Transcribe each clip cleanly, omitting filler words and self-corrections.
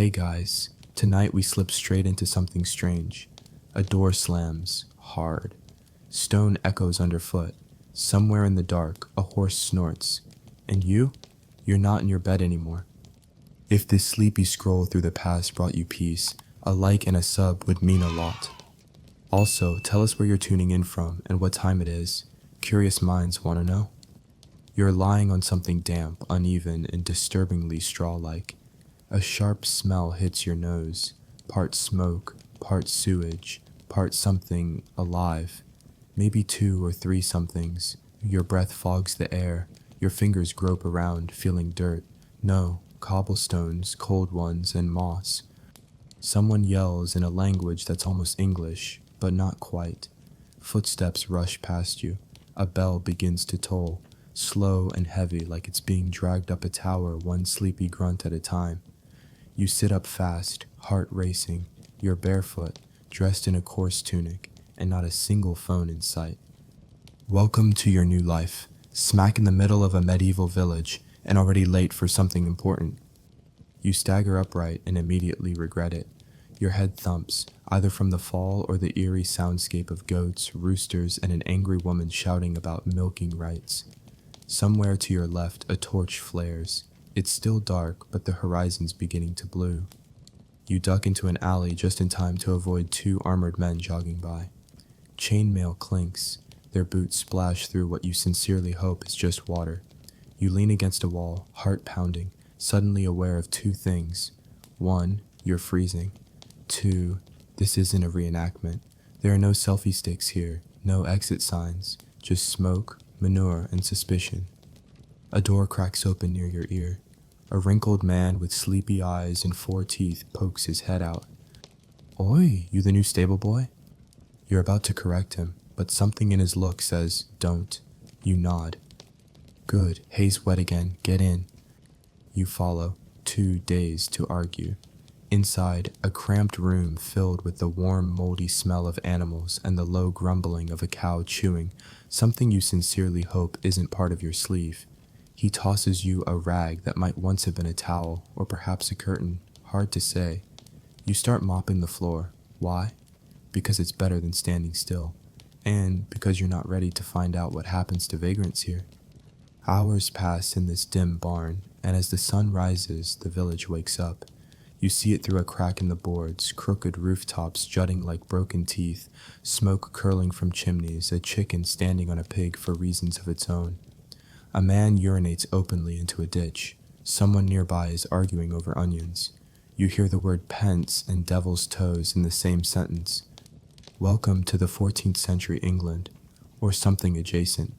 Hey guys, tonight we slip straight into something strange. A door slams, hard. Stone echoes underfoot. Somewhere in the dark, a horse snorts. And you're not in your bed anymore. If this sleepy scroll through the past brought you peace, a like and a sub would mean a lot. Also, tell us where you're tuning in from and what time it is. Curious minds want to know. You're lying on something damp, uneven, and disturbingly straw-like. A sharp smell hits your nose, part smoke, part sewage, part something alive. Maybe 2 or 3 somethings. Your breath fogs the air. Your fingers grope around, feeling dirt. No, cobblestones, cold ones, and moss. Someone yells in a language that's almost English, but not quite. Footsteps rush past you. A bell begins to toll, slow and heavy like it's being dragged up a tower one sleepy grunt at a time. You sit up fast, heart racing. You're barefoot, dressed in a coarse tunic, and not a single phone in sight. Welcome to your new life, smack in the middle of a medieval village, and already late for something important. You stagger upright and immediately regret it. Your head thumps, either from the fall or the eerie soundscape of goats, roosters, and an angry woman shouting about milking rights. Somewhere to your left, a torch flares. It's still dark, but the horizon's beginning to blue. You duck into an alley just in time to avoid 2 armored men jogging by. Chainmail clinks. Their boots splash through what you sincerely hope is just water. You lean against a wall, heart pounding, suddenly aware of 2 things. 1, you're freezing. 2, this isn't a reenactment. There are no selfie sticks here, no exit signs, just smoke, manure, and suspicion. A door cracks open near your ear. A wrinkled man with sleepy eyes and 4 teeth pokes his head out. Oi, you the new stable boy? You're about to correct him, but something in his look says, don't. You nod. Good, hay's wet again, get in. You follow, too dazed to argue. Inside, a cramped room filled with the warm, moldy smell of animals and the low grumbling of a cow chewing, something you sincerely hope isn't part of your sleeve. He tosses you a rag that might once have been a towel, or perhaps a curtain, hard to say. You start mopping the floor. Why? Because it's better than standing still, and because you're not ready to find out what happens to vagrants here. Hours pass in this dim barn, and as the sun rises, the village wakes up. You see it through a crack in the boards, crooked rooftops jutting like broken teeth, smoke curling from chimneys, a chicken standing on a pig for reasons of its own. A man urinates openly into a ditch. Someone nearby is arguing over onions. You hear the word pence and devil's toes in the same sentence. Welcome to the 14th century England, or something adjacent.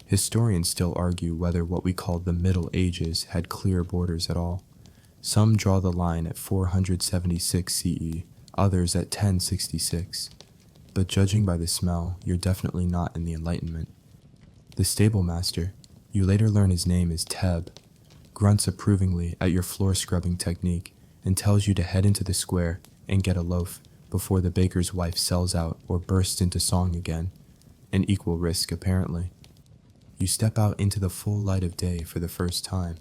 Historians still argue whether what we call the Middle Ages had clear borders at all. Some draw the line at 476 CE, others at 1066. But judging by the smell, you're definitely not in the Enlightenment. The stable master, you later learn his name is Teb, grunts approvingly at your floor scrubbing technique and tells you to head into the square and get a loaf before the baker's wife sells out or bursts into song again. An equal risk, apparently. You step out into the full light of day for the first time,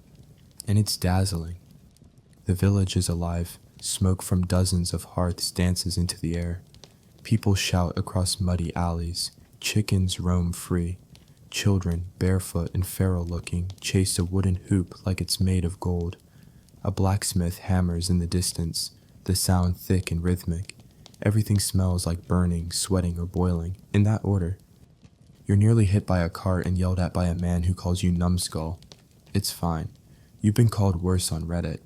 and it's dazzling. The village is alive. Smoke from dozens of hearths dances into the air. People shout across muddy alleys. Chickens roam free. Children, barefoot and feral-looking, chase a wooden hoop like it's made of gold. A blacksmith hammers in the distance, the sound thick and rhythmic. Everything smells like burning, sweating, or boiling, in that order. You're nearly hit by a cart and yelled at by a man who calls you numbskull. It's fine. You've been called worse on Reddit.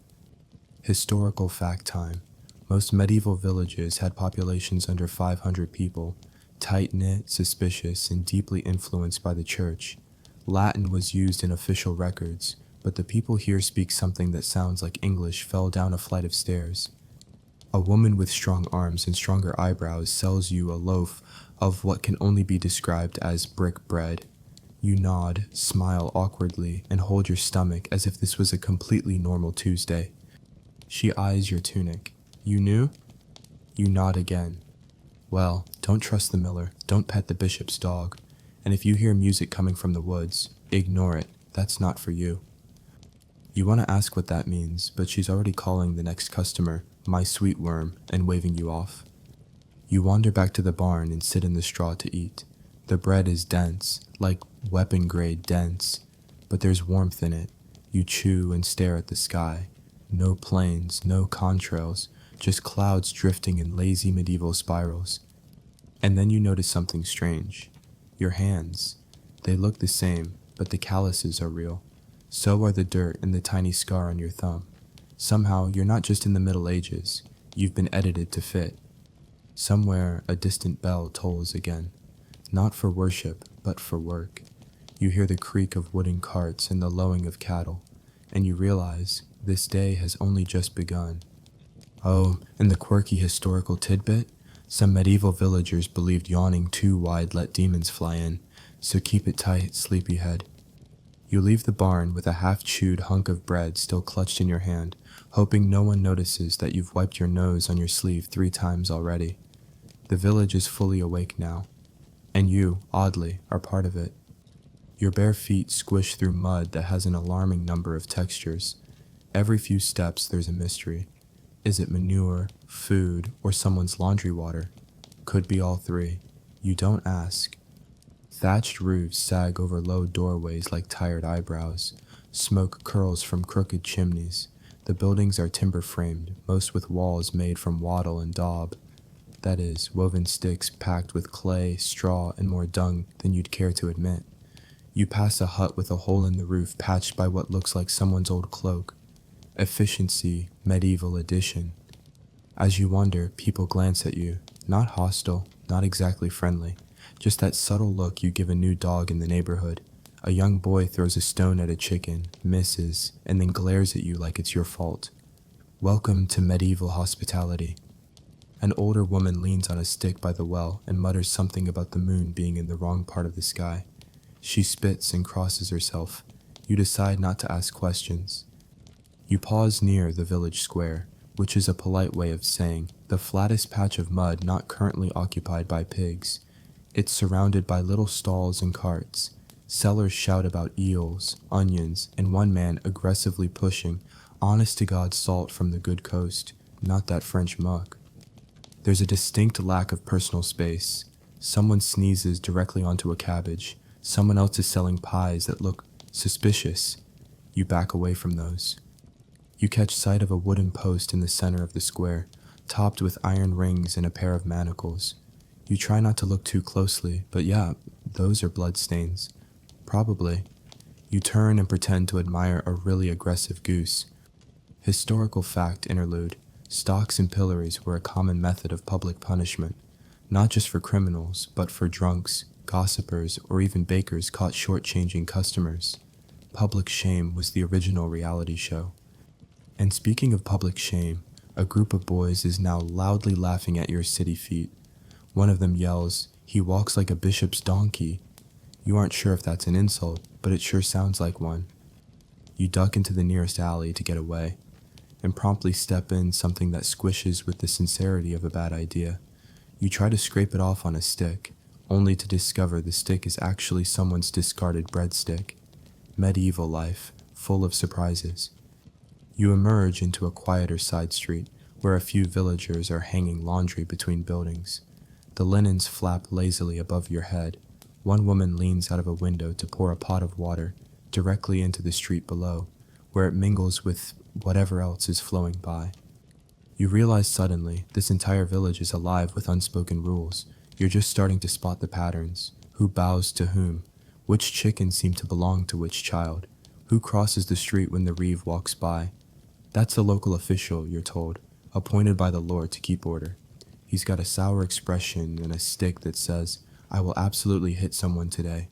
Historical fact time. Most medieval villages had populations under 500 people, tight-knit, suspicious, and deeply influenced by the church. Latin was used in official records, but the people here speak something that sounds like English fell down a flight of stairs. A woman with strong arms and stronger eyebrows sells you a loaf of what can only be described as brick bread. You nod, smile awkwardly, and hold your stomach as if this was a completely normal Tuesday. She eyes your tunic. You knew? You nod again. Well, don't trust the miller, don't pet the bishop's dog, and if you hear music coming from the woods, ignore it, that's not for you. You want to ask what that means, but she's already calling the next customer, my sweet worm, and waving you off. You wander back to the barn and sit in the straw to eat. The bread is dense, like weapon-grade dense, but there's warmth in it. You chew and stare at the sky. No planes, no contrails, just clouds drifting in lazy medieval spirals. And then you notice something strange. Your hands. They look the same, but the calluses are real. So are the dirt and the tiny scar on your thumb. Somehow, you're not just in the Middle Ages. You've been edited to fit. Somewhere, a distant bell tolls again. Not for worship, but for work. You hear the creak of wooden carts and the lowing of cattle, and you realize this day has only just begun. Oh, and the quirky historical tidbit? Some medieval villagers believed yawning too wide let demons fly in, so keep it tight, sleepyhead. You leave the barn with a half-chewed hunk of bread still clutched in your hand, hoping no one notices that you've wiped your nose on your sleeve 3 times already. The village is fully awake now, and you, oddly, are part of it. Your bare feet squish through mud that has an alarming number of textures. Every few steps there's a mystery. Is it manure, food, or someone's laundry water? Could be all 3. You don't ask. Thatched roofs sag over low doorways like tired eyebrows. Smoke curls from crooked chimneys. The buildings are timber-framed, most with walls made from wattle and daub. That is, woven sticks packed with clay, straw, and more dung than you'd care to admit. You pass a hut with a hole in the roof patched by what looks like someone's old cloak. Efficiency, medieval edition. As you wander, people glance at you, not hostile, not exactly friendly. Just that subtle look you give a new dog in the neighborhood. A young boy throws a stone at a chicken, misses, and then glares at you like it's your fault. Welcome to medieval hospitality. An older woman leans on a stick by the well and mutters something about the moon being in the wrong part of the sky. She spits and crosses herself. You decide not to ask questions. You pause near the village square, which is a polite way of saying the flattest patch of mud not currently occupied by pigs. It's surrounded by little stalls and carts. Sellers shout about eels, onions, and one man aggressively pushing honest-to-God salt from the good coast, not that French muck. There's a distinct lack of personal space. Someone sneezes directly onto a cabbage. Someone else is selling pies that look suspicious. You back away from those. You catch sight of a wooden post in the center of the square, topped with iron rings and a pair of manacles. You try not to look too closely, but yeah, those are bloodstains. Probably. You turn and pretend to admire a really aggressive goose. Historical fact interlude. Stocks and pillories were a common method of public punishment, not just for criminals, but for drunks, gossipers, or even bakers caught shortchanging customers. Public Shame was the original reality show. And speaking of public shame, a group of boys is now loudly laughing at your city feet. One of them yells, "He walks like a bishop's donkey." You aren't sure if that's an insult, but it sure sounds like one. You duck into the nearest alley to get away, and promptly step in something that squishes with the sincerity of a bad idea. You try to scrape it off on a stick, only to discover the stick is actually someone's discarded breadstick. Medieval life, full of surprises. You emerge into a quieter side street, where a few villagers are hanging laundry between buildings. The linens flap lazily above your head. One woman leans out of a window to pour a pot of water directly into the street below, where it mingles with whatever else is flowing by. You realize suddenly this entire village is alive with unspoken rules. You're just starting to spot the patterns. Who bows to whom? Which chickens seem to belong to which child? Who crosses the street when the reeve walks by? That's a local official, you're told, appointed by the Lord to keep order. He's got a sour expression and a stick that says, "I will absolutely hit someone today."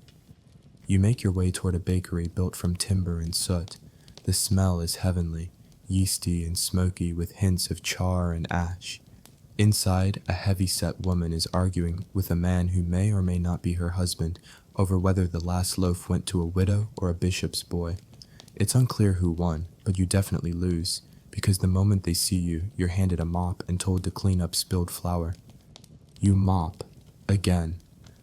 You make your way toward a bakery built from timber and soot. The smell is heavenly, yeasty and smoky with hints of char and ash. Inside, a heavy-set woman is arguing with a man who may or may not be her husband over whether the last loaf went to a widow or a bishop's boy. It's unclear who won, but you definitely lose, because the moment they see you, you're handed a mop and told to clean up spilled flour. You mop. Again.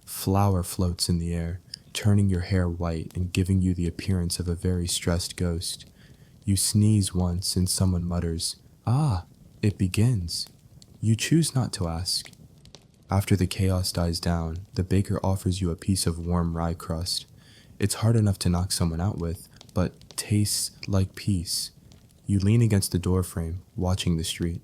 Flour floats in the air, turning your hair white and giving you the appearance of a very stressed ghost. You sneeze once and someone mutters, "Ah, it begins." You choose not to ask. After the chaos dies down, the baker offers you a piece of warm rye crust. It's hard enough to knock someone out with, but tastes like peace. You lean against the doorframe, watching the street.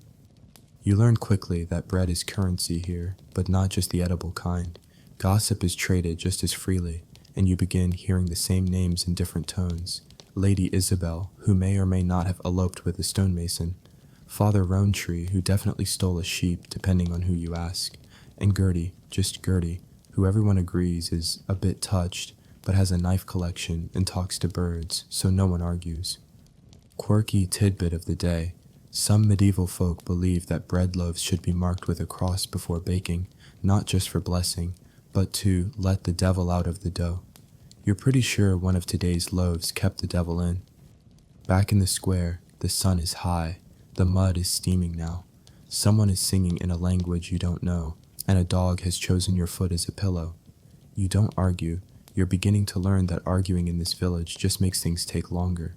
You learn quickly that bread is currency here, but not just the edible kind. Gossip is traded just as freely, and you begin hearing the same names in different tones. Lady Isabel, who may or may not have eloped with a stonemason. Father Rowntree, who definitely stole a sheep, depending on who you ask. And Gertie, just Gertie, who everyone agrees is a bit touched, but has a knife collection and talks to birds, so no one argues. Quirky tidbit of the day. Some medieval folk believe that bread loaves should be marked with a cross before baking, not just for blessing, but to let the devil out of the dough. You're pretty sure one of today's loaves kept the devil in. Back in the square, the sun is high. The mud is steaming now. Someone is singing in a language you don't know, and a dog has chosen your foot as a pillow. You don't argue. You're beginning to learn that arguing in this village just makes things take longer.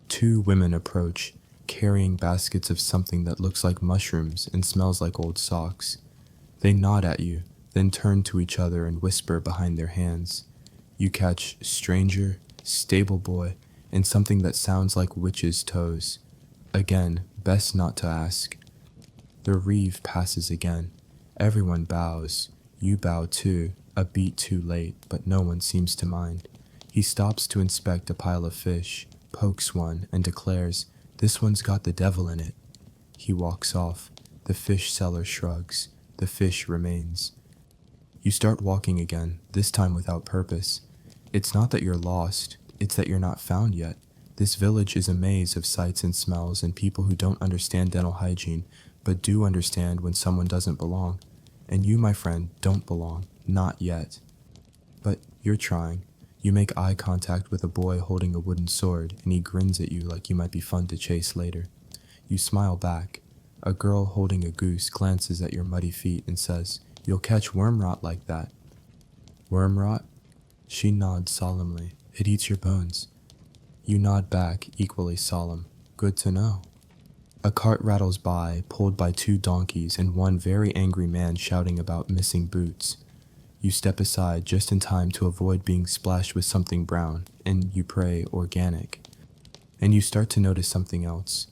Two women approach, carrying baskets of something that looks like mushrooms and smells like old socks. They nod at you, then turn to each other and whisper behind their hands. You catch stranger, stable boy, and something that sounds like witch's toes. Again, best not to ask. The reeve passes again. Everyone bows. You bow too, a beat too late, but no one seems to mind. He stops to inspect a pile of fish, pokes one, and declares, "This one's got the devil in it." He walks off. The fish seller shrugs. The fish remains. You start walking again, this time without purpose. It's not that you're lost, it's that you're not found yet. This village is a maze of sights and smells and people who don't understand dental hygiene, but do understand when someone doesn't belong. And you, my friend, don't belong. Not yet. But you're trying. You make eye contact with a boy holding a wooden sword, and he grins at you like you might be fun to chase later. You smile back. A girl holding a goose glances at your muddy feet and says, "You'll catch worm rot like that." Worm rot? She nods solemnly. "It eats your bones." You nod back, equally solemn. "Good to know." A cart rattles by, pulled by two donkeys and one very angry man shouting about missing boots. You step aside just in time to avoid being splashed with something brown, and you pray organic. And you start to notice something else.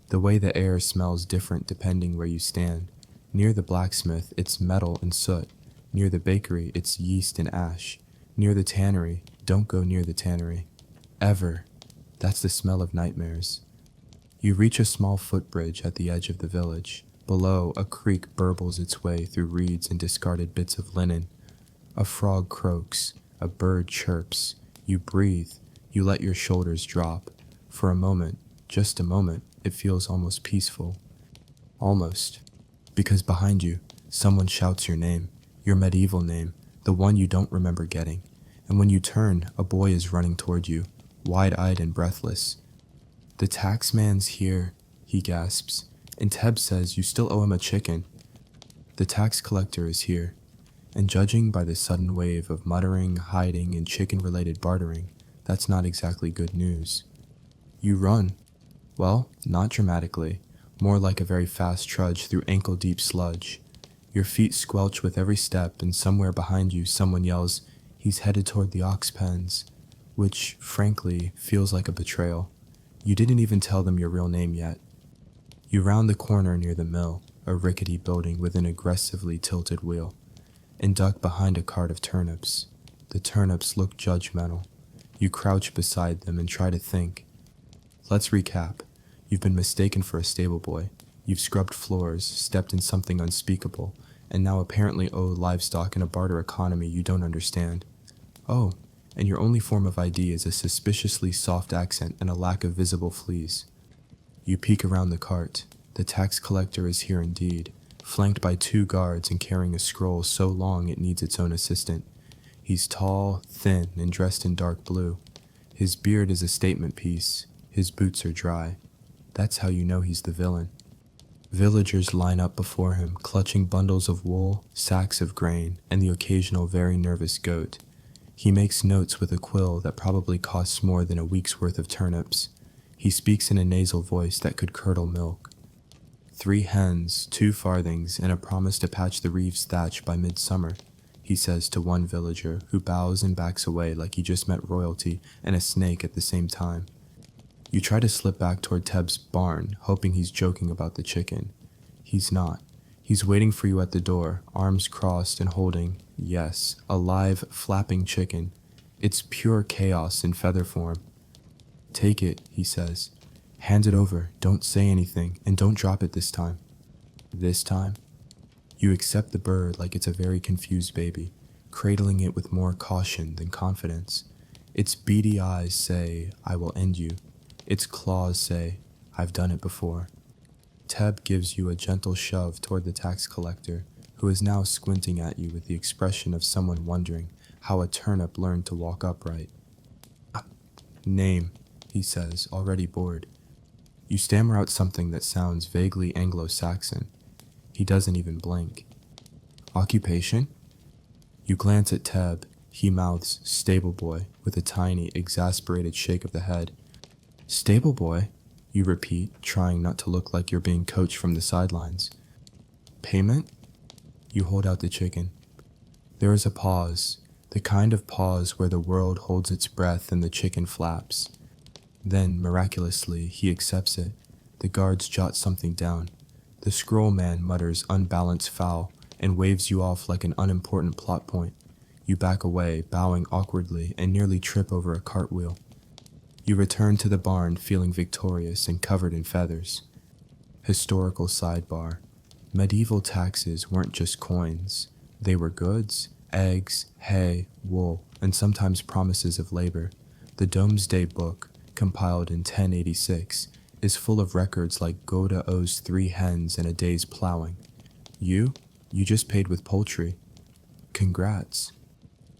The way the air smells different depending where you stand. Near the blacksmith, it's metal and soot. Near the bakery, it's yeast and ash. Near the tannery, don't go near the tannery. Ever. That's the smell of nightmares. You reach a small footbridge at the edge of the village. Below, a creek burbles its way through reeds and discarded bits of linen. A frog croaks. A bird chirps. You breathe. You let your shoulders drop. For a moment, just a moment, it feels almost peaceful. Almost. Because behind you, someone shouts your name. Your medieval name. The one you don't remember getting. And when you turn, a boy is running toward you, wide-eyed and breathless. "The taxman's here," he gasps, "and Teb says you still owe him a chicken." The tax collector is here, and judging by the sudden wave of muttering, hiding, and chicken-related bartering, that's not exactly good news. You run. Well, not dramatically, more like a very fast trudge through ankle-deep sludge. Your feet squelch with every step, and somewhere behind you someone yells, "He's headed toward the ox pens," which, frankly, feels like a betrayal. You didn't even tell them your real name yet. You round the corner near the mill, a rickety building with an aggressively tilted wheel, and duck behind a cart of turnips. The turnips look judgmental. You crouch beside them and try to think. Let's recap. You've been mistaken for a stable boy. You've scrubbed floors, stepped in something unspeakable, and now apparently owe livestock in a barter economy you don't understand. Oh, and your only form of ID is a suspiciously soft accent and a lack of visible fleas. You peek around the cart. The tax collector is here indeed, flanked by two guards and carrying a scroll so long it needs its own assistant. He's tall, thin, and dressed in dark blue. His beard is a statement piece. His boots are dry. That's how you know he's the villain. Villagers line up before him, clutching bundles of wool, sacks of grain, and the occasional very nervous goat. He makes notes with a quill that probably costs more than a week's worth of turnips. He speaks in a nasal voice that could curdle milk. 3 hens, 2 farthings, and a promise to patch the reeve's thatch by midsummer, he says to one villager who bows and backs away like he just met royalty and a snake at the same time. You try to slip back toward Teb's barn, hoping he's joking about the chicken. He's not. He's waiting for you at the door, arms crossed and holding, yes, a live, flapping chicken. It's pure chaos in feather form. Take it, he says. Hand it over, don't say anything, and don't drop it this time. This time? You accept the bird like it's a very confused baby, cradling it with more caution than confidence. Its beady eyes say, I will end you. Its claws say, I've done it before. Teb gives you a gentle shove toward the tax collector, who is now squinting at you with the expression of someone wondering how a turnip learned to walk upright. Name, he says, already bored. You stammer out something that sounds vaguely Anglo-Saxon. He doesn't even blink. Occupation? You glance at Teb. He mouths, stable boy, with a tiny, exasperated shake of the head. Stable boy? You repeat, trying not to look like you're being coached from the sidelines. Payment? You hold out the chicken. There is a pause, the kind of pause where the world holds its breath and the chicken flaps. Then, miraculously, he accepts it. The guards jot something down. The scroll man mutters unbalanced foul and waves you off like an unimportant plot point. You back away, bowing awkwardly, and nearly trip over a cartwheel. You return to the barn feeling victorious and covered in feathers. Historical sidebar. Medieval taxes weren't just coins. They were goods, eggs, hay, wool, and sometimes promises of labor. The Domesday Book, compiled in 1086, is full of records like Goda owes 3 hens and a day's plowing. You just paid with poultry. Congrats.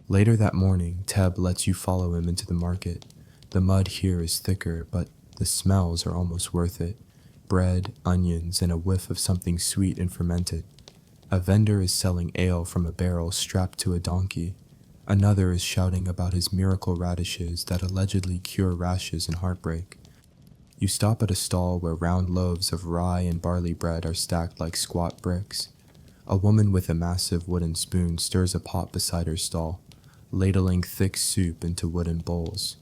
Later that morning, Teb lets you follow him into the market. The mud here is thicker, but the smells are almost worth it. Bread, onions, and a whiff of something sweet and fermented. A vendor is selling ale from a barrel strapped to a donkey. Another is shouting about his miracle radishes that allegedly cure rashes and heartbreak. You stop at a stall where round loaves of rye and barley bread are stacked like squat bricks. A woman with a massive wooden spoon stirs a pot beside her stall, ladling thick soup into wooden bowls.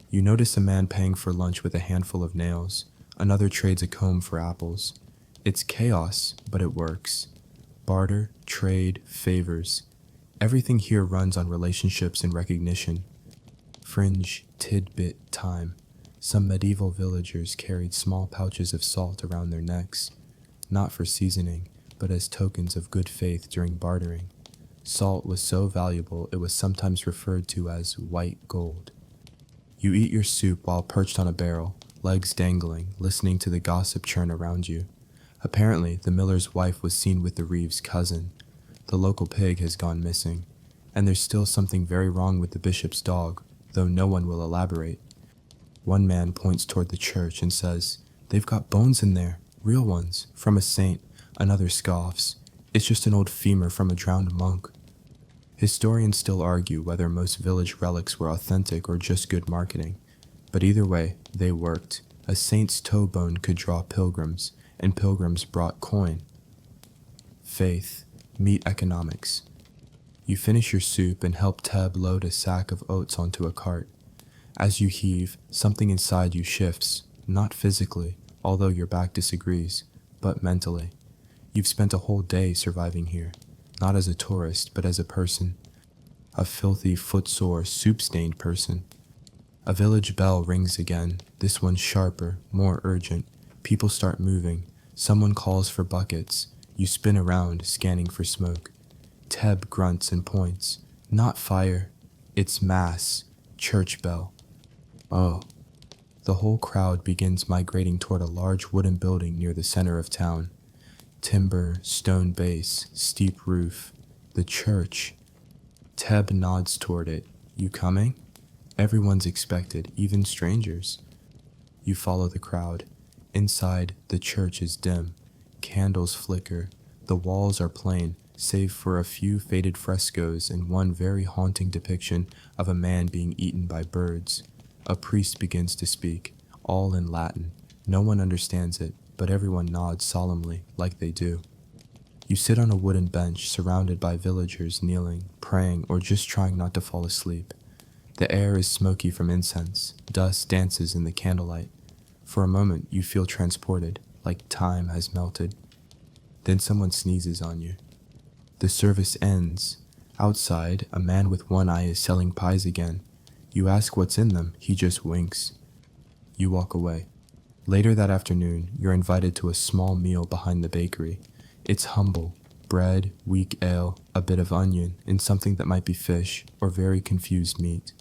You notice a man paying for lunch with a handful of nails. Another trades a comb for apples. It's chaos, but it works. Barter, trade, favors. Everything here runs on relationships and recognition. Fringe, tidbit time. Some medieval villagers carried small pouches of salt around their necks, not for seasoning, but as tokens of good faith during bartering. Salt was so valuable it was sometimes referred to as white gold. You eat your soup while perched on a barrel, legs dangling, listening to the gossip churn around you. Apparently, the miller's wife was seen with the reeve's cousin. The local pig has gone missing, and there's still something very wrong with the bishop's dog, though no one will elaborate. One man points toward the church and says, "They've got bones in there, real ones, from a saint." Another scoffs, "It's just an old femur from a drowned monk." Historians still argue whether most village relics were authentic or just good marketing, but either way, they worked. A saint's toe bone could draw pilgrims, and pilgrims brought coin. Faith, meet economics. You finish your soup and help Teb load a sack of oats onto a cart. As you heave, something inside you shifts, not physically, although your back disagrees, but mentally. You've spent a whole day surviving here, not as a tourist, but as a person. A filthy, footsore, soup-stained person. A village bell rings again, this one sharper, more urgent. People start moving. Someone calls for buckets. You spin around, scanning for smoke. Teb grunts and points. Not fire. It's mass. Church bell. Oh. The whole crowd begins migrating toward a large wooden building near the center of town. Timber, stone base, steep roof. The church. Teb nods toward it. You coming? Everyone's expected, even strangers. You follow the crowd. Inside, the church is dim. Candles flicker. The walls are plain, save for a few faded frescoes and one very haunting depiction of a man being eaten by birds. A priest begins to speak, all in Latin. No one understands it, but everyone nods solemnly, like they do. You sit on a wooden bench surrounded by villagers kneeling, praying, or just trying not to fall asleep. The air is smoky from incense. Dust dances in the candlelight. For a moment, you feel transported, like time has melted. Then someone sneezes on you. The service ends. Outside, a man with one eye is selling pies again. You ask what's in them, he just winks. You walk away. Later that afternoon, you're invited to a small meal behind the bakery. It's humble. Bread, weak ale, a bit of onion, and something that might be fish or very confused meat.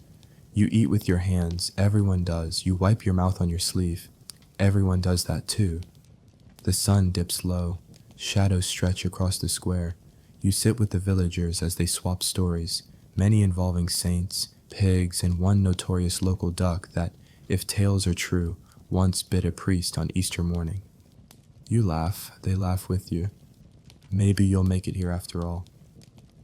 You eat with your hands, everyone does. You wipe your mouth on your sleeve. Everyone does that too. The sun dips low. Shadows stretch across the square. You sit with the villagers as they swap stories, many involving saints, pigs, and one notorious local duck that, if tales are true, once bit a priest on Easter morning. You laugh, they laugh with you. Maybe you'll make it here after all.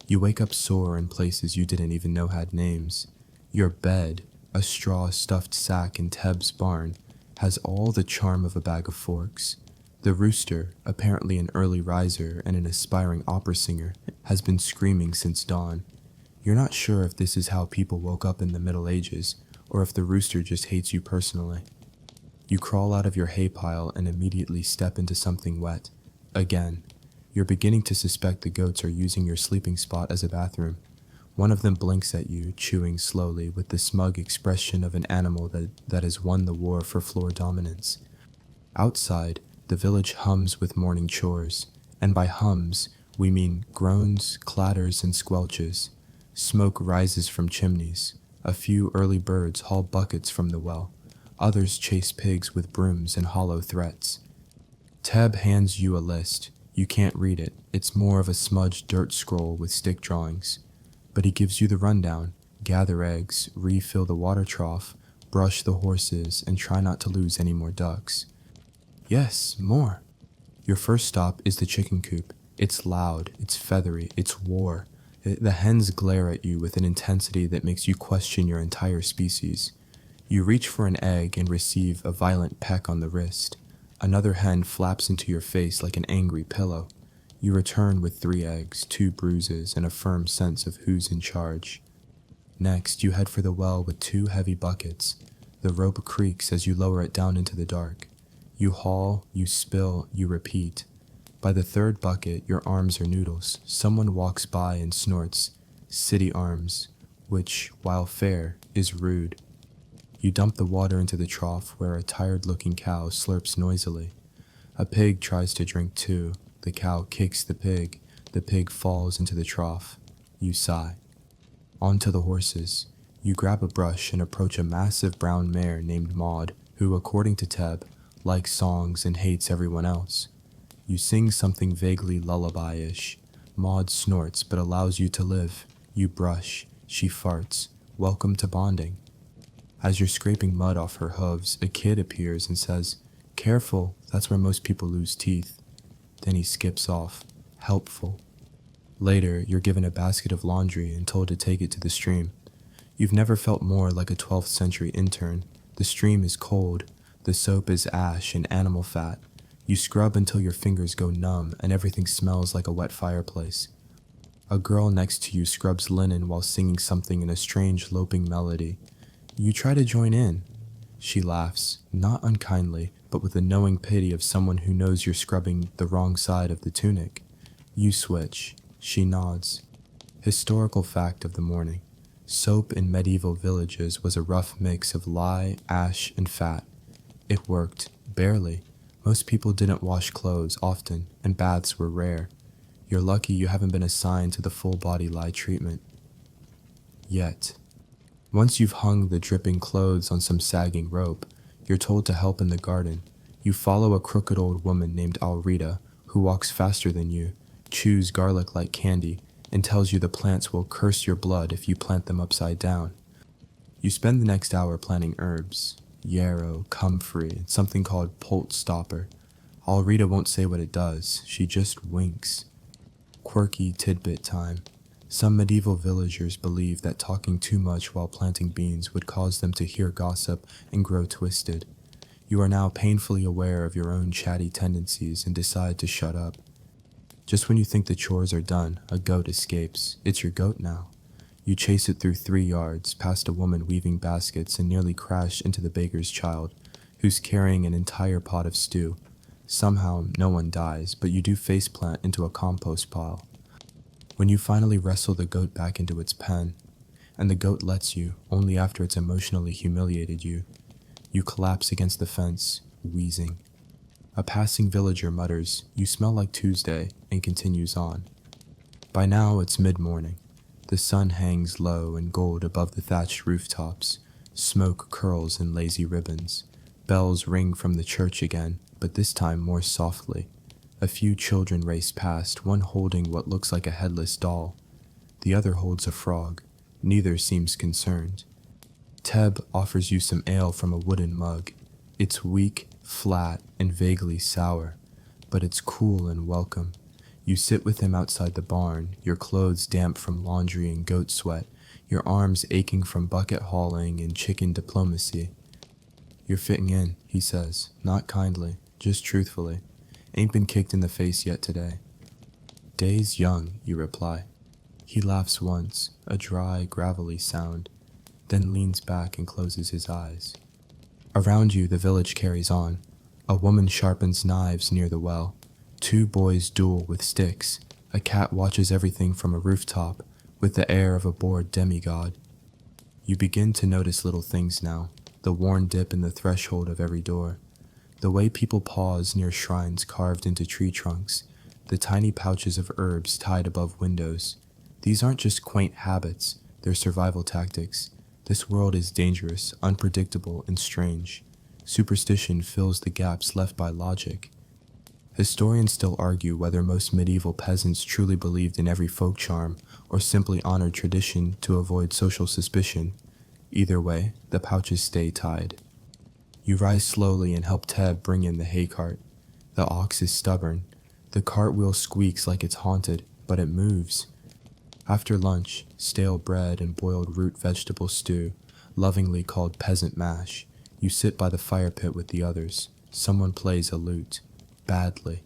You wake up sore in places you didn't even know had names. Your bed, a straw stuffed sack in Teb's barn, has all the charm of a bag of forks. The rooster, apparently an early riser and an aspiring opera singer, has been screaming since dawn. You're not sure if this is how people woke up in the Middle Ages, or if the rooster just hates you personally. You crawl out of your hay pile and immediately step into something wet. Again. You're beginning to suspect the goats are using your sleeping spot as a bathroom. One of them blinks at you, chewing slowly with the smug expression of an animal that has won the war for floor dominance. Outside, the village hums with morning chores, and by hums, we mean groans, clatters, and squelches. Smoke rises from chimneys. A few early birds haul buckets from the well. Others chase pigs with brooms and hollow threats. Teb hands you a list. You can't read it. It's more of a smudged dirt scroll with stick drawings. But he gives you the rundown. Gather eggs, refill the water trough, brush the horses, and try not to lose any more ducks. Yes, more. Your first stop is the chicken coop. It's loud, it's feathery, it's war. The hens glare at you with an intensity that makes you question your entire species. You reach for an egg and receive a violent peck on the wrist. Another hen flaps into your face like an angry pillow. You return with 3 eggs, 2 bruises, and a firm sense of who's in charge. Next, you head for the well with 2 heavy buckets. The rope creaks as you lower it down into the dark. You haul, you spill, you repeat. By the 3rd bucket, your arms are noodles. Someone walks by and snorts, "City arms," which, while fair, is rude. You dump the water into the trough where a tired-looking cow slurps noisily. A pig tries to drink too. The cow kicks the pig. The pig falls into the trough. You sigh. On to the horses. You grab a brush and approach a massive brown mare named Maud, who, according to Teb, likes songs and hates everyone else. You sing something vaguely lullaby-ish. Maud snorts but allows you to live. You brush. She farts. Welcome to bonding. As you're scraping mud off her hooves, a kid appears and says, "Careful, that's where most people lose teeth." Then he skips off. Helpful. Later, you're given a basket of laundry and told to take it to the stream. You've never felt more like a 12th century intern. The stream is cold. The soap is ash and animal fat. You scrub until your fingers go numb and everything smells like a wet fireplace. A girl next to you scrubs linen while singing something in a strange loping melody. You try to join in. She laughs, not unkindly, but with the knowing pity of someone who knows you're scrubbing the wrong side of the tunic. You switch. She nods. Historical fact of the morning. Soap in medieval villages was a rough mix of lye, ash, and fat. It worked, barely. Most people didn't wash clothes often, and baths were rare. You're lucky you haven't been assigned to the full-body lye treatment. Yet. Once you've hung the dripping clothes on some sagging rope, you're told to help in the garden. You follow a crooked old woman named Alrita, who walks faster than you, chews garlic like candy, and tells you the plants will curse your blood if you plant them upside down. You spend the next hour planting herbs, yarrow, comfrey, and something called poult stopper. Alrita won't say what it does, she just winks. Quirky tidbit time. Some medieval villagers believed that talking too much while planting beans would cause them to hear gossip and grow twisted. You are now painfully aware of your own chatty tendencies and decide to shut up. Just when you think the chores are done, a goat escapes. It's your goat now. You chase it through 3 yards, past a woman weaving baskets, and nearly crash into the baker's child, who's carrying an entire pot of stew. Somehow, no one dies, but you do faceplant into a compost pile. When you finally wrestle the goat back into its pen, and the goat lets you, only after it's emotionally humiliated you, you collapse against the fence, wheezing. A passing villager mutters, "You smell like Tuesday," and continues on. By now, it's mid-morning. The sun hangs low and gold above the thatched rooftops. Smoke curls in lazy ribbons. Bells ring from the church again, but this time more softly. A few children race past, one holding what looks like a headless doll. The other holds a frog. Neither seems concerned. Teb offers you some ale from a wooden mug. It's weak, flat, and vaguely sour, but it's cool and welcome. You sit with him outside the barn, your clothes damp from laundry and goat sweat, your arms aching from bucket hauling and chicken diplomacy. "You're fitting in," he says, not kindly, just truthfully. "Ain't been kicked in the face yet today." "Day's young," you reply. He laughs once, a dry, gravelly sound, then leans back and closes his eyes. Around you, the village carries on. A woman sharpens knives near the well. 2 boys duel with sticks. A cat watches everything from a rooftop, with the air of a bored demigod. You begin to notice little things now, the worn dip in the threshold of every door, the way people pause near shrines carved into tree trunks, the tiny pouches of herbs tied above windows. These aren't just quaint habits, they're survival tactics. This world is dangerous, unpredictable, and strange. Superstition fills the gaps left by logic. Historians still argue whether most medieval peasants truly believed in every folk charm or simply honored tradition to avoid social suspicion. Either way, the pouches stay tied. You rise slowly and help Teb bring in the hay cart. The ox is stubborn. The cartwheel squeaks like it's haunted, but it moves. After lunch, stale bread and boiled root vegetable stew, lovingly called peasant mash, you sit by the fire pit with the others. Someone plays a lute. Badly.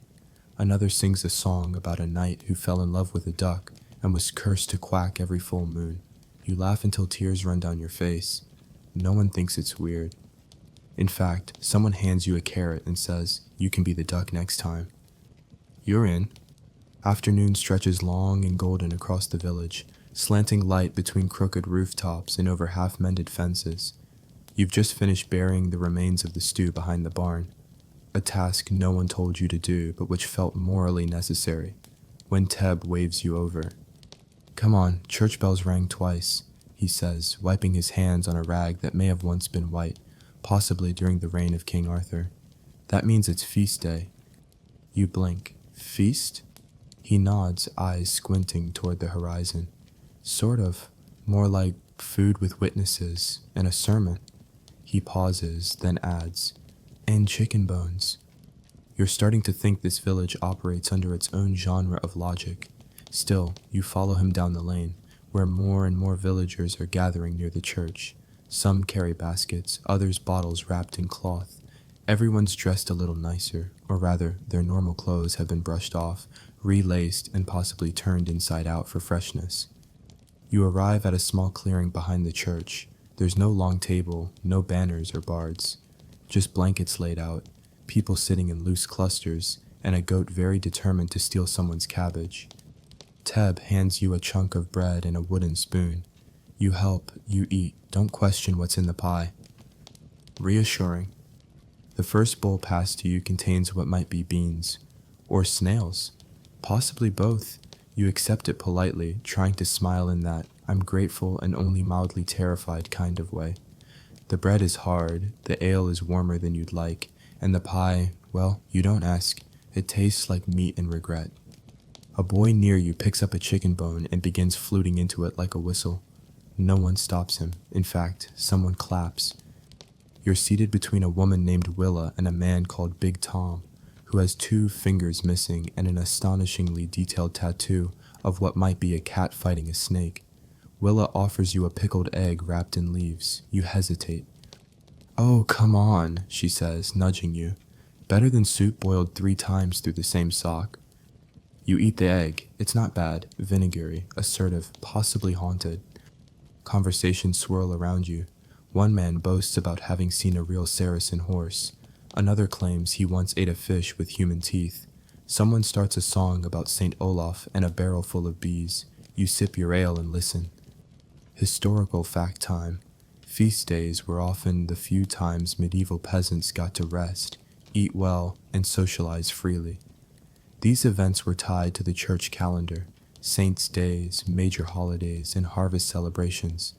Another sings a song about a knight who fell in love with a duck and was cursed to quack every full moon. You laugh until tears run down your face. No one thinks it's weird. In fact, someone hands you a carrot and says, "You can be the duck next time." You're in. Afternoon stretches long and golden across the village, slanting light between crooked rooftops and over half-mended fences. You've just finished burying the remains of the stew behind the barn. A task no one told you to do, but which felt morally necessary, when Teb waves you over. "Come on, church bells rang twice," he says, wiping his hands on a rag that may have once been white, possibly during the reign of King Arthur. "That means it's feast day." You blink. "Feast?" He nods, eyes squinting toward the horizon. "Sort of. More like food with witnesses and a sermon." He pauses, then adds, "And chicken bones." You're starting to think this village operates under its own genre of logic. Still, you follow him down the lane, where more and more villagers are gathering near the church. Some carry baskets, others bottles wrapped in cloth. Everyone's dressed a little nicer, or rather, their normal clothes have been brushed off, relaced, and possibly turned inside out for freshness. You arrive at a small clearing behind the church. There's no long table, no banners or bards. Just blankets laid out, people sitting in loose clusters, and a goat very determined to steal someone's cabbage. Teb hands you a chunk of bread and a wooden spoon. You help, you eat, don't question what's in the pie. Reassuring. The first bowl passed to you contains what might be beans, or snails, possibly both. You accept it politely, trying to smile in that "I'm grateful and only mildly terrified" kind of way. The bread is hard, the ale is warmer than you'd like, and the pie, well, you don't ask. It tastes like meat and regret. A boy near you picks up a chicken bone and begins fluting into it like a whistle. No one stops him. In fact, someone claps. You're seated between a woman named Willa and a man called Big Tom, who has 2 fingers missing and an astonishingly detailed tattoo of what might be a cat fighting a snake. Willa offers you a pickled egg wrapped in leaves. You hesitate. "Oh, come on," she says, nudging you. "Better than soup boiled 3 times through the same sock." You eat the egg. It's not bad, vinegary, assertive, possibly haunted. Conversations swirl around you. One man boasts about having seen a real Saracen horse. Another claims he once ate a fish with human teeth. Someone starts a song about St. Olaf and a barrel full of bees. You sip your ale and listen. Historical fact time. Feast days were often the few times medieval peasants got to rest, eat well, and socialize freely. These events were tied to the church calendar, saints' days, major holidays, and harvest celebrations.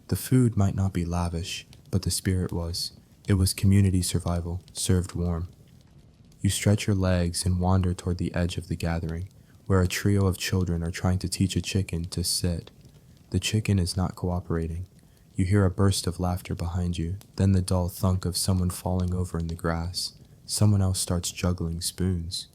The food might not be lavish, but the spirit was. It was community survival, served warm. You stretch your legs and wander toward the edge of the gathering, where a trio of children are trying to teach a chicken to sit. The chicken is not cooperating. You hear a burst of laughter behind you, then the dull thunk of someone falling over in the grass. Someone else starts juggling spoons.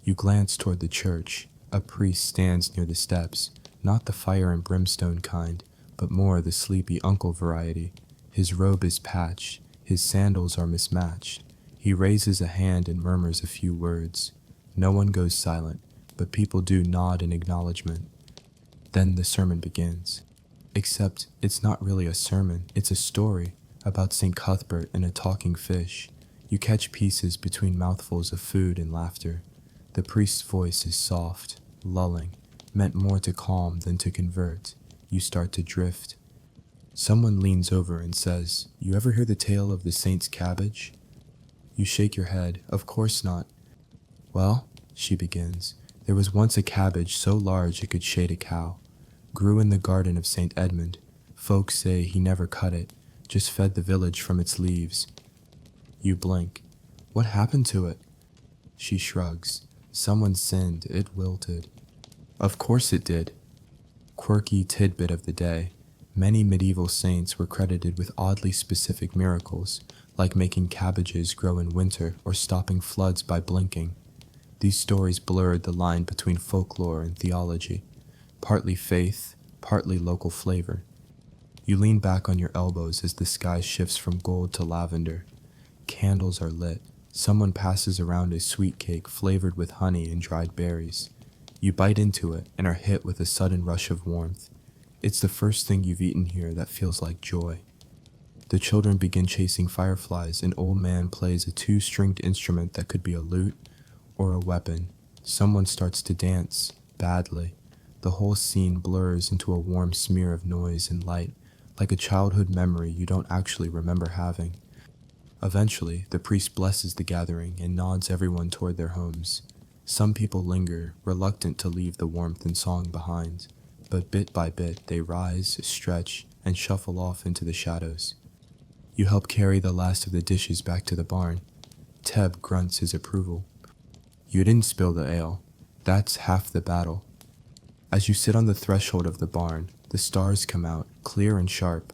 You glance toward the church. A priest stands near the steps, not the fire and brimstone kind, but more the sleepy uncle variety. His robe is patched, his sandals are mismatched. He raises a hand and murmurs a few words. No one goes silent, but people do nod in acknowledgement. Then the sermon begins. Except it's not really a sermon, it's a story about St. Cuthbert and a talking fish. You catch pieces between mouthfuls of food and laughter. The priest's voice is soft, lulling, meant more to calm than to convert. You start to drift. Someone leans over and says, "You ever hear the tale of the saint's cabbage?" You shake your head. "Of course not." "Well," she begins, "there was once a cabbage so large it could shade a cow. Grew in the garden of St. Edmund. Folks say he never cut it, just fed the village from its leaves." You blink. "What happened to it?" She shrugs. "Someone sinned, it wilted." "Of course it did." Quirky tidbit of the day. Many medieval saints were credited with oddly specific miracles, like making cabbages grow in winter or stopping floods by blinking. These stories blurred the line between folklore and theology, partly faith, partly local flavor. You lean back on your elbows as the sky shifts from gold to lavender. Candles are lit. Someone passes around a sweet cake flavored with honey and dried berries. You bite into it and are hit with a sudden rush of warmth. It's the first thing you've eaten here that feels like joy. The children begin chasing fireflies. An old man plays a 2-stringed instrument that could be a lute or a weapon. Someone starts to dance, badly. The whole scene blurs into a warm smear of noise and light, like a childhood memory you don't actually remember having. Eventually, the priest blesses the gathering and nods everyone toward their homes. Some people linger, reluctant to leave the warmth and song behind, but bit by bit they rise, stretch, and shuffle off into the shadows. You help carry the last of the dishes back to the barn. Teb grunts his approval. "You didn't spill the ale. That's half the battle." As you sit on the threshold of the barn, the stars come out, clear and sharp.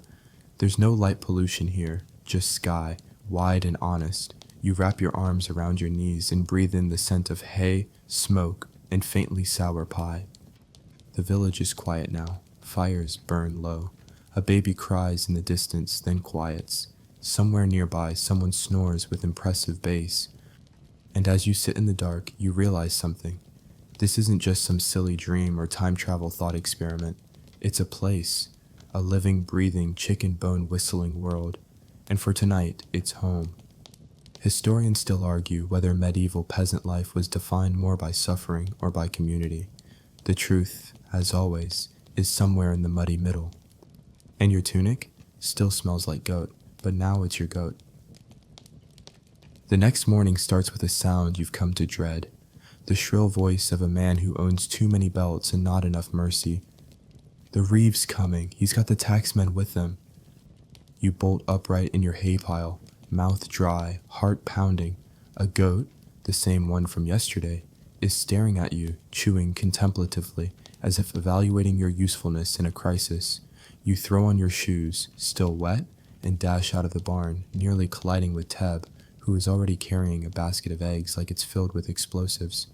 There's no light pollution here, just sky, wide and honest. You wrap your arms around your knees and breathe in the scent of hay, smoke, and faintly sour pie. The village is quiet now. Fires burn low. A baby cries in the distance, then quiets. Somewhere nearby, someone snores with impressive bass. And as you sit in the dark, you realize something. This isn't just some silly dream or time travel thought experiment. It's a place, a living, breathing, chicken bone whistling world. And for tonight, it's home. Historians still argue whether medieval peasant life was defined more by suffering or by community. The truth, as always, is somewhere in the muddy middle. And your tunic still smells like goat, but now it's your goat. The next morning starts with a sound you've come to dread. The shrill voice of a man who owns too many belts and not enough mercy. "The reeve's coming. He's got the taxmen with him." You bolt upright in your hay pile, mouth dry, heart pounding. A goat, the same one from yesterday, is staring at you, chewing contemplatively, as if evaluating your usefulness in a crisis. You throw on your shoes, still wet, and dash out of the barn, nearly colliding with Teb, who is already carrying a basket of eggs like it's filled with explosives.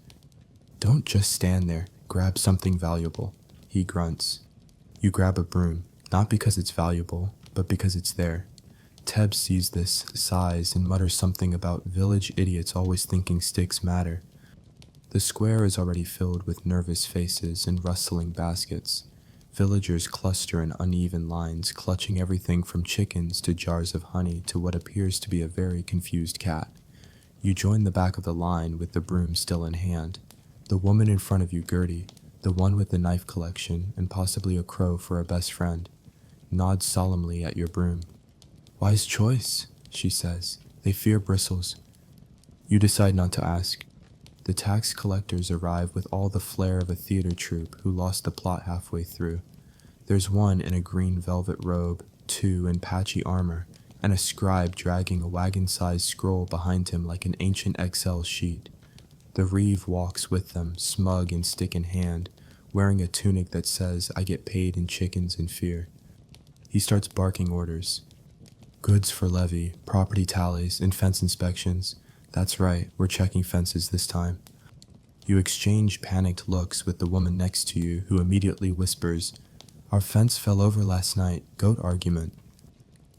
"Don't just stand there, grab something valuable," he grunts. You grab a broom, not because it's valuable, but because it's there. Teb sees this, sighs, and mutters something about village idiots always thinking sticks matter. The square is already filled with nervous faces and rustling baskets. Villagers cluster in uneven lines, clutching everything from chickens to jars of honey to what appears to be a very confused cat. You join the back of the line with the broom still in hand. The woman in front of you, Gertie, the one with the knife collection and possibly a crow for a best friend, nods solemnly at your broom. "Wise choice," she says. They fear bristles. You decide not to ask. The tax collectors arrive with all the flair of a theater troupe who lost the plot halfway through. There's one in a green velvet robe, two in patchy armor, and a scribe dragging a wagon-sized scroll behind him like an ancient Excel sheet. The reeve walks with them, smug and stick in hand, wearing a tunic that says, "I get paid in chickens and fear." He starts barking orders. Goods for levy, property tallies, and fence inspections. That's right, we're checking fences this time. You exchange panicked looks with the woman next to you, who immediately whispers, "Our fence fell over last night, goat argument."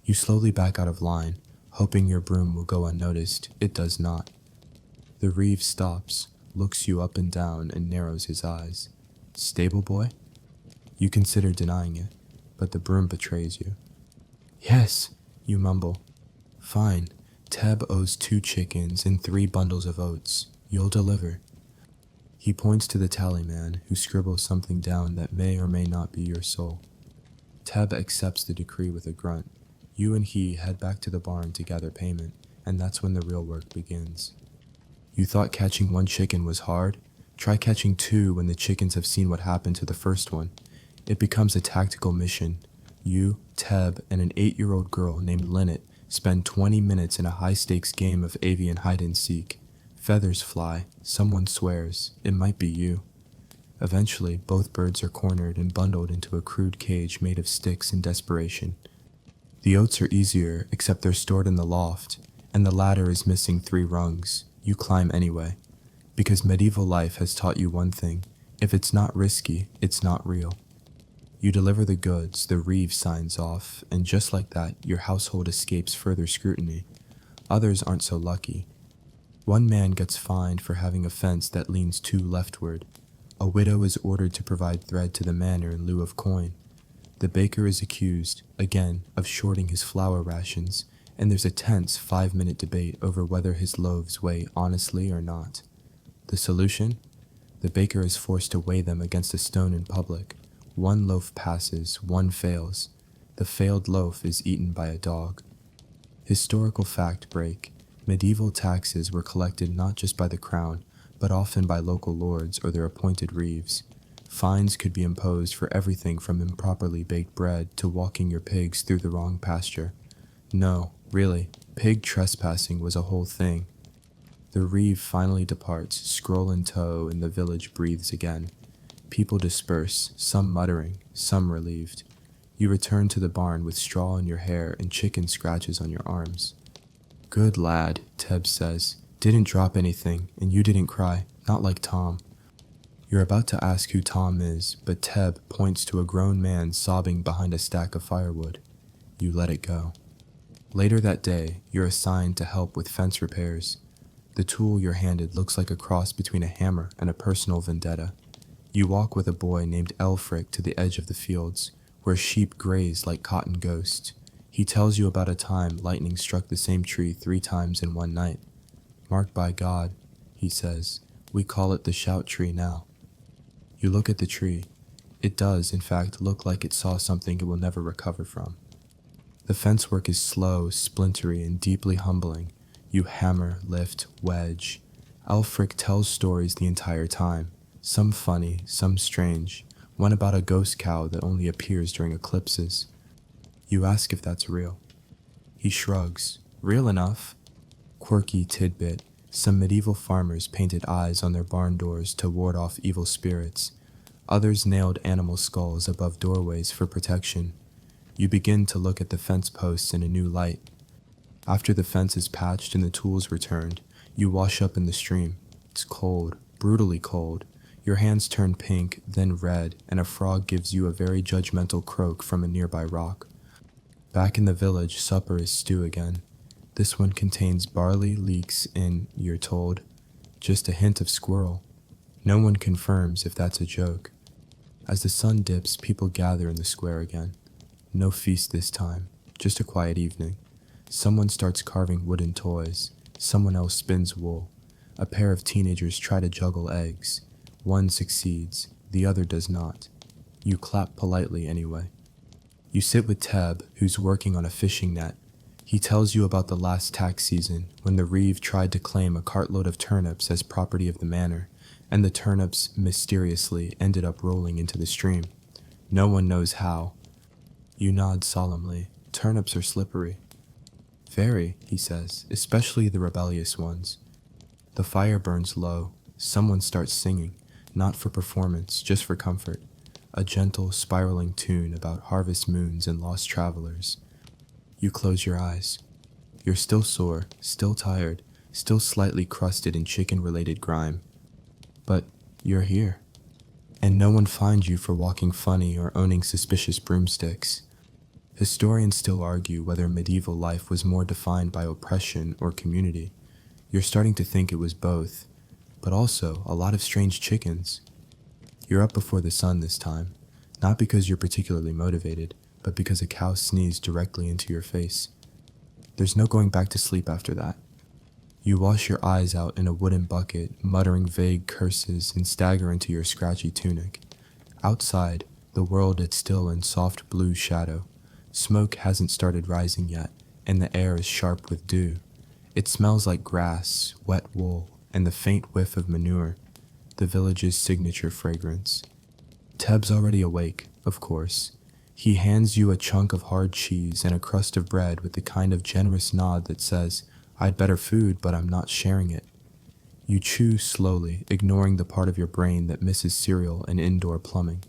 You slowly back out of line, hoping your broom will go unnoticed. It does not. The reeve stops, looks you up and down, and narrows his eyes. "Stable boy?" You consider denying it, but the broom betrays you. "Yes," you mumble. "Fine. Teb owes 2 chickens and 3 bundles of oats. You'll deliver." He points to the tallyman, who scribbles something down that may or may not be your soul. Teb accepts the decree with a grunt. You and he head back to the barn to gather payment, and that's when the real work begins. You thought catching 1 chicken was hard? Try catching 2 when the chickens have seen what happened to the first one. It becomes a tactical mission. You, Teb, and an 8-year-old girl named Lynette spend 20 minutes in a high-stakes game of avian hide-and-seek. Feathers fly, someone swears, it might be you. Eventually, both birds are cornered and bundled into a crude cage made of sticks in desperation. The oats are easier, except they're stored in the loft, and the ladder is missing 3 rungs. You climb anyway. Because medieval life has taught you one thing: if it's not risky, it's not real. You deliver the goods, the reeve signs off, and just like that, your household escapes further scrutiny. Others aren't so lucky. One man gets fined for having a fence that leans too leftward. A widow is ordered to provide thread to the manor in lieu of coin. The baker is accused, again, of shorting his flour rations, and there's a tense 5-minute debate over whether his loaves weigh honestly or not. The solution? The baker is forced to weigh them against a stone in public. 1 loaf passes, 1 fails. The failed loaf is eaten by a dog. Historical fact break. Medieval taxes were collected not just by the crown, but often by local lords or their appointed reeves. Fines could be imposed for everything from improperly baked bread to walking your pigs through the wrong pasture. No, really, pig trespassing was a whole thing. The reeve finally departs, scroll in tow, and the village breathes again. People disperse, some muttering, some relieved. You return to the barn with straw in your hair and chicken scratches on your arms. "Good lad," Teb says. "Didn't drop anything, and you didn't cry, not like Tom." You're about to ask who Tom is, but Teb points to a grown man sobbing behind a stack of firewood. You let it go. Later that day, you're assigned to help with fence repairs. The tool you're handed looks like a cross between a hammer and a personal vendetta. You walk with a boy named Elfric to the edge of the fields, where sheep graze like cotton ghosts. He tells you about a time lightning struck the same tree 3 times in one night. "Marked by God," he says. "We call it the shout tree now." You look at the tree. It does, in fact, look like it saw something it will never recover from. The fence work is slow, splintery, and deeply humbling. You hammer, lift, wedge. Elfric tells stories the entire time. Some funny, some strange. One about a ghost cow that only appears during eclipses. You ask if that's real. He shrugs. "Real enough." Quirky tidbit. Some medieval farmers painted eyes on their barn doors to ward off evil spirits. Others nailed animal skulls above doorways for protection. You begin to look at the fence posts in a new light. After the fence is patched and the tools returned, you wash up in the stream. It's cold, brutally cold. Your hands turn pink, then red, and a frog gives you a very judgmental croak from a nearby rock. Back in the village, supper is stew again. This one contains barley, leeks, and, you're told, just a hint of squirrel. No one confirms if that's a joke. As the sun dips, people gather in the square again. No feast this time, just a quiet evening. Someone starts carving wooden toys. Someone else spins wool. A pair of teenagers try to juggle eggs. One succeeds, the other does not. You clap politely anyway. You sit with Teb, who's working on a fishing net. He tells you about the last tax season, when the reeve tried to claim a cartload of turnips as property of the manor, and the turnips mysteriously ended up rolling into the stream. No one knows how. You nod solemnly. Turnips are slippery. Very, he says, especially the rebellious ones. The fire burns low. Someone starts singing, not for performance, just for comfort. A gentle, spiraling tune about harvest moons and lost travelers. You close your eyes. You're still sore, still tired, still slightly crusted in chicken-related grime. But you're here. And no one finds you for walking funny or owning suspicious broomsticks. Historians still argue whether medieval life was more defined by oppression or community. You're starting to think it was both, but also a lot of strange chickens. You're up before the sun this time, not because you're particularly motivated, but because a cow sneezed directly into your face. There's no going back to sleep after that. You wash your eyes out in a wooden bucket, muttering vague curses, and stagger into your scratchy tunic. Outside, the world is still in soft blue shadow. Smoke hasn't started rising yet, and the air is sharp with dew. It smells like grass, wet wool, and the faint whiff of manure, the village's signature fragrance. Teb's already awake, of course. He hands you a chunk of hard cheese and a crust of bread with the kind of generous nod that says, "I'd better food, but I'm not sharing it." You chew slowly, ignoring the part of your brain that misses cereal and indoor plumbing.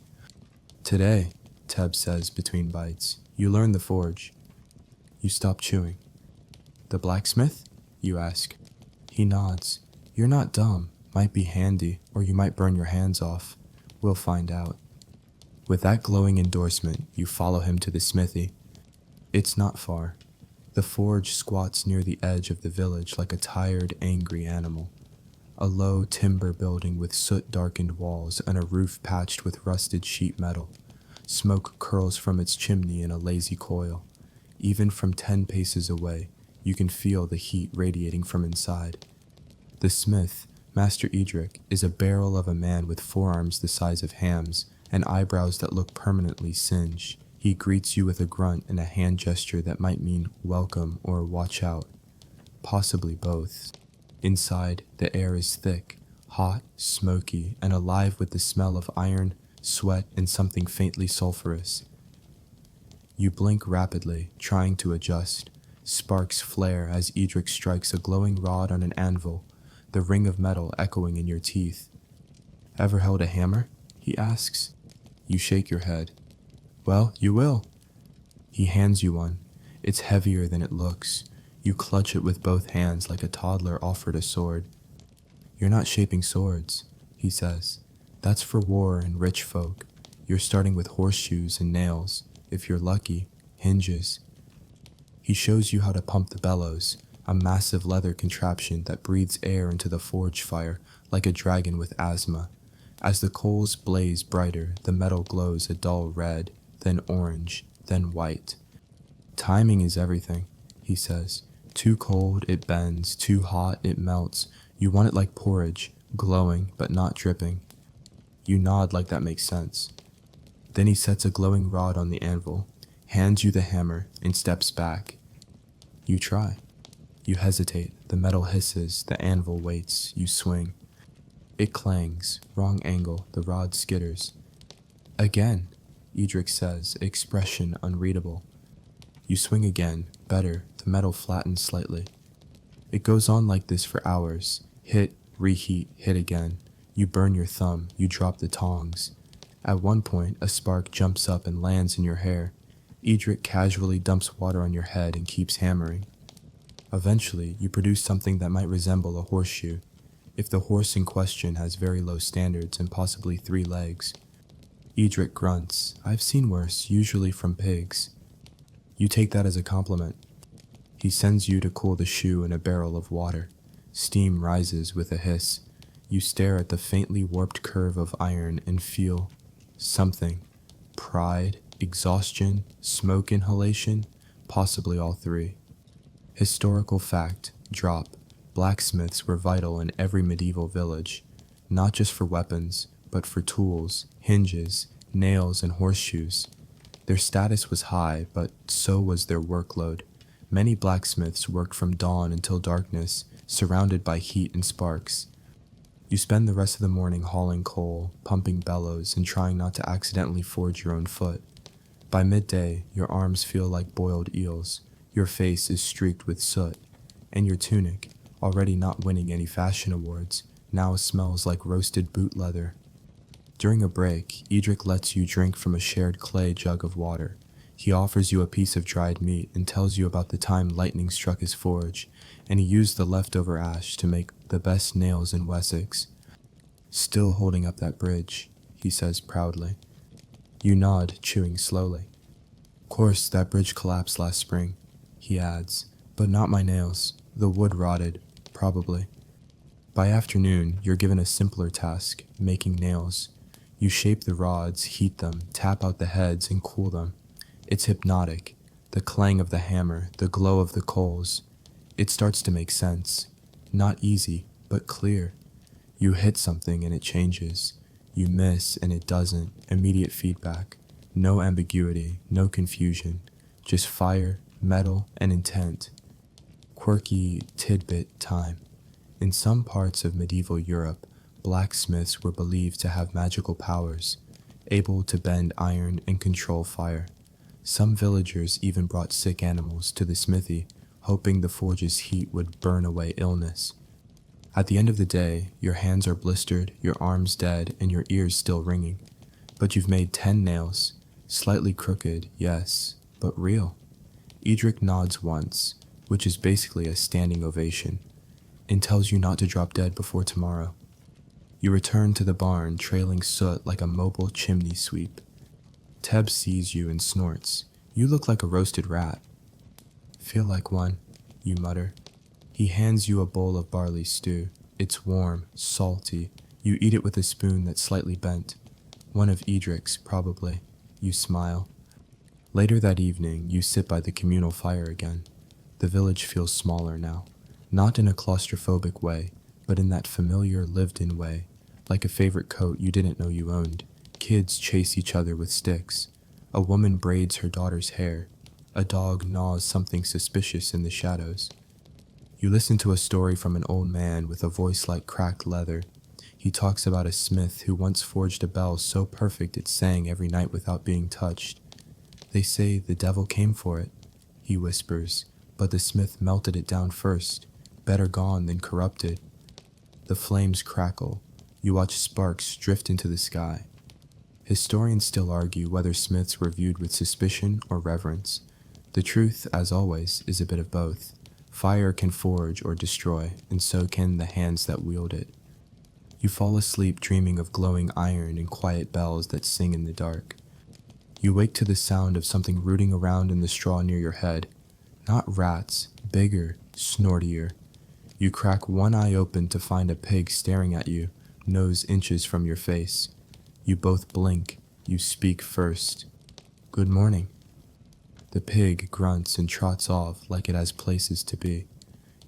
"Today," Teb says between bites, "you learn the forge." You stop chewing. "The blacksmith?" you ask. He nods. "You're not dumb. Might be handy, or you might burn your hands off. We'll find out." With that glowing endorsement, you follow him to the smithy. It's not far. The forge squats near the edge of the village like a tired, angry animal. A low timber building with soot-darkened walls and a roof patched with rusted sheet metal. Smoke curls from its chimney in a lazy coil. Even from 10 paces away, you can feel the heat radiating from inside. The smith, Master Edric, is a barrel of a man with forearms the size of hams and eyebrows that look permanently singed. He greets you with a grunt and a hand gesture that might mean welcome or watch out. Possibly both. Inside, the air is thick, hot, smoky, and alive with the smell of iron, sweat, and something faintly sulfurous. You blink rapidly, trying to adjust. Sparks flare as Edric strikes a glowing rod on an anvil, the ring of metal echoing in your teeth. "Ever held a hammer?" he asks. You shake your head. "Well, you will." He hands you one. It's heavier than it looks. You clutch it with both hands like a toddler offered a sword. "You're not shaping swords," he says. "That's for war and rich folk. You're starting with horseshoes and nails. If you're lucky, hinges." He shows you how to pump the bellows, a massive leather contraption that breathes air into the forge fire like a dragon with asthma. As the coals blaze brighter, the metal glows a dull red, then orange, then white. "Timing is everything," he says. "Too cold, it bends. Too hot, it melts. You want it like porridge, glowing but not dripping." You nod like that makes sense. Then he sets a glowing rod on the anvil, hands you the hammer, and steps back. You try. You hesitate. The metal hisses. The anvil waits. You swing. It clangs. Wrong angle. The rod skitters. "Again," Edric says, expression unreadable. You swing again. Better. The metal flattens slightly. It goes on like this for hours. Hit, reheat, hit again. You burn your thumb. You drop the tongs. At one point, a spark jumps up and lands in your hair. Edric casually dumps water on your head and keeps hammering. Eventually, you produce something that might resemble a horseshoe, if the horse in question has very low standards and possibly 3 legs. Edric grunts. "I've seen worse, usually from pigs." You take that as a compliment. He sends you to cool the shoe in a barrel of water. Steam rises with a hiss. You stare at the faintly warped curve of iron and feel something. Pride, exhaustion, smoke inhalation, possibly all three. Historical fact, drop. Blacksmiths were vital in every medieval village, not just for weapons, but for tools, hinges, nails, and horseshoes. Their status was high, but so was their workload. Many blacksmiths worked from dawn until darkness, surrounded by heat and sparks. You spend the rest of the morning hauling coal, pumping bellows, and trying not to accidentally forge your own foot. By midday, your arms feel like boiled eels, your face is streaked with soot, and your tunic, already not winning any fashion awards, now smells like roasted boot leather. During a break, Edric lets you drink from a shared clay jug of water. He offers you a piece of dried meat and tells you about the time lightning struck his forge, and he used the leftover ash to make the best nails in Wessex. Still holding up that bridge, he says proudly. You nod, chewing slowly. Of course, that bridge collapsed last spring, he adds, but not my nails. The wood rotted, probably. By afternoon, you're given a simpler task, making nails. You shape the rods, heat them, tap out the heads, and cool them. It's hypnotic. The clang of the hammer, the glow of the coals. It starts to make sense. Not easy, but clear. You hit something and it changes. You miss and it doesn't. Immediate feedback. No ambiguity, no confusion. Just fire, metal, and intent. Quirky tidbit time. In some parts of medieval Europe, blacksmiths were believed to have magical powers, able to bend iron and control fire. Some villagers even brought sick animals to the smithy, hoping the forge's heat would burn away illness. At the end of the day, your hands are blistered, your arms dead, and your ears still ringing. But you've made 10 nails, slightly crooked, yes, but real. Edric nods once, which is basically a standing ovation, and tells you not to drop dead before tomorrow. You return to the barn, trailing soot like a mobile chimney sweep. Teb sees you and snorts. You look like a roasted rat. Feel like one, you mutter. He hands you a bowl of barley stew. It's warm, salty. You eat it with a spoon that's slightly bent. One of Edric's, probably. You smile. Later that evening, you sit by the communal fire again. The village feels smaller now. Not in a claustrophobic way, but in that familiar, lived-in way, like a favorite coat you didn't know you owned. Kids chase each other with sticks. A woman braids her daughter's hair. A dog gnaws something suspicious in the shadows. You listen to a story from an old man with a voice like cracked leather. He talks about a smith who once forged a bell so perfect it sang every night without being touched. They say the devil came for it, he whispers, but the smith melted it down first, better gone than corrupted. The flames crackle. You watch sparks drift into the sky. Historians still argue whether smiths were viewed with suspicion or reverence. The truth, as always, is a bit of both. Fire can forge or destroy, and so can the hands that wield it. You fall asleep dreaming of glowing iron and quiet bells that sing in the dark. You wake to the sound of something rooting around in the straw near your head. Not rats, bigger, snortier. You crack one eye open to find a pig staring at you, nose inches from your face. You both blink. You speak first. Good morning. The pig grunts and trots off like it has places to be.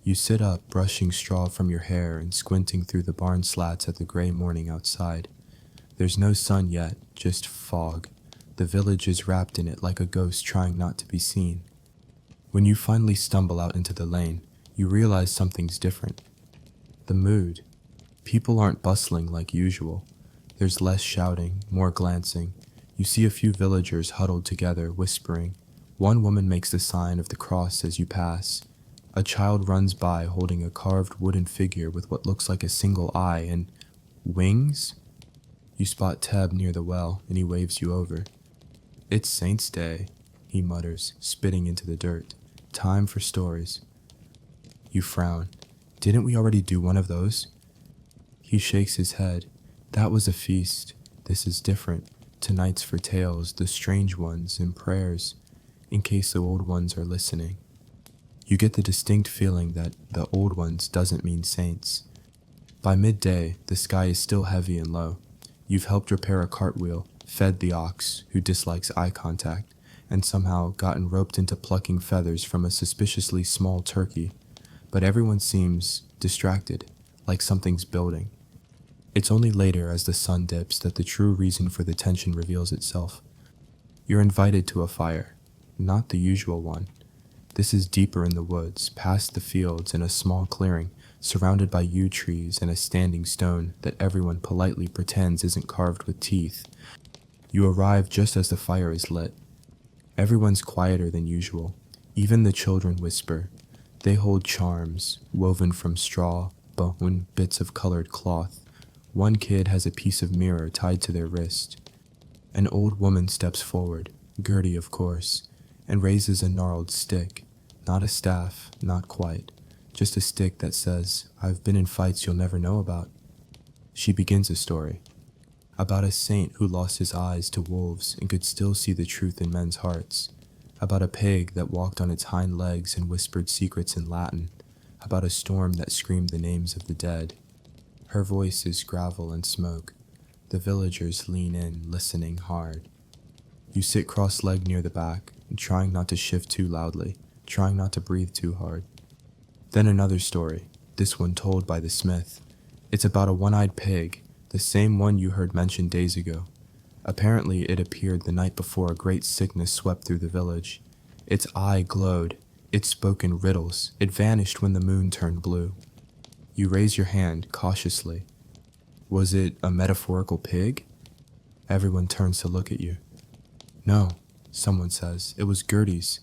You sit up, brushing straw from your hair and squinting through the barn slats at the gray morning outside. There's no sun yet, just fog. The village is wrapped in it like a ghost trying not to be seen. When you finally stumble out into the lane, you realize something's different. The mood. People aren't bustling like usual. There's less shouting, more glancing. You see a few villagers huddled together, whispering. One woman makes the sign of the cross as you pass. A child runs by holding a carved wooden figure with what looks like a single eye and wings? You spot Teb near the well, and he waves you over. It's Saint's Day, he mutters, spitting into the dirt. Time for stories. You frown. Didn't we already do one of those? He shakes his head. That was a feast. This is different. Tonight's for tales, the strange ones, and prayers. in case the old ones are listening. You get the distinct feeling that the old ones doesn't mean saints. By midday, the sky is still heavy and low. You've helped repair a cartwheel, fed the ox, who dislikes eye contact, and somehow gotten roped into plucking feathers from a suspiciously small turkey. But everyone seems distracted, like something's building. It's only later, as the sun dips, that the true reason for the tension reveals itself. You're invited to a fire, not the usual one. This is deeper in the woods, past the fields, in a small clearing, surrounded by yew trees and a standing stone that everyone politely pretends isn't carved with teeth. You arrive just as the fire is lit. Everyone's quieter than usual. Even the children whisper. They hold charms, woven from straw, bone, bits of colored cloth. One kid has a piece of mirror tied to their wrist. An old woman steps forward, Gertie of course, and raises a gnarled stick. Not a staff, not quite. Just a stick that says, "I've been in fights you'll never know about." She begins a story. About a saint who lost his eyes to wolves and could still see the truth in men's hearts. About a pig that walked on its hind legs and whispered secrets in Latin. About a storm that screamed the names of the dead. Her voice is gravel and smoke. The villagers lean in, listening hard. You sit cross-legged near the back, trying not to shift too loudly, trying not to breathe too hard. Then another story, this one told by the smith. It's about a one-eyed pig, the same one you heard mentioned days ago. Apparently it appeared the night before a great sickness swept through the village. Its eye glowed, it spoke in riddles, it vanished when the moon turned blue. You raise your hand cautiously. Was it a metaphorical pig? Everyone turns to look at you. No, someone says, it was Gertie's.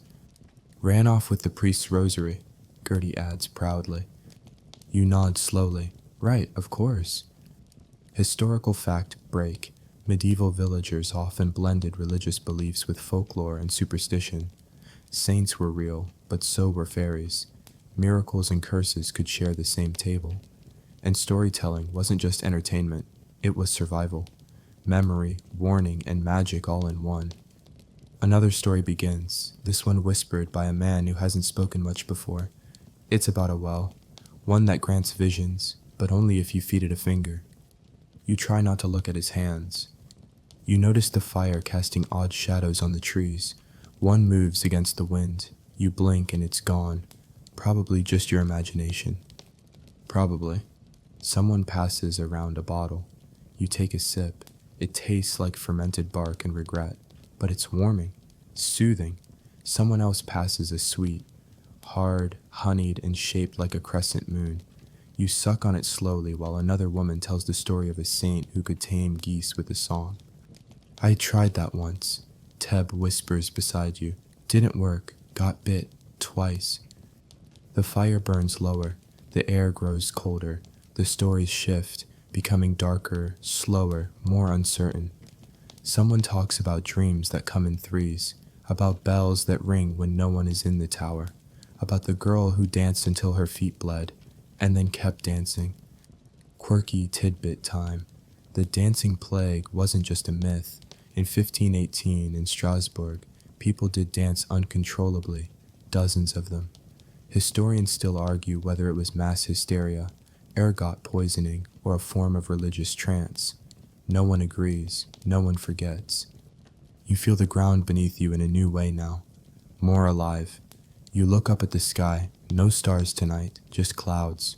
Ran off with the priest's rosary, Gertie adds proudly. You nod slowly. Right, of course. Historical fact break. Medieval villagers often blended religious beliefs with folklore and superstition. Saints were real, but so were fairies. Miracles and curses could share the same table. And storytelling wasn't just entertainment, it was survival. Memory, warning, and magic all in one. Another story begins, this one whispered by a man who hasn't spoken much before. It's about a well, one that grants visions, but only if you feed it a finger. You try not to look at his hands. You notice the fire casting odd shadows on the trees. One moves against the wind. You blink and it's gone. Probably just your imagination. Probably. Someone passes around a bottle. You take a sip. It tastes like fermented bark and regret, but it's warming, soothing. Someone else passes a sweet, hard, honeyed, and shaped like a crescent moon. You suck on it slowly while another woman tells the story of a saint who could tame geese with a song. I tried that once, Teb whispers beside you. Didn't work, got bit, twice. The fire burns lower, the air grows colder, the stories shift, becoming darker, slower, more uncertain. Someone talks about dreams that come in threes, about bells that ring when no one is in the tower, about the girl who danced until her feet bled, and then kept dancing. Quirky tidbit time. The dancing plague wasn't just a myth. In 1518 in Strasbourg, people did dance uncontrollably, dozens of them. Historians still argue whether it was mass hysteria, ergot poisoning, or a form of religious trance. No one agrees, no one forgets. You feel the ground beneath you in a new way now, more alive. You look up at the sky, no stars tonight, just clouds.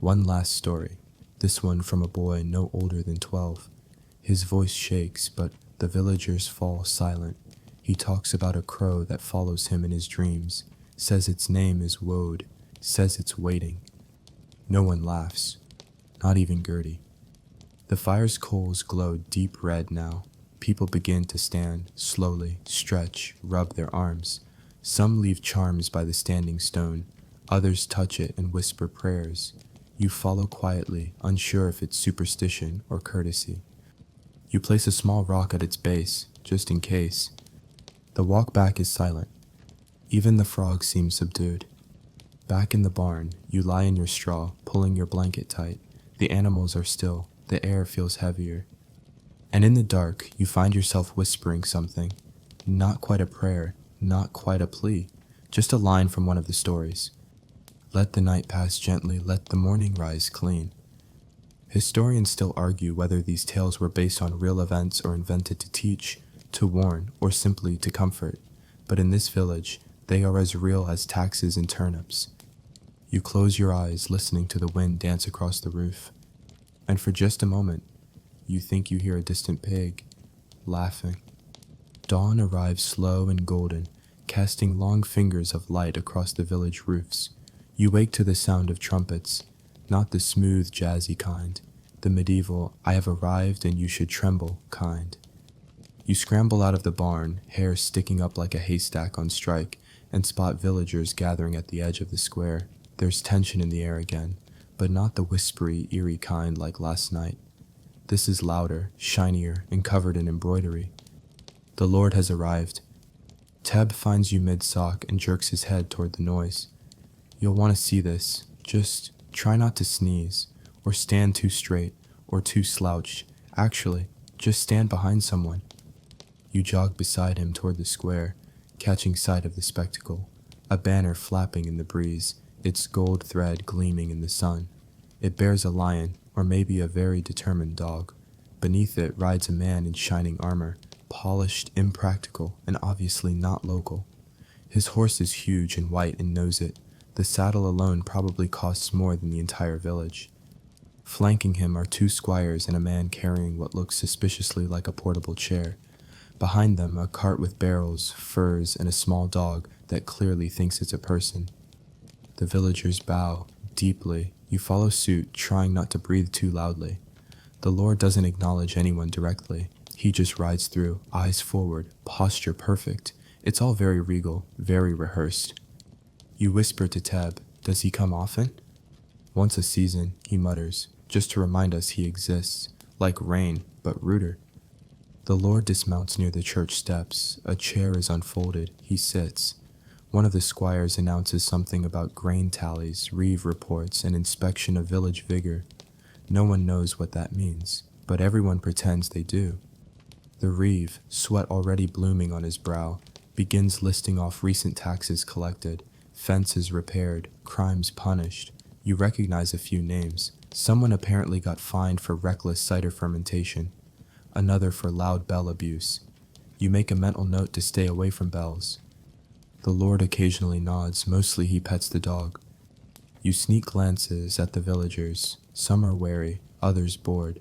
One last story, this one from a boy no older than 12. His voice shakes, but the villagers fall silent. He talks about a crow that follows him in his dreams, says its name is Woad, says it's waiting. No one laughs, not even Gertie. The fire's coals glow deep red now. People begin to stand, slowly, stretch, rub their arms. Some leave charms by the standing stone, others touch it and whisper prayers. You follow quietly, unsure if it's superstition or courtesy. You place a small rock at its base, just in case. The walk back is silent. Even the frog seems subdued. Back in the barn, you lie in your straw, pulling your blanket tight. The animals are still, the air feels heavier. And in the dark, you find yourself whispering something. Not quite a prayer, Not quite a plea, just a line from one of the stories. Let the night pass gently, let the morning rise clean. Historians still argue whether these tales were based on real events or invented to teach, to warn, or simply to comfort. But in this village, they are as real as taxes and turnips. You close your eyes, listening to the wind dance across the roof. And for just a moment, you think you hear a distant pig, laughing. Dawn arrives slow and golden, casting long fingers of light across the village roofs. You wake to the sound of trumpets, not the smooth, jazzy kind, the medieval, I have arrived and you should tremble kind. You scramble out of the barn, hair sticking up like a haystack on strike, and spot villagers gathering at the edge of the square. There's tension in the air again, but not the whispery, eerie kind like last night. This is louder, shinier, and covered in embroidery. The Lord has arrived. Teb finds you mid-sock and jerks his head toward the noise. You'll want to see this. Just try not to sneeze, or stand too straight, or too slouched. Actually, just stand behind someone. You jog beside him toward the square, catching sight of the spectacle. A banner flapping in the breeze, its gold thread gleaming in the sun. It bears a lion, or maybe a very determined dog. Beneath it rides a man in shining armor, polished, impractical, and obviously not local. His horse is huge and white and knows it. The saddle alone probably costs more than the entire village. Flanking him are two squires and a man carrying what looks suspiciously like a portable chair. Behind them, a cart with barrels, furs, and a small dog that clearly thinks it's a person. The villagers bow, deeply. You follow suit, trying not to breathe too loudly. The Lord doesn't acknowledge anyone directly. He just rides through, eyes forward, posture perfect. It's all very regal, very rehearsed. You whisper to Teb, does he come often? Once a season, he mutters, just to remind us he exists, like rain, but ruder. The Lord dismounts near the church steps. A chair is unfolded. He sits. One of the squires announces something about grain tallies, reeve reports, and inspection of village vigor. No one knows what that means, but everyone pretends they do. The reeve, sweat already blooming on his brow, begins listing off recent taxes collected, fences repaired, crimes punished. You recognize a few names. Someone apparently got fined for reckless cider fermentation. Another for loud bell abuse. You make a mental note to stay away from bells. The Lord occasionally nods, mostly he pets the dog. You sneak glances at the villagers. Some are wary, others bored.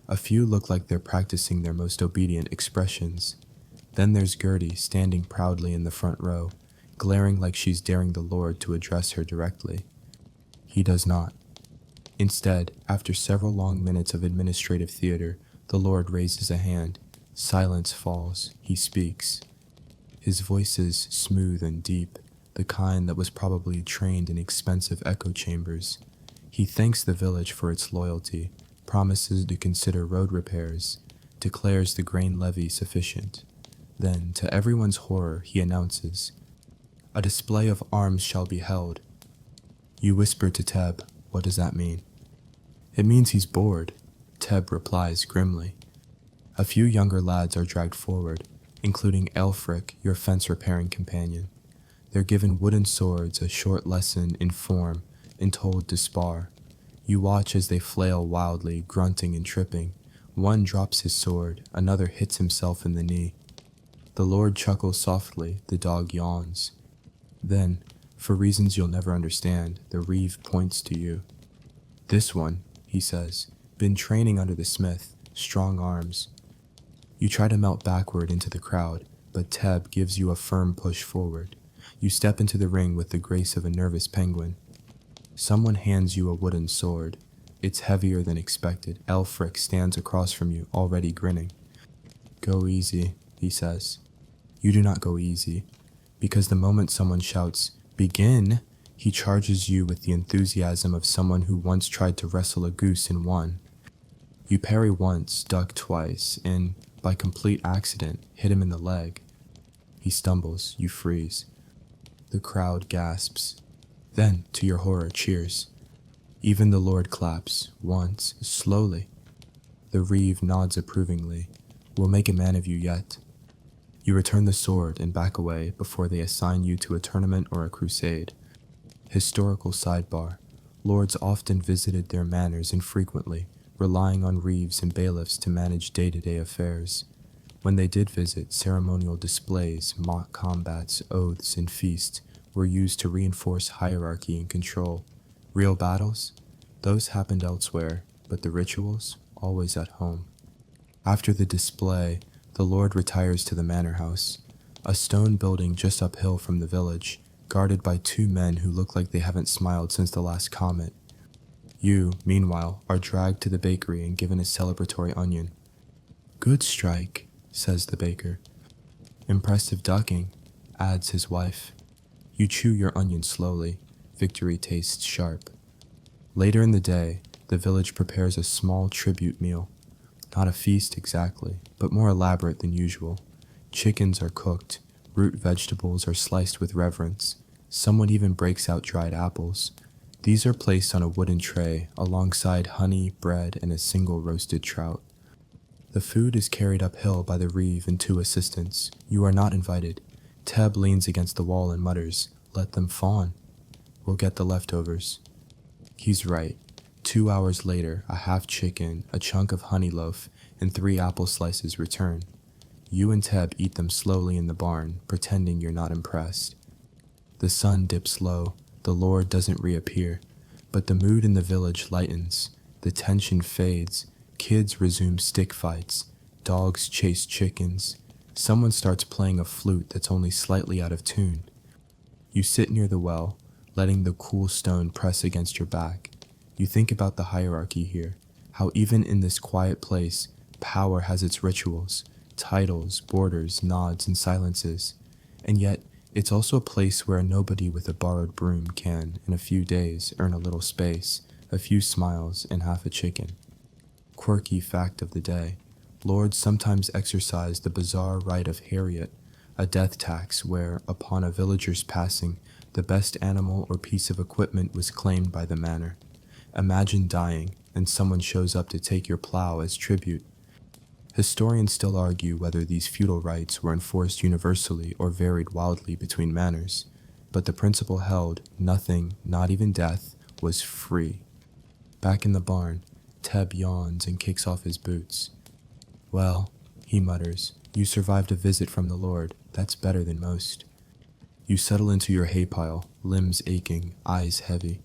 A few look like they're practicing their most obedient expressions. Then there's Gertie standing proudly in the front row, glaring like she's daring the Lord to address her directly. He does not. Instead, after several long minutes of administrative theater, the Lord raises a hand. Silence falls. He speaks. His voice is smooth and deep, the kind that was probably trained in expensive echo chambers. He thanks the village for its loyalty, promises to consider road repairs, declares the grain levy sufficient. Then, to everyone's horror, he announces, a display of arms shall be held. You whisper to Teb, what does that mean? It means he's bored, Teb replies grimly. A few younger lads are dragged forward, including Elfric, your fence-repairing companion. They're given wooden swords, a short lesson in form, and told to spar. You watch as they flail wildly, grunting and tripping. One drops his sword, another hits himself in the knee. The Lord chuckles softly, the dog yawns. Then, for reasons you'll never understand, the reeve points to you. This one, he says, been training under the smith, strong arms. You try to melt backward into the crowd, but Teb gives you a firm push forward. You step into the ring with the grace of a nervous penguin. Someone hands you a wooden sword. It's heavier than expected. Elfric stands across from you, already grinning. Go easy, he says. You do not go easy, because the moment someone shouts, begin, he charges you with the enthusiasm of someone who once tried to wrestle a goose and won. You parry once, duck twice, and, by complete accident, hit him in the leg. He stumbles, you freeze. The crowd gasps. Then, to your horror, cheers. Even the Lord claps, once, slowly. The reeve nods approvingly. We'll make a man of you yet. You return the sword and back away before they assign you to a tournament or a crusade. Historical sidebar. Lords often visited their manors infrequently, relying on reeves and bailiffs to manage day-to-day affairs. When they did visit, ceremonial displays, mock combats, oaths, and feasts were used to reinforce hierarchy and control. Real battles? Those happened elsewhere, but the rituals? Always at home. After the display, the Lord retires to the manor house, a stone building just uphill from the village, guarded by two men who look like they haven't smiled since the last comet. You, meanwhile, are dragged to the bakery and given a celebratory onion. "Good strike," says the baker. "Impressive ducking," adds his wife. You chew your onion slowly. Victory tastes sharp. Later in the day, the village prepares a small tribute meal. Not a feast exactly, but more elaborate than usual. Chickens are cooked, root vegetables are sliced with reverence. Someone even breaks out dried apples. These are placed on a wooden tray alongside honey, bread, and a single roasted trout. The food is carried uphill by the reeve and two assistants. You are not invited. Teb leans against the wall and mutters, "Let them fawn. We'll get the leftovers." He's right. 2 hours later, a half chicken, a chunk of honey loaf, and 3 apple slices return. You and Teb eat them slowly in the barn, pretending you're not impressed. The sun dips low. The Lord doesn't reappear, but the mood in the village lightens. The tension fades. Kids resume stick fights. Dogs chase chickens. Someone starts playing a flute that's only slightly out of tune. You sit near the well, letting the cool stone press against your back. You think about the hierarchy here, how even in this quiet place, power has its rituals, titles, borders, nods, and silences. And yet, it's also a place where nobody with a borrowed broom can, in a few days, earn a little space, a few smiles, and half a chicken. Quirky fact of the day. Lords sometimes exercise the bizarre rite of Harriet, a death tax where, upon a villager's passing, the best animal or piece of equipment was claimed by the manor. Imagine dying, and someone shows up to take your plow as tribute. Historians still argue whether these feudal rites were enforced universally or varied wildly between manors, but the principle held, nothing, not even death, was free. Back in the barn, Teb yawns and kicks off his boots. "Well," he mutters, "you survived a visit from the Lord. That's better than most." You settle into your hay pile, limbs aching, eyes heavy.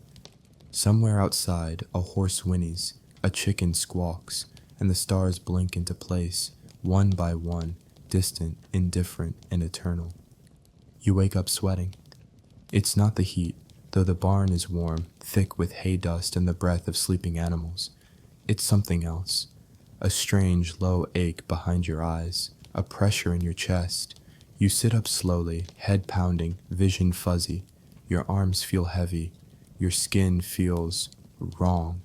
Somewhere outside, a horse whinnies, a chicken squawks, and the stars blink into place, one by one, distant, indifferent, and eternal. You wake up sweating. It's not the heat, though the barn is warm, thick with hay dust and the breath of sleeping animals. It's something else. A strange, low ache behind your eyes, a pressure in your chest. You sit up slowly, head pounding, vision fuzzy. Your arms feel heavy. Your skin feels wrong.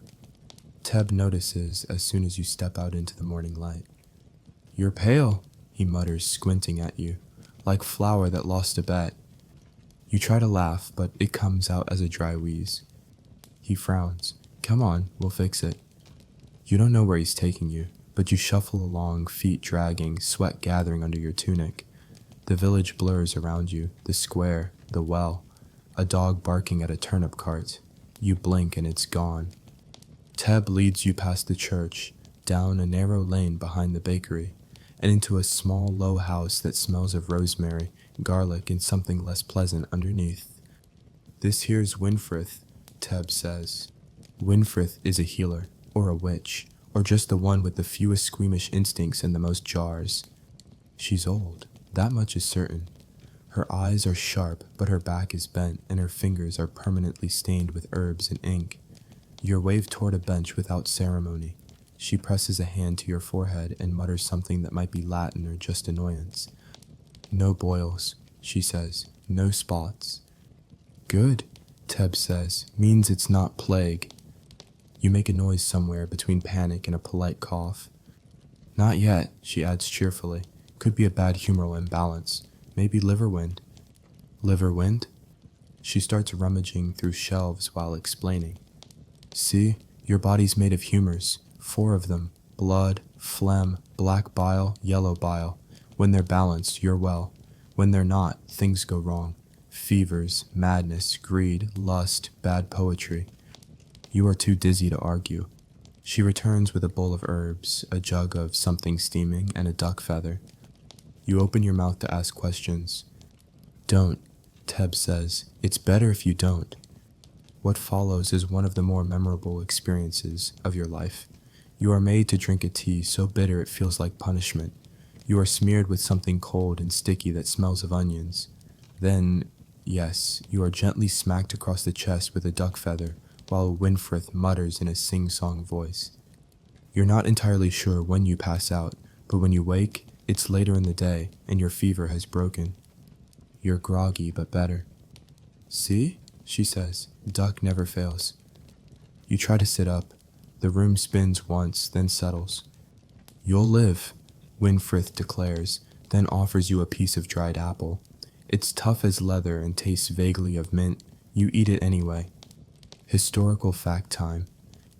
Teb notices as soon as you step out into the morning light. "You're pale," he mutters, squinting at you, "like flour that lost a bet." You try to laugh, but it comes out as a dry wheeze. He frowns. "Come on, we'll fix it." You don't know where he's taking you, but you shuffle along, feet dragging, sweat gathering under your tunic. The village blurs around you, the square, the well, a dog barking at a turnip cart. You blink and it's gone. Teb leads you past the church, down a narrow lane behind the bakery, and into a small, low house that smells of rosemary, garlic, and something less pleasant underneath. "This here's Winfrith," Teb says. Winfrith is a healer, or a witch, or just the one with the fewest squeamish instincts and the most jars. She's old, that much is certain. Her eyes are sharp, but her back is bent, and her fingers are permanently stained with herbs and ink. You're waved toward a bench without ceremony. She presses a hand to your forehead and mutters something that might be Latin or just annoyance. "No boils," she says. "No spots." "Good," Teb says. "Means it's not plague." You make a noise somewhere between panic and a polite cough. "Not yet," she adds cheerfully. "Could be a bad humoral imbalance. Maybe liver wind." "Liver wind?" She starts rummaging through shelves while explaining. "See, your body's made of humors, 4 of them, blood, phlegm, black bile, yellow bile. When they're balanced, you're well. When they're not, things go wrong. Fevers, madness, greed, lust, bad poetry. You are too dizzy to argue. She returns with a bowl of herbs, a jug of something steaming, and a duck feather. You open your mouth to ask questions. Don't, Teb says. It's better if you don't. What follows is one of the more memorable experiences of your life. You are made to drink a tea so bitter it feels like punishment. You are smeared with something cold and sticky that smells of onions. Then, yes, you are gently smacked across the chest with a duck feather while Winfrith mutters in a sing-song voice. You're not entirely sure when you pass out, but when you wake, it's later in the day and your fever has broken. You're groggy but better. See? She says. Duck never fails. You try to sit up. The room spins once, then settles. You'll live, Winfrith declares, then offers you a piece of dried apple. It's tough as leather and tastes vaguely of mint. You eat it anyway. Historical fact time.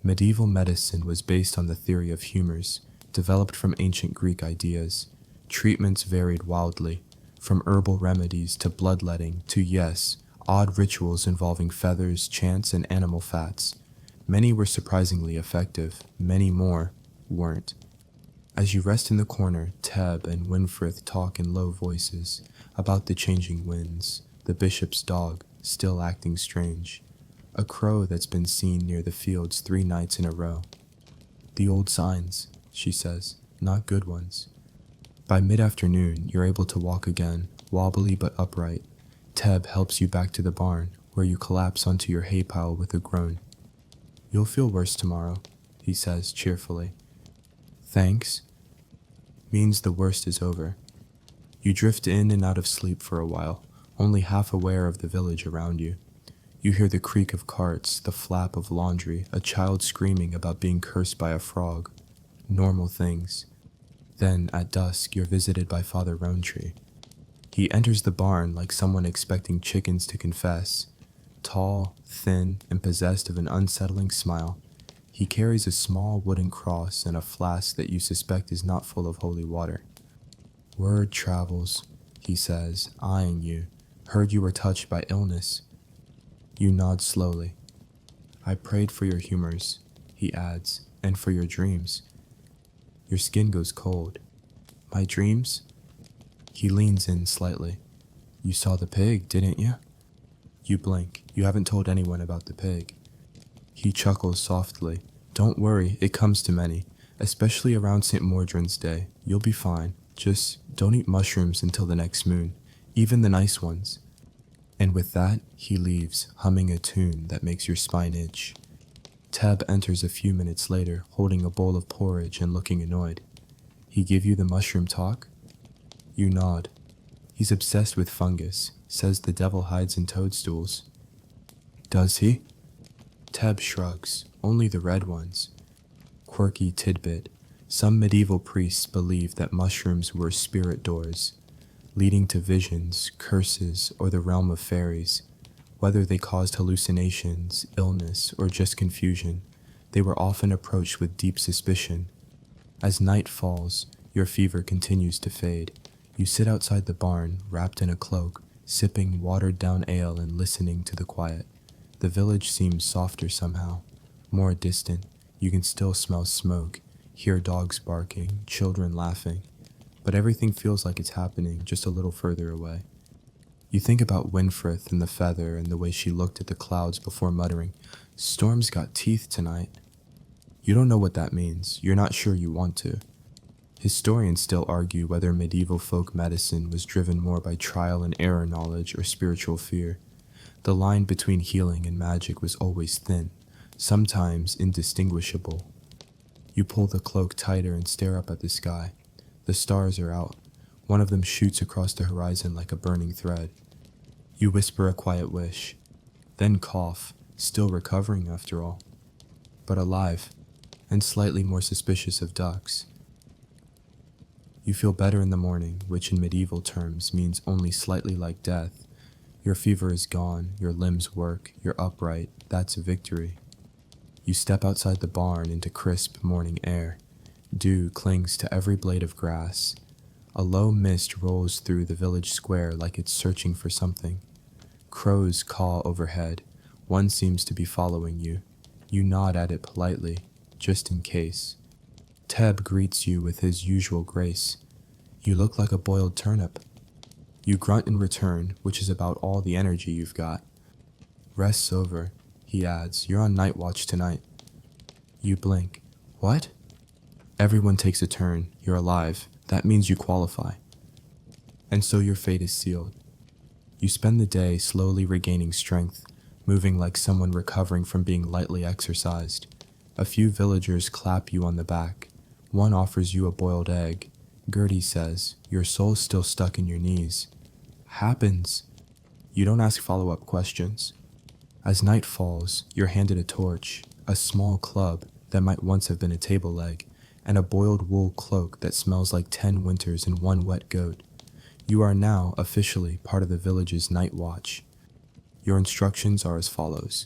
Medieval medicine was based on the theory of humors, developed from ancient Greek ideas. Treatments varied wildly, from herbal remedies to bloodletting to, yes, odd rituals involving feathers, chants, and animal fats. Many were surprisingly effective, many more weren't. As you rest in the corner, Teb and Winfrith talk in low voices about the changing winds, the bishop's dog still acting strange, a crow that's been seen near the fields 3 nights in a row. The old signs, she says, not good ones. By mid-afternoon, you're able to walk again, wobbly but upright. Teb helps you back to the barn, where you collapse onto your hay pile with a groan. You'll feel worse tomorrow, he says cheerfully. Thanks. Means the worst is over. You drift in and out of sleep for a while, only half aware of the village around you. You hear the creak of carts, the flap of laundry, a child screaming about being cursed by a frog. Normal things. Then, at dusk, you're visited by Father Rowntree. He enters the barn like someone expecting chickens to confess. Tall, thin, and possessed of an unsettling smile. He carries a small wooden cross and a flask that you suspect is not full of holy water. Word travels, he says, eyeing you. Heard you were touched by illness. You nod slowly. I prayed for your humors, he adds, and for your dreams. Your skin goes cold. My dreams? He leans in slightly. You saw the pig, didn't you? You blink. You haven't told anyone about the pig. He chuckles softly. Don't worry, it comes to many, especially around St. Mordred's Day. You'll be fine. Just don't eat mushrooms until the next moon, even the nice ones. And with that, he leaves, humming a tune that makes your spine itch. Teb enters a few minutes later, holding a bowl of porridge and looking annoyed. He give you the mushroom talk? You nod. He's obsessed with fungus, says the devil hides in toadstools. Does he? Teb shrugs. Only the red ones. Quirky tidbit. Some medieval priests believed that mushrooms were spirit doors, leading to visions, curses, or the realm of fairies. Whether they caused hallucinations, illness, or just confusion, they were often approached with deep suspicion. As night falls, your fever continues to fade. You sit outside the barn, wrapped in a cloak, sipping watered-down ale and listening to the quiet. The village seems softer somehow, more distant. You can still smell smoke, hear dogs barking, children laughing, but everything feels like it's happening just a little further away. You think about Winfrith and the feather and the way she looked at the clouds before muttering, "Storm's got teeth tonight." You don't know what that means. You're not sure you want to. Historians still argue whether medieval folk medicine was driven more by trial and error knowledge or spiritual fear. The line between healing and magic was always thin, sometimes indistinguishable. You pull the cloak tighter and stare up at the sky. The stars are out. One of them shoots across the horizon like a burning thread. You whisper a quiet wish, then cough, still recovering after all, but alive, and slightly more suspicious of ducks. You feel better in the morning, which in medieval terms means only slightly like death. Your fever is gone, your limbs work, you're upright, that's a victory. You step outside the barn into crisp morning air. Dew clings to every blade of grass. A low mist rolls through the village square like it's searching for something. Crows caw overhead. One seems to be following you. You nod at it politely, just in case. Teb greets you with his usual grace. You look like a boiled turnip. You grunt in return, which is about all the energy you've got. Rest's over, he adds. You're on night watch tonight. You blink. What? Everyone takes a turn. You're alive. That means you qualify. And so your fate is sealed. You spend the day slowly regaining strength, moving like someone recovering from being lightly exercised. A few villagers clap you on the back. One offers you a boiled egg. Gertie says, your soul's still stuck in your knees. Happens. You don't ask follow-up questions. As night falls, you're handed a torch, a small club that might once have been a table leg, and a boiled wool cloak that smells like 10 winters and one wet goat. You are now officially part of the village's night watch. Your instructions are as follows.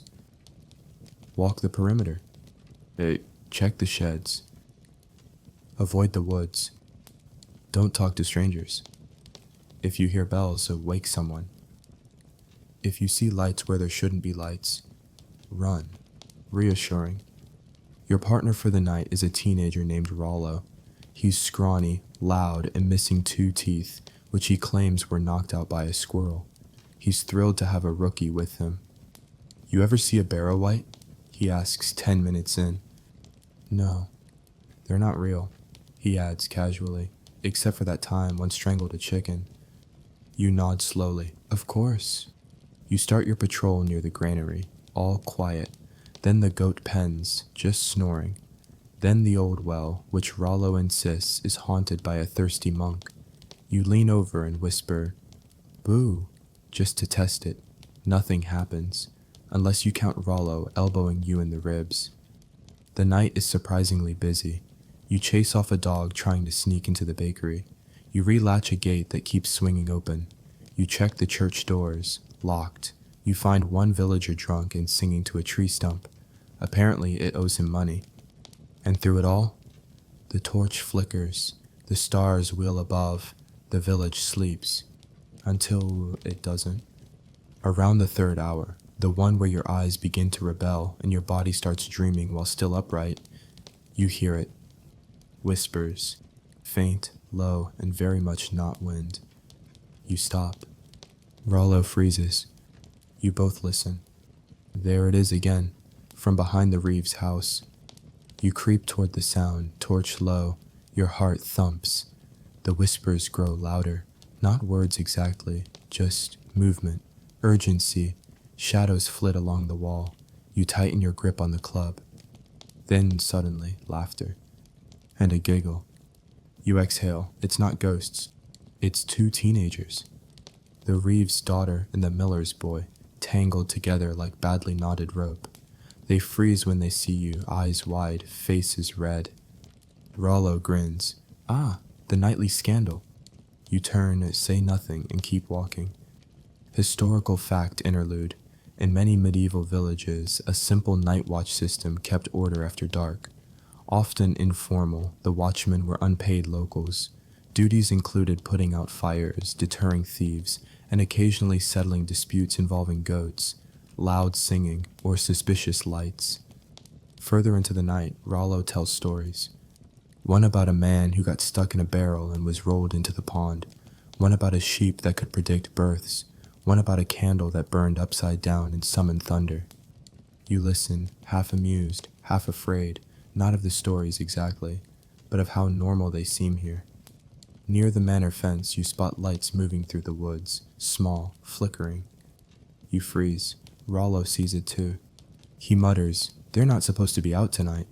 Walk the perimeter. Check the sheds. Avoid the woods. Don't talk to strangers. If you hear bells, wake someone. If you see lights where there shouldn't be lights, run. Reassuring. Your partner for the night is a teenager named Rollo. He's scrawny, loud, and missing 2 teeth, which he claims were knocked out by a squirrel. He's thrilled to have a rookie with him. You ever see a barrow wight? He asks 10 minutes in. No, they're not real, he adds casually, except for that time one strangled a chicken. You nod slowly. Of course. You start your patrol near the granary, all quiet. Then the goat pens, just snoring. Then the old well, which Rollo insists is haunted by a thirsty monk. You lean over and whisper, "Boo," just to test it. Nothing happens, unless you count Rollo elbowing you in the ribs. The night is surprisingly busy. You chase off a dog trying to sneak into the bakery. You relatch a gate that keeps swinging open. You check the church doors, locked. You find one villager drunk and singing to a tree stump. Apparently it owes him money. And through it all, the torch flickers, the stars wheel above, the village sleeps. Until it doesn't. Around the 3rd hour, the one where your eyes begin to rebel and your body starts dreaming while still upright, you hear it. Whispers, faint, low, and very much not wind. You stop. Rollo freezes. You both listen. There it is again, from behind the Reeves house. You creep toward the sound, torch low. Your heart thumps. The whispers grow louder, not words exactly, just movement, urgency. Shadows flit along the wall. You tighten your grip on the club. Then suddenly, laughter. And a giggle. You exhale. It's not ghosts. It's 2 teenagers. The Reeves' daughter and the Miller's boy, tangled together like badly knotted rope. They freeze when they see you, eyes wide, faces red. Rollo grins. Ah, the nightly scandal. You turn, say nothing, and keep walking. Historical fact interlude. In many medieval villages, a simple night watch system kept order after dark. Often informal, the watchmen were unpaid locals. Duties included putting out fires, deterring thieves, and occasionally settling disputes involving goats, loud singing, or suspicious lights. Further into the night, Rollo tells stories. One about a man who got stuck in a barrel and was rolled into the pond. One about a sheep that could predict births. One about a candle that burned upside down and summoned thunder. You listen, half amused, half afraid, not of the stories exactly, but of how normal they seem here. Near the manor fence, you spot lights moving through the woods, small, flickering. You freeze. Rollo sees it too. He mutters, "They're not supposed to be out tonight."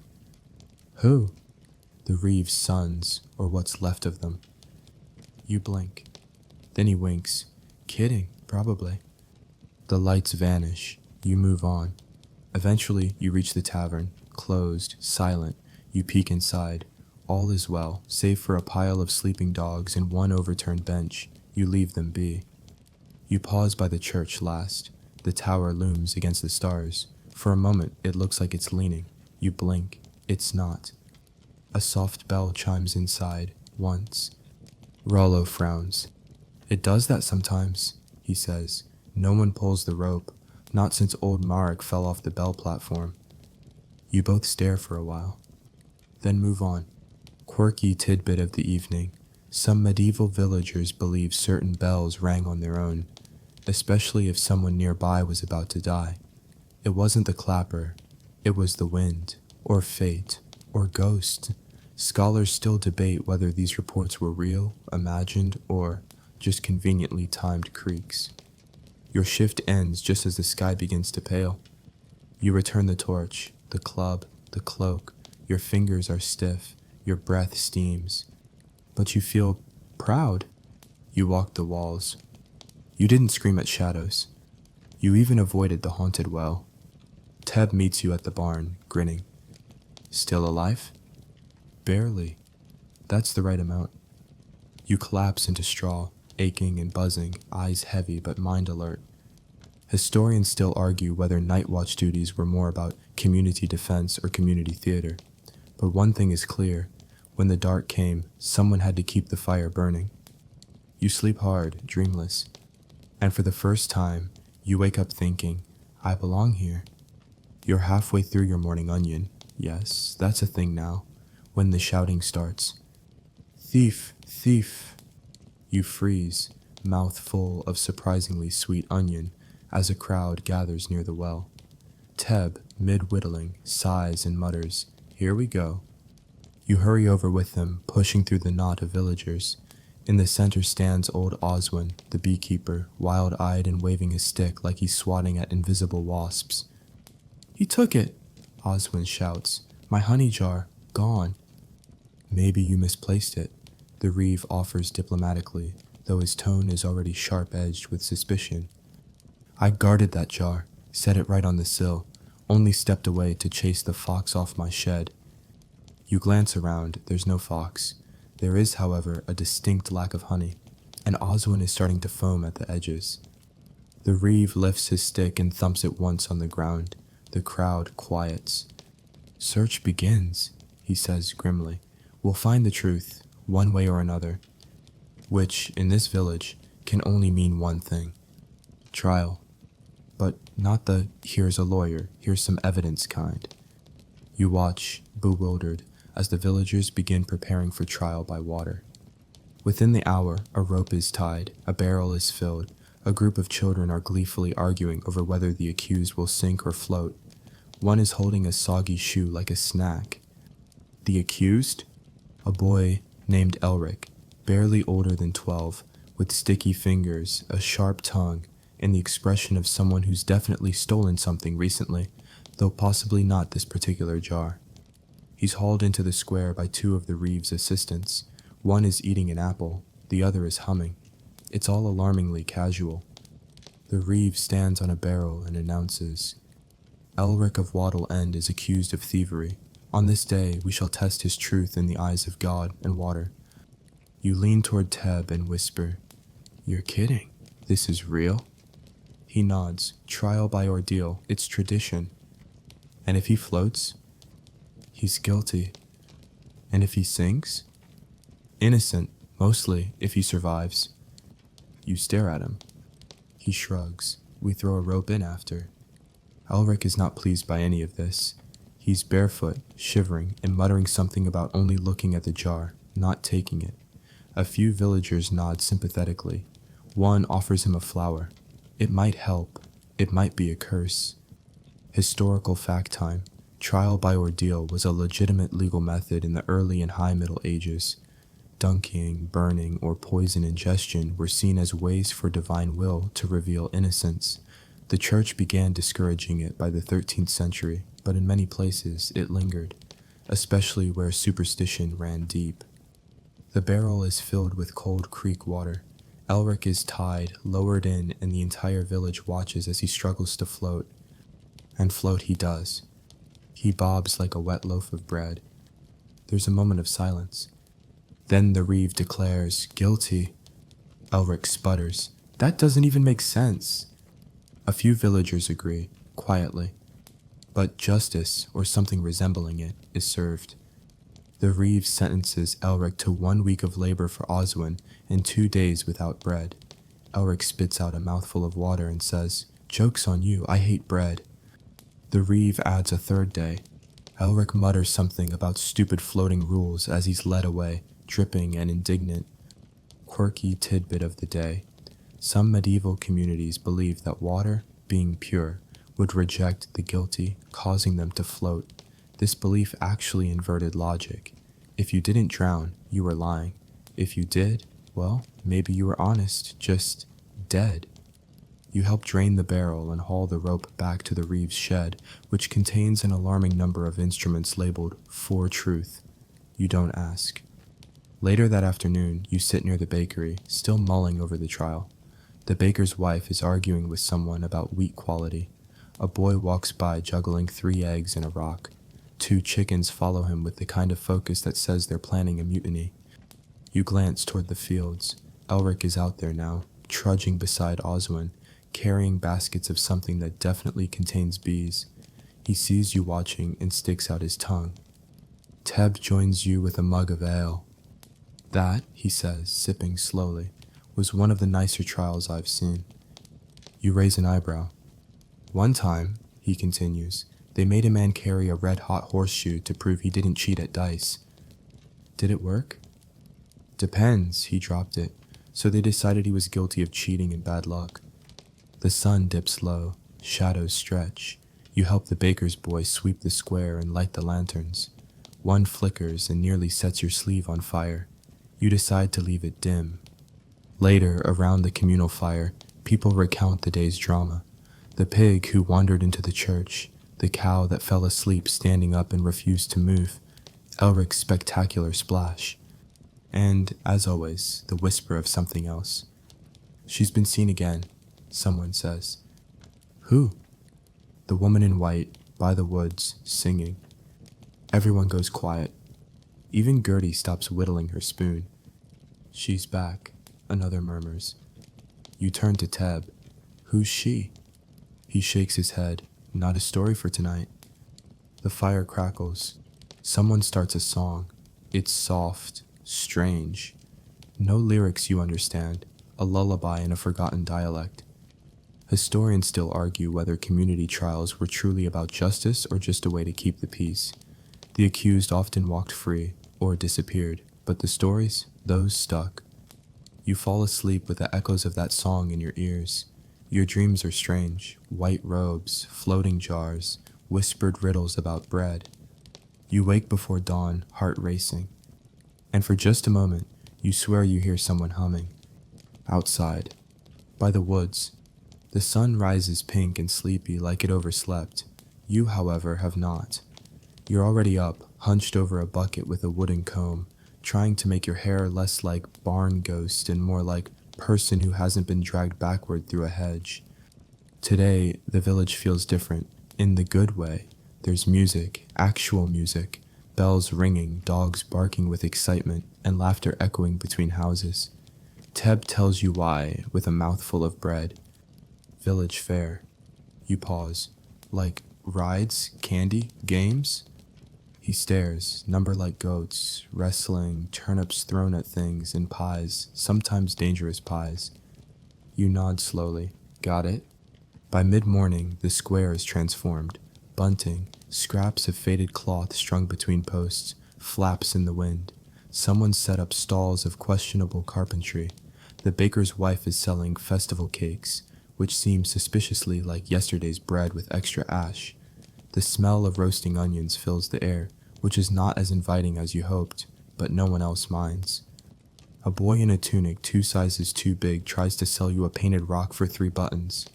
Who? The Reeves' sons, or what's left of them. You blink. Then he winks. Kidding, probably. The lights vanish. You move on. Eventually, you reach the tavern, closed, silent. You peek inside. All is well, save for a pile of sleeping dogs and one overturned bench. You leave them be. You pause by the church last. The tower looms against the stars. For a moment, it looks like it's leaning. You blink. It's not. A soft bell chimes inside, once. Rollo frowns. It does that sometimes, he says. No one pulls the rope, not since old Marek fell off the bell platform. You both stare for a while, then move on. Quirky tidbit of the evening. Some medieval villagers believe certain bells rang on their own, especially if someone nearby was about to die. It wasn't the clapper, it was the wind, or fate, or ghost. Scholars still debate whether these reports were real, imagined, or just conveniently timed creaks. Your shift ends just as the sky begins to pale. You return the torch, the club, the cloak. Your fingers are stiff, your breath steams. But you feel proud. You walk the walls. You didn't scream at shadows. You even avoided the haunted well. Teb meets you at the barn, grinning. Still alive? Barely. That's the right amount. You collapse into straw, aching and buzzing, eyes heavy but mind alert. Historians still argue whether night watch duties were more about community defense or community theater. But one thing is clear. When the dark came, someone had to keep the fire burning. You sleep hard, dreamless. And for the first time, you wake up thinking, I belong here. You're halfway through your morning onion. Yes, that's a thing now. When the shouting starts. Thief, thief. You freeze, mouth full of surprisingly sweet onion, as a crowd gathers near the well. Teb, mid-whittling, sighs and mutters, Here we go. You hurry over with them, pushing through the knot of villagers. In the center stands old Oswin, the beekeeper, wild-eyed and waving his stick like he's swatting at invisible wasps. He took it, Oswin shouts. My honey jar, gone. Maybe you misplaced it, the Reeve offers diplomatically, though his tone is already sharp-edged with suspicion. I guarded that jar, set it right on the sill, only stepped away to chase the fox off my shed. You glance around, there's no fox. There is, however, a distinct lack of honey, and Oswin is starting to foam at the edges. The Reeve lifts his stick and thumps it once on the ground. The crowd quiets. Search begins, he says grimly. We'll find the truth, one way or another. Which, in this village, can only mean one thing. Trial. But not the, here's a lawyer, here's some evidence kind. You watch, bewildered, as the villagers begin preparing for trial by water. Within the hour, a rope is tied, a barrel is filled, a group of children are gleefully arguing over whether the accused will sink or float. One is holding a soggy shoe like a snack. The accused? A boy named Elric, barely older than 12, with sticky fingers, a sharp tongue, and the expression of someone who's definitely stolen something recently, though possibly not this particular jar. He's hauled into the square by two of the Reeve's assistants. One is eating an apple, the other is humming. It's all alarmingly casual. The Reeve stands on a barrel and announces, Elric of Wattle End is accused of thievery. On this day we shall test his truth in the eyes of God and water. You lean toward Teb and whisper, You're kidding. This is real? He nods. Trial by ordeal. It's tradition. And if he floats? He's guilty. And if he sinks? Innocent, mostly, if he survives. You stare at him. He shrugs. We throw a rope in after. Elric is not pleased by any of this. He's barefoot, shivering, and muttering something about only looking at the jar, not taking it. A few villagers nod sympathetically. One offers him a flower. It might help. It might be a curse. Historical fact time. Trial by ordeal was a legitimate legal method in the early and high Middle Ages. Dunking, burning, or poison ingestion were seen as ways for divine will to reveal innocence. The church began discouraging it by the 13th century, but in many places it lingered, especially where superstition ran deep. The barrel is filled with cold creek water. Elric is tied, lowered in, and the entire village watches as he struggles to float. And float he does. He bobs like a wet loaf of bread. There's a moment of silence. Then the Reeve declares, Guilty. Elric sputters. That doesn't even make sense. A few villagers agree, quietly. But justice, or something resembling it, is served. The Reeve sentences Elric to 1 week of labor for Oswin and 2 days without bread. Elric spits out a mouthful of water and says, "Joke's on you, I hate bread." The Reeve adds a 3rd day. Elric mutters something about stupid floating rules as he's led away, dripping and indignant. Quirky tidbit of the day. Some medieval communities believed that water, being pure, would reject the guilty, causing them to float. This belief actually inverted logic. If you didn't drown, you were lying. If you did, well, maybe you were honest, just dead. You help drain the barrel and haul the rope back to the Reeve's shed, which contains an alarming number of instruments labeled "For Truth." You don't ask. Later that afternoon, you sit near the bakery, still mulling over the trial. The baker's wife is arguing with someone about wheat quality. A boy walks by juggling 3 eggs and a rock. 2 chickens follow him with the kind of focus that says they're planning a mutiny. You glance toward the fields. Elric is out there now, trudging beside Oswin, carrying baskets of something that definitely contains bees. He sees you watching and sticks out his tongue. Teb joins you with a mug of ale. "That," he says, sipping slowly, "was one of the nicer trials I've seen." You raise an eyebrow. "One time," he continues, "they made a man carry a red-hot horseshoe to prove he didn't cheat at dice." "Did it work?" "Depends," he dropped it, "so they decided he was guilty of cheating and bad luck." The sun dips low, shadows stretch. You help the baker's boy sweep the square and light the lanterns. One flickers and nearly sets your sleeve on fire. You decide to leave it dim. Later, around the communal fire, people recount the day's drama. The pig who wandered into the church, the cow that fell asleep standing up and refused to move, Elric's spectacular splash, and, as always, the whisper of something else. "She's been seen again," someone says. "Who?" "The woman in white, by the woods, singing." Everyone goes quiet. Even Gertie stops whittling her spoon. "She's back," another murmurs. You turn to Teb. "Who's she?" He shakes his head. "Not a story for tonight." The fire crackles. Someone starts a song. It's soft, strange. No lyrics you understand. A lullaby in a forgotten dialect. Historians still argue whether community trials were truly about justice or just a way to keep the peace. The accused often walked free or disappeared, but the stories, those stuck. You fall asleep with the echoes of that song in your ears. Your dreams are strange, white robes, floating jars, whispered riddles about bread. You wake before dawn, heart racing. And for just a moment, you swear you hear someone humming. Outside, by the woods, the sun rises pink and sleepy like it overslept. You, however, have not. You're already up, hunched over a bucket with a wooden comb, trying to make your hair less like barn ghost and more like person who hasn't been dragged backward through a hedge. Today, the village feels different, in the good way. There's music, actual music, bells ringing, dogs barking with excitement, and laughter echoing between houses. Teb tells you why, with a mouthful of bread. Village fair. You pause. Like rides, candy, games? He stares, number like goats, wrestling, turnips thrown at things, and pies, sometimes dangerous pies. You nod slowly. Got it? By mid-morning, the square is transformed. Bunting, scraps of faded cloth strung between posts, flaps in the wind. Someone set up stalls of questionable carpentry. The baker's wife is selling festival cakes, which seem suspiciously like yesterday's bread with extra ash. The smell of roasting onions fills the air, which is not as inviting as you hoped, but no one else minds. A boy in a tunic 2 sizes too big tries to sell you a painted rock for 3 buttons.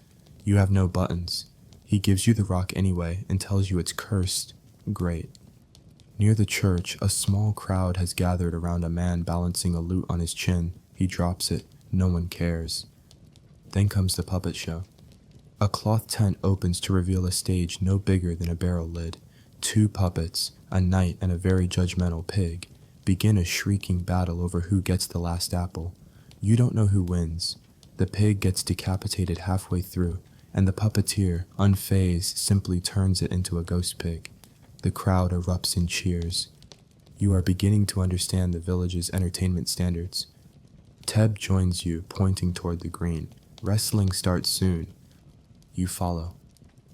You have no buttons. He gives you the rock anyway and tells you it's cursed. Great. Near the church, a small crowd has gathered around a man balancing a lute on his chin. He drops it. No one cares. Then comes the puppet show. A cloth tent opens to reveal a stage no bigger than a barrel lid. 2 puppets, a knight and a very judgmental pig, begin a shrieking battle over who gets the last apple. You don't know who wins. The pig gets decapitated halfway through, and the puppeteer, unfazed, simply turns it into a ghost pig. The crowd erupts in cheers. You are beginning to understand the village's entertainment standards. Teb joins you, pointing toward the green. Wrestling starts soon. You follow.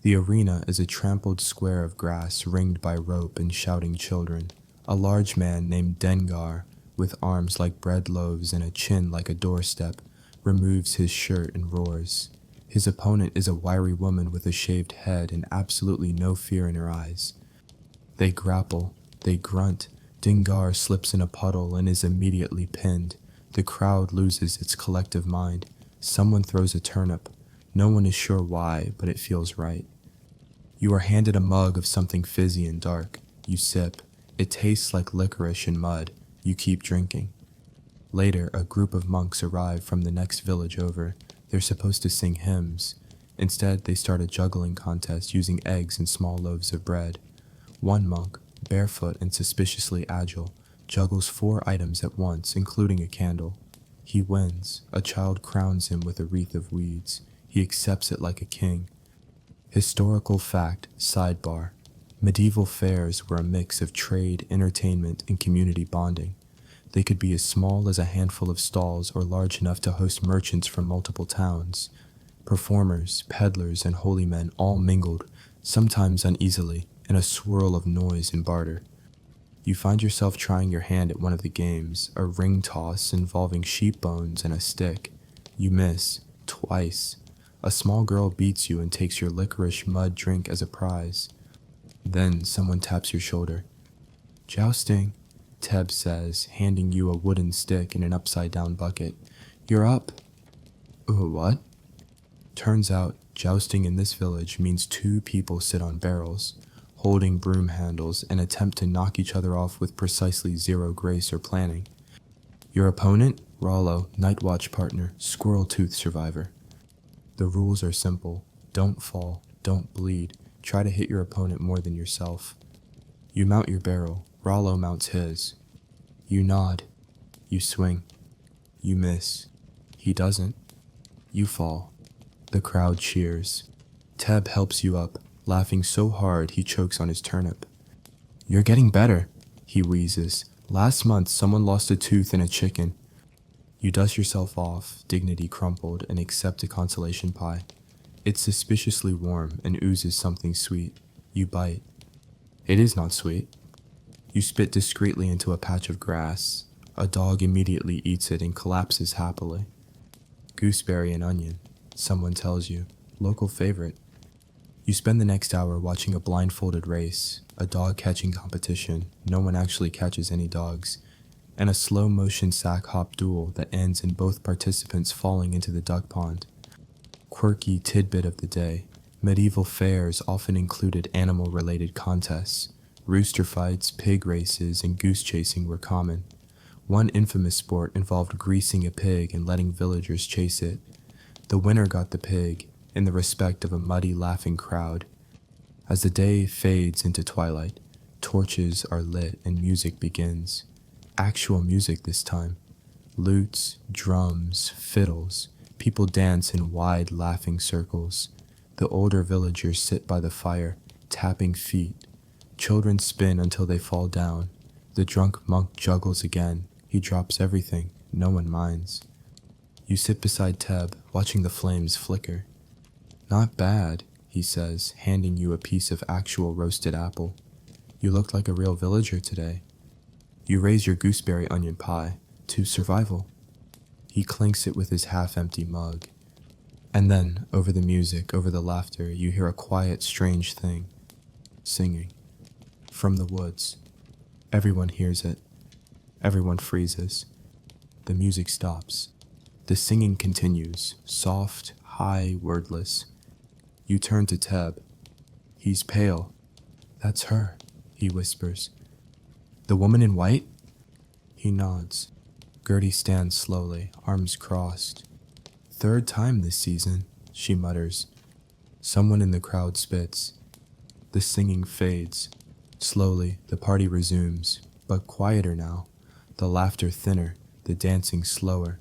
The arena is a trampled square of grass ringed by rope and shouting children. A large man named Dengar, with arms like bread loaves and a chin like a doorstep, removes his shirt and roars. His opponent is a wiry woman with a shaved head and absolutely no fear in her eyes. They grapple, they grunt. Dengar slips in a puddle and is immediately pinned. The crowd loses its collective mind. Someone throws a turnip. No one is sure why, but it feels right. You are handed a mug of something fizzy and dark. You sip. It tastes like licorice and mud. You keep drinking. Later, a group of monks arrive from the next village over. They're supposed to sing hymns. Instead, they start a juggling contest using eggs and small loaves of bread. One monk, barefoot and suspiciously agile, juggles 4 items at once, including a candle. He wins. A child crowns him with a wreath of weeds. He accepts it like a king. Historical fact, sidebar. Medieval fairs were a mix of trade, entertainment, and community bonding. They could be as small as a handful of stalls or large enough to host merchants from multiple towns. Performers, peddlers, and holy men all mingled, sometimes uneasily, in a swirl of noise and barter. You find yourself trying your hand at one of the games, a ring toss involving sheep bones and a stick. You miss, twice. A small girl beats you and takes your licorice mud drink as a prize. Then someone taps your shoulder. "Jousting," Teb says, handing you a wooden stick and an upside-down bucket. "You're up." What? Turns out, jousting in this village means 2 people sit on barrels, holding broom handles, and attempt to knock each other off with precisely 0 grace or planning. Your opponent? Rollo, night watch partner, squirrel tooth survivor. The rules are simple. Don't fall, don't bleed, try to hit your opponent more than yourself. You mount your barrel, Rollo mounts his. You nod. You swing. You miss. He doesn't. You fall. The crowd cheers. Teb helps you up, laughing so hard he chokes on his turnip. "You're getting better," he wheezes. "Last month someone lost a tooth and a chicken." You dust yourself off, dignity crumpled, and accept a consolation pie. It's suspiciously warm and oozes something sweet. You bite. It is not sweet. You spit discreetly into a patch of grass. A dog immediately eats it and collapses happily. Gooseberry and onion, someone tells you. Local favorite. You spend the next hour watching a blindfolded race, a dog catching competition, no one actually catches any dogs, and a slow-motion sack-hop duel that ends in both participants falling into the duck pond. Quirky tidbit of the day, medieval fairs often included animal-related contests. Rooster fights, pig races, and goose chasing were common. One infamous sport involved greasing a pig and letting villagers chase it. The winner got the pig, in the respect of a muddy, laughing crowd. As the day fades into twilight, torches are lit and music begins. Actual music this time. Lutes, drums, fiddles. People dance in wide, laughing circles. The older villagers sit by the fire, tapping feet. Children spin until they fall down. The drunk monk juggles again. He drops everything. No one minds. You sit beside Teb, watching the flames flicker. "Not bad," he says, handing you a piece of actual roasted apple. "You look like a real villager today." You raise your gooseberry onion pie to survival. He clinks it with his half-empty mug. And then, over the music, over the laughter, you hear a quiet, strange thing. Singing. From the woods. Everyone hears it. Everyone freezes. The music stops. The singing continues, soft, high, wordless. You turn to Teb. He's pale. "That's her," he whispers. "The woman in white?" He nods. Gertie stands slowly, arms crossed. "Third time this season," she mutters. Someone in the crowd spits. The singing fades. Slowly, the party resumes, but quieter now. The laughter thinner, the dancing slower.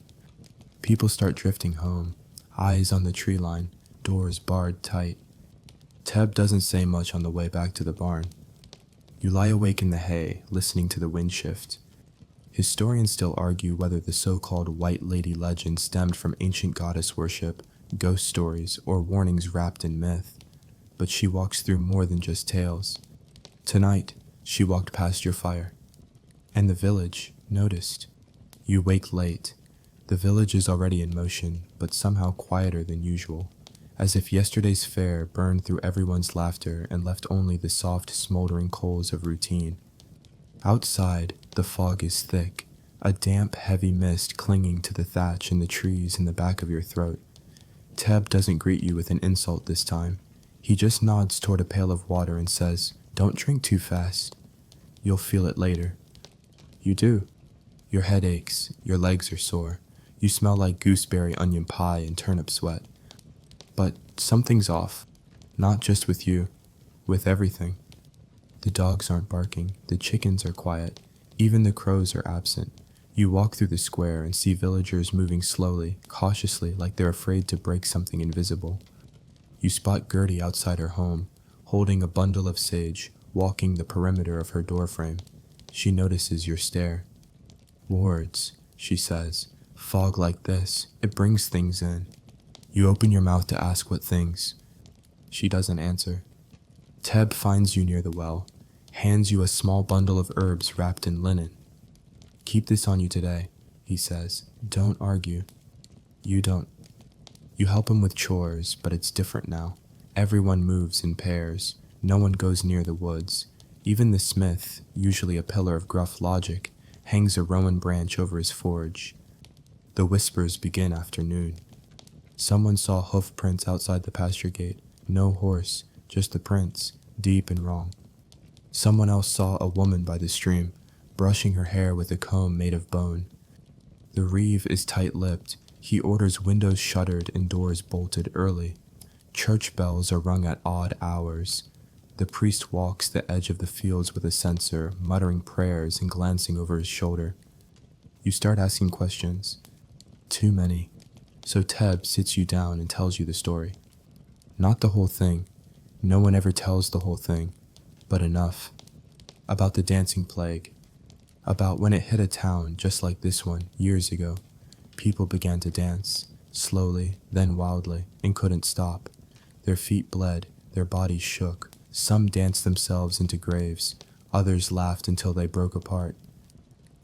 People start drifting home, eyes on the tree line, doors barred tight. Teb doesn't say much on the way back to the barn. You lie awake in the hay, listening to the wind shift. Historians still argue whether the so-called White Lady legend stemmed from ancient goddess worship, ghost stories, or warnings wrapped in myth. But she walks through more than just tales. Tonight, she walked past your fire. And the village noticed. You wake late. The village is already in motion, but somehow quieter than usual, as if yesterday's fair burned through everyone's laughter and left only the soft, smoldering coals of routine. Outside, the fog is thick, a damp, heavy mist clinging to the thatch and the trees in the back of your throat. Teb doesn't greet you with an insult this time. He just nods toward a pail of water and says, "Don't drink too fast. You'll feel it later." You do. Your head aches, your legs are sore. You smell like gooseberry onion pie and turnip sweat. But something's off. Not just with you, with everything. The dogs aren't barking, the chickens are quiet, even the crows are absent. You walk through the square and see villagers moving slowly, cautiously, like they're afraid to break something invisible. You spot Gertie outside her home, holding a bundle of sage, walking the perimeter of her doorframe. She notices your stare. "Wards," she says. "Fog like this, it brings things in." You open your mouth to ask what things. She doesn't answer. Teb finds you near the well, hands you a small bundle of herbs wrapped in linen. "Keep this on you today," he says. "Don't argue." You don't. You help him with chores, but it's different now. Everyone moves in pairs. No one goes near the woods. Even the smith, usually a pillar of gruff logic, hangs a rowan branch over his forge. The whispers begin after noon. Someone saw hoof prints outside the pasture gate. No horse, just the prints, deep and wrong. Someone else saw a woman by the stream, brushing her hair with a comb made of bone. The reeve is tight-lipped. He orders windows shuttered and doors bolted early. Church bells are rung at odd hours. The priest walks the edge of the fields with a censer, muttering prayers and glancing over his shoulder. You start asking questions. Too many. So Teb sits you down and tells you the story. Not the whole thing. No one ever tells the whole thing, but enough. About the dancing plague. About when it hit a town just like this one years ago. People began to dance, slowly, then wildly, and couldn't stop. Their feet bled, their bodies shook. Some danced themselves into graves. Others laughed until they broke apart.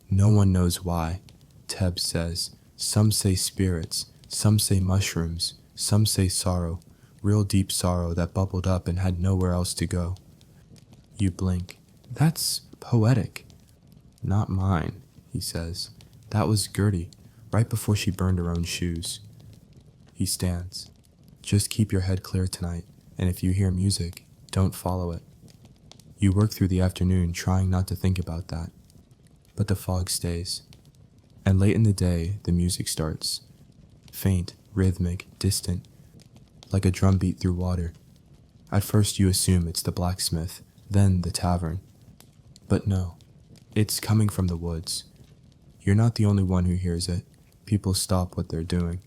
No one knows why, Teb says. Some say spirits, some say mushrooms, some say sorrow, real deep sorrow that bubbled up and had nowhere else to go. You blink. That's poetic. Not mine, he says. That was Gertie, right before she burned her own shoes. He stands. Just keep your head clear tonight, and if you hear music, don't follow it. You work through the afternoon trying not to think about that. But the fog stays. And late in the day, the music starts. Faint, rhythmic, distant, like a drum beat through water. At first you assume it's the blacksmith, then the tavern. But no, it's coming from the woods. You're not the only one who hears it. People stop what they're doing.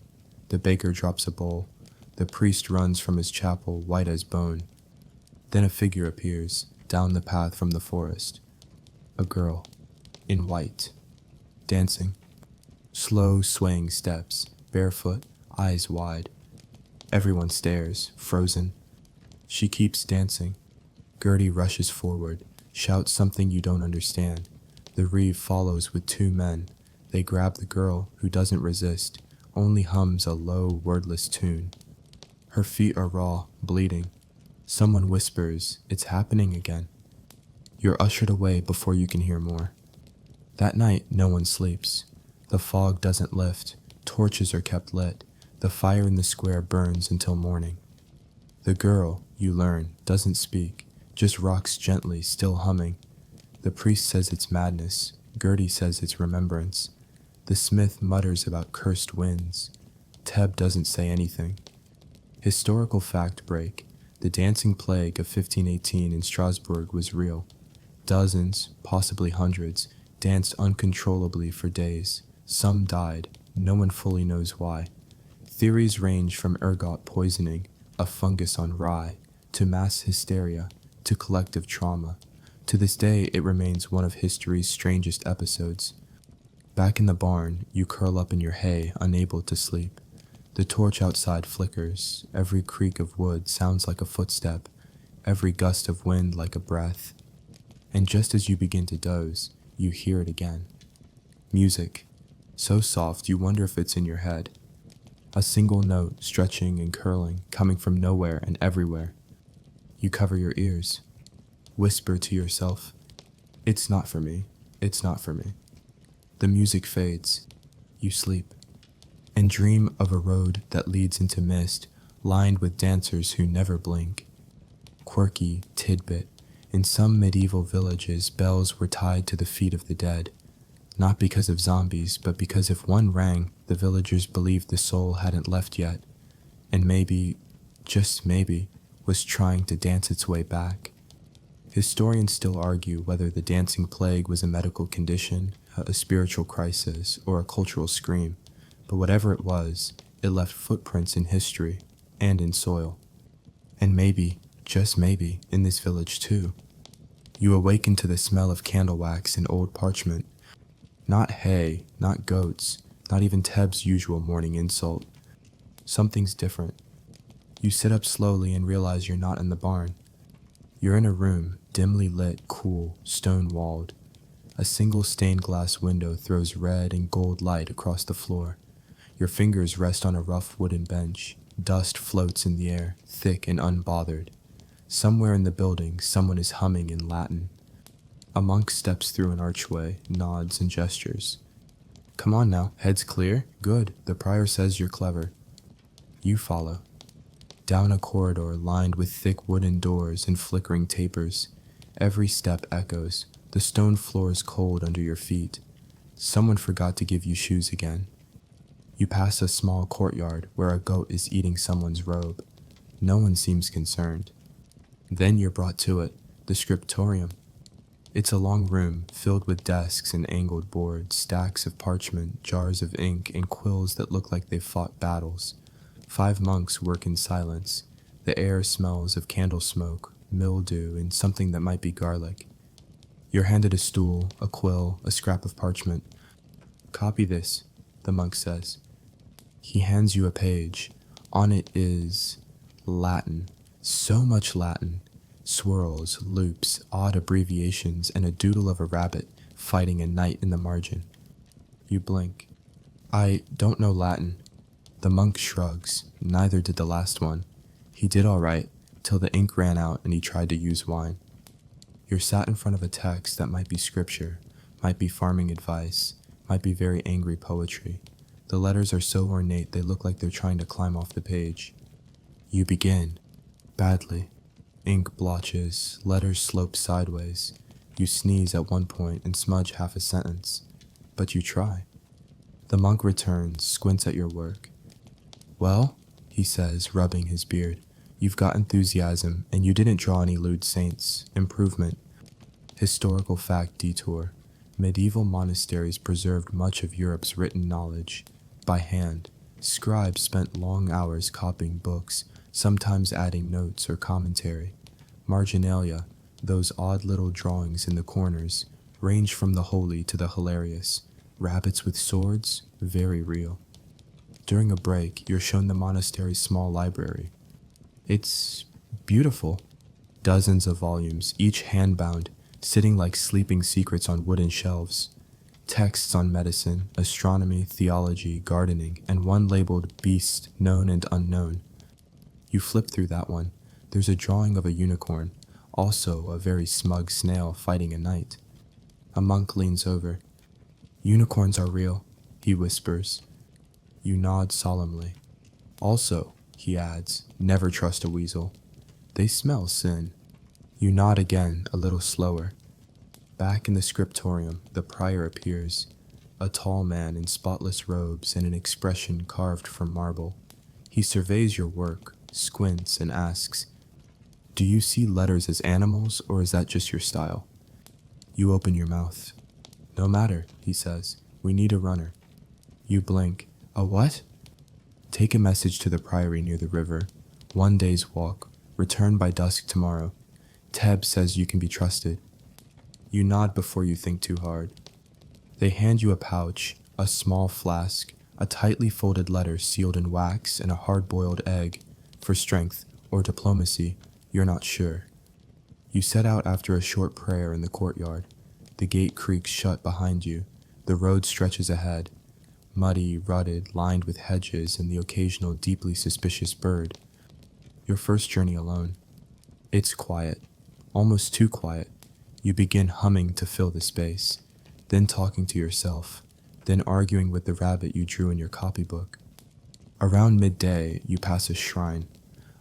The baker drops a bowl. The priest runs from his chapel, white as bone. Then a figure appears, down the path from the forest. A girl, in white, dancing. Slow, swaying steps, barefoot, eyes wide. Everyone stares, frozen. She keeps dancing. Gertie rushes forward, shouts something you don't understand. The reeve follows with two men. They grab the girl, who doesn't resist, only hums a low, wordless tune. Her feet are raw, bleeding. Someone whispers, "It's happening again." You're ushered away before you can hear more. That night, no one sleeps. The fog doesn't lift. Torches are kept lit. The fire in the square burns until morning. The girl, you learn, doesn't speak, just rocks gently, still humming. The priest says it's madness. Gertie says it's remembrance. The smith mutters about cursed winds. Teb doesn't say anything. Historical fact break. The dancing plague of 1518 in Strasbourg was real. Dozens, possibly hundreds, danced uncontrollably for days. Some died. No one fully knows why. Theories range from ergot poisoning, a fungus on rye, to mass hysteria, to collective trauma, To this day, it remains one of history's strangest episodes. Back in the barn, you curl up in your hay, unable to sleep. The torch outside flickers. Every creak of wood sounds like a footstep, every gust of wind like a breath. And just as you begin to doze, you hear it again. Music, so soft you wonder if it's in your head. A single note, stretching and curling, coming from nowhere and everywhere. You cover your ears. Whisper to yourself, "It's not for me, it's not for me." The music fades. You sleep. And dream of a road that leads into mist, lined with dancers who never blink. Quirky tidbit. In some medieval villages, bells were tied to the feet of the dead. Not because of zombies, but because if one rang, the villagers believed the soul hadn't left yet, and maybe, just maybe, was trying to dance its way back. Historians still argue whether the dancing plague was a medical condition, a spiritual crisis, or a cultural scream, but whatever it was, it left footprints in history and in soil. And maybe, just maybe, in this village too. You awaken to the smell of candle wax and old parchment. Not hay, not goats, not even Teb's usual morning insult. Something's different. You sit up slowly and realize you're not in the barn. You're in a room, dimly lit, cool, stone-walled. A single stained glass window throws red and gold light across the floor. Your fingers rest on a rough wooden bench. Dust floats in the air, thick and unbothered. Somewhere in the building, someone is humming in Latin. A monk steps through an archway, nods and gestures. "Come on now, head's clear? Good, the prior says you're clever." You follow. Down a corridor lined with thick wooden doors and flickering tapers. Every step echoes. The stone floor is cold under your feet. Someone forgot to give you shoes again. You pass a small courtyard where a goat is eating someone's robe. No one seems concerned. Then you're brought to it, the scriptorium. It's a long room filled with desks and angled boards, stacks of parchment, jars of ink, and quills that look like they've fought battles. 5 monks work in silence. The air smells of candle smoke, mildew, and something that might be garlic. You're handed a stool, a quill, a scrap of parchment. "Copy this," the monk says. He hands you a page. On it is Latin. So much Latin. Swirls, loops, odd abbreviations, and a doodle of a rabbit fighting a knight in the margin. You blink. "I don't know Latin." The monk shrugs. Neither did the last one. He did all right, till the ink ran out and he tried to use wine. You're sat in front of a text that might be scripture, might be farming advice, might be very angry poetry. The letters are so ornate they look like they're trying to climb off the page. You begin. Badly. Ink blotches, letters slope sideways. You sneeze at one point and smudge half a sentence. But you try. The monk returns, squints at your work. "Well," he says, rubbing his beard, "you've got enthusiasm, and you didn't draw any lewd saints. Improvement." Historical fact detour. Medieval monasteries preserved much of Europe's written knowledge. By hand. Scribes spent long hours copying books, sometimes adding notes or commentary. Marginalia, those odd little drawings in the corners, range from the holy to the hilarious. Rabbits with swords, very real. During a break, you're shown the monastery's small library. It's beautiful. Dozens of volumes, each hand-bound, sitting like sleeping secrets on wooden shelves. Texts on medicine, astronomy, theology, gardening, and one labeled Beast, Known and Unknown. You flip through that one. There's a drawing of a unicorn, also a very smug snail fighting a knight. A monk leans over. "Unicorns are real," he whispers. You nod solemnly. "Also," he adds, "never trust a weasel. They smell sin." You nod again, a little slower. Back in the scriptorium, the prior appears, a tall man in spotless robes and an expression carved from marble. He surveys your work, squints, and asks, "Do you see letters as animals, or is that just your style?" You open your mouth. "No matter," he says. "We need a runner." You blink. "A what?" "Take a message to the priory near the river. 1 day's walk. Return by dusk tomorrow. Teb says you can be trusted." You nod before you think too hard. They hand you a pouch, a small flask, a tightly folded letter sealed in wax, and a hard-boiled egg. For strength or diplomacy, you're not sure. You set out after a short prayer in the courtyard. The gate creaks shut behind you. The road stretches ahead, muddy, rutted, lined with hedges and the occasional deeply suspicious bird. Your first journey alone. It's quiet, almost too quiet. You begin humming to fill the space, then talking to yourself, then arguing with the rabbit you drew in your copybook. Around midday, you pass a shrine,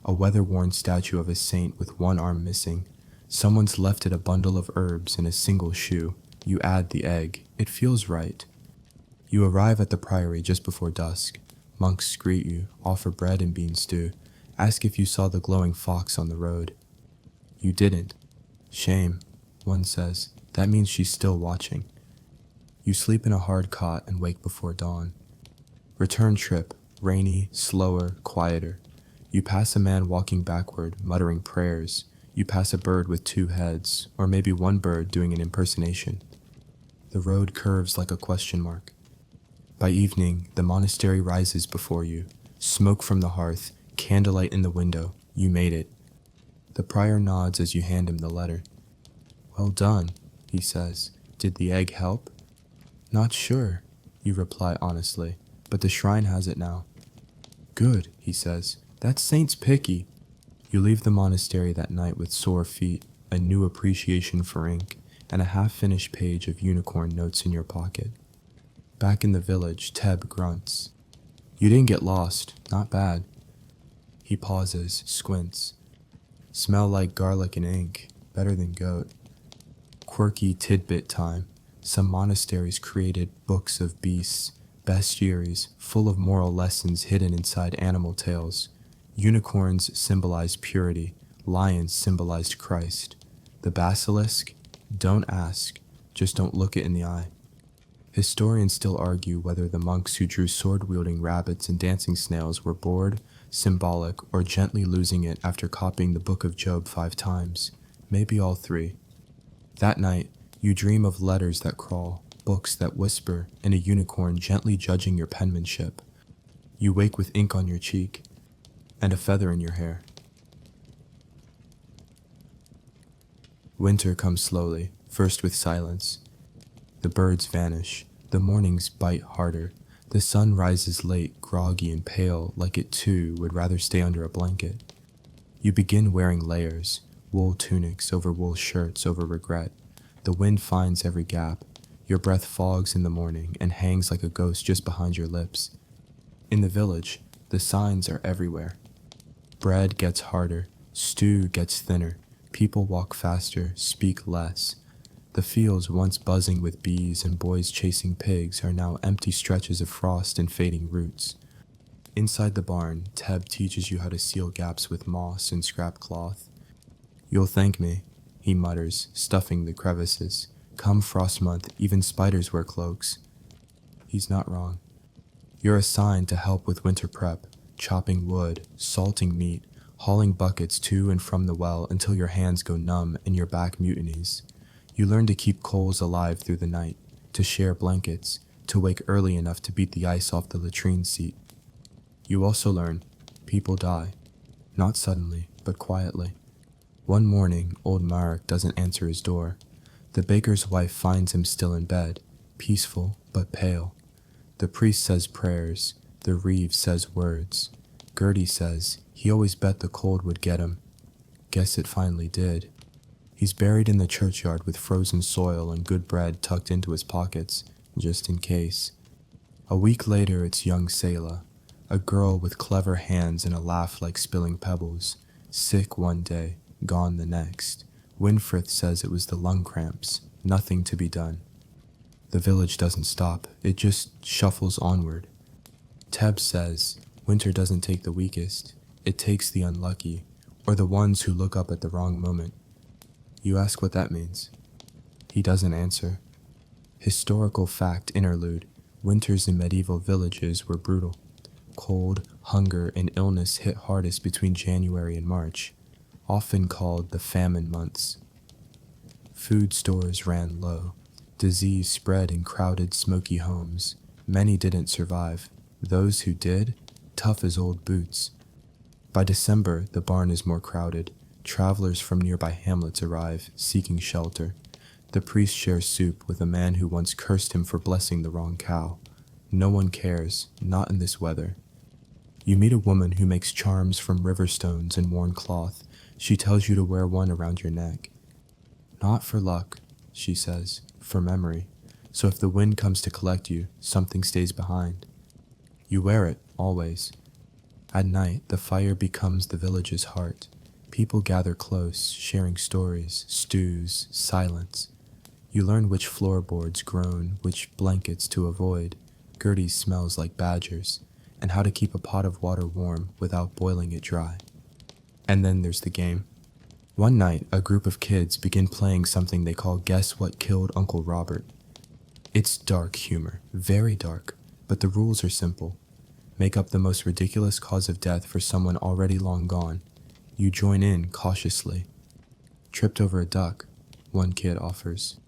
a weather-worn statue of a saint with one arm missing. Someone's left it a bundle of herbs in a single shoe. You add the egg. It feels right. You arrive at the priory just before dusk. Monks greet you, offer bread and bean stew, ask if you saw the glowing fox on the road. You didn't. Shame, one says. That means she's still watching. You sleep in a hard cot and wake before dawn. Return trip, rainy, slower, quieter. You pass a man walking backward, muttering prayers. You pass a bird with two heads, or maybe one bird doing an impersonation. The road curves like a question mark. By evening, the monastery rises before you. Smoke from the hearth, candlelight in the window. You made it. The prior nods as you hand him the letter. Well done, he says. Did the egg help? Not sure, you reply honestly, but the shrine has it now. Good, he says. That saint's picky. You leave the monastery that night with sore feet, a new appreciation for ink, and a half-finished page of unicorn notes in your pocket. Back in the village, Teb grunts. You didn't get lost. Not bad. He pauses, squints. Smell like garlic and ink. Better than goat. Quirky tidbit time. Some monasteries created books of beasts, bestiaries, full of moral lessons hidden inside animal tales. Unicorns symbolized purity. Lions symbolized Christ. The basilisk? Don't ask. Just don't look it in the eye. Historians still argue whether the monks who drew sword-wielding rabbits and dancing snails were bored, symbolic, or gently losing it after copying the Book of Job 5 times. Maybe all three. That night, you dream of letters that crawl, books that whisper, and a unicorn gently judging your penmanship. You wake with ink on your cheek, and a feather in your hair. Winter comes slowly, first with silence. The birds vanish. The mornings bite harder. The sun rises late, groggy and pale, like it too would rather stay under a blanket. You begin wearing layers, wool tunics over wool shirts over regret. The wind finds every gap. Your breath fogs in the morning and hangs like a ghost just behind your lips. In the village, the signs are everywhere. Bread gets harder. Stew gets thinner. People walk faster, speak less. The fields once buzzing with bees and boys chasing pigs are now empty stretches of frost and fading roots. Inside the barn, Teb teaches you how to seal gaps with moss and scrap cloth. You'll thank me, he mutters, stuffing the crevices. Come frost month, even spiders wear cloaks. He's not wrong. You're assigned to help with winter prep, chopping wood, salting meat, hauling buckets to and from the well until your hands go numb and your back mutinies. You learn to keep coals alive through the night, to share blankets, to wake early enough to beat the ice off the latrine seat. You also learn people die, not suddenly, but quietly. One morning, old Marek doesn't answer his door. The baker's wife finds him still in bed, peaceful but pale. The priest says prayers, the reeve says words. Gertie says he always bet the cold would get him. Guess it finally did. He's buried in the churchyard with frozen soil and good bread tucked into his pockets, just in case. A week later, it's young Selah, a girl with clever hands and a laugh like spilling pebbles. Sick one day, gone the next. Winfrith says it was the lung cramps, nothing to be done. The village doesn't stop, it just shuffles onward. Teb says, winter doesn't take the weakest, it takes the unlucky, or the ones who look up at the wrong moment. You ask what that means. He doesn't answer. Historical fact interlude. Winters in medieval villages were brutal. Cold, hunger, and illness hit hardest between January and March, often called the famine months. Food stores ran low. Disease spread in crowded, smoky homes. Many didn't survive. Those who did, tough as old boots. By December, the barn is more crowded. Travelers from nearby hamlets arrive, seeking shelter. The priest shares soup with a man who once cursed him for blessing the wrong cow. No one cares, not in this weather. You meet a woman who makes charms from river stones and worn cloth. She tells you to wear one around your neck. Not for luck, she says, for memory. So if the wind comes to collect you, something stays behind. You wear it, always. At night, the fire becomes the village's heart. People gather close, sharing stories, stews, silence. You learn which floorboards groan, which blankets to avoid. Gertie's smells like badgers, and how to keep a pot of water warm without boiling it dry. And then there's the game. One night, a group of kids begin playing something they call Guess What Killed Uncle Robert. It's dark humor, very dark, but the rules are simple. Make up the most ridiculous cause of death for someone already long gone. You join in cautiously. Tripped over a duck, one kid offers.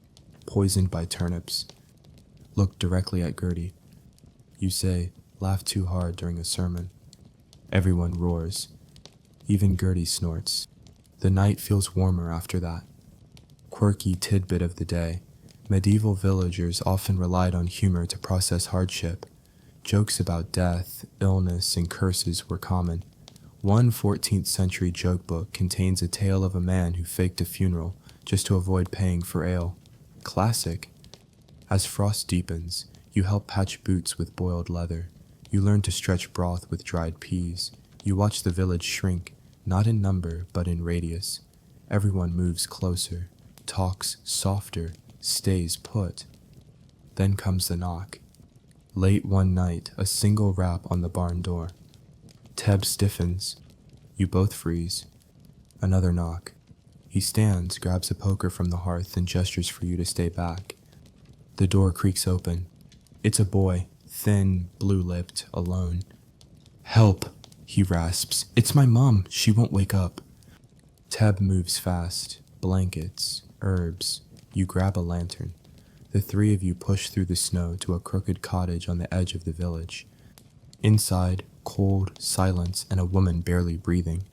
Poisoned by turnips. Look directly at Gertie. You say, laugh too hard during a sermon. Everyone roars. Even Gertie snorts. The night feels warmer after that. Quirky tidbit of the day. Medieval villagers often relied on humor to process hardship. Jokes about death, illness, and curses were common. One 14th century joke book contains a tale of a man who faked a funeral just to avoid paying for ale. Classic. As frost deepens, you help patch boots with boiled leather. You learn to stretch broth with dried peas. You watch the village shrink, not in number, but in radius. Everyone moves closer, talks softer, stays put. Then comes the knock. Late one night, a single rap on the barn door. Teb stiffens. You both freeze. Another knock. He stands, grabs a poker from the hearth, and gestures for you to stay back. The door creaks open. It's a boy, thin, blue-lipped, alone. Help, he rasps. It's my mom. She won't wake up. Teb moves fast. Blankets, herbs. You grab a lantern. The three of you push through the snow to a crooked cottage on the edge of the village. Inside, cold, silence, and a woman barely breathing.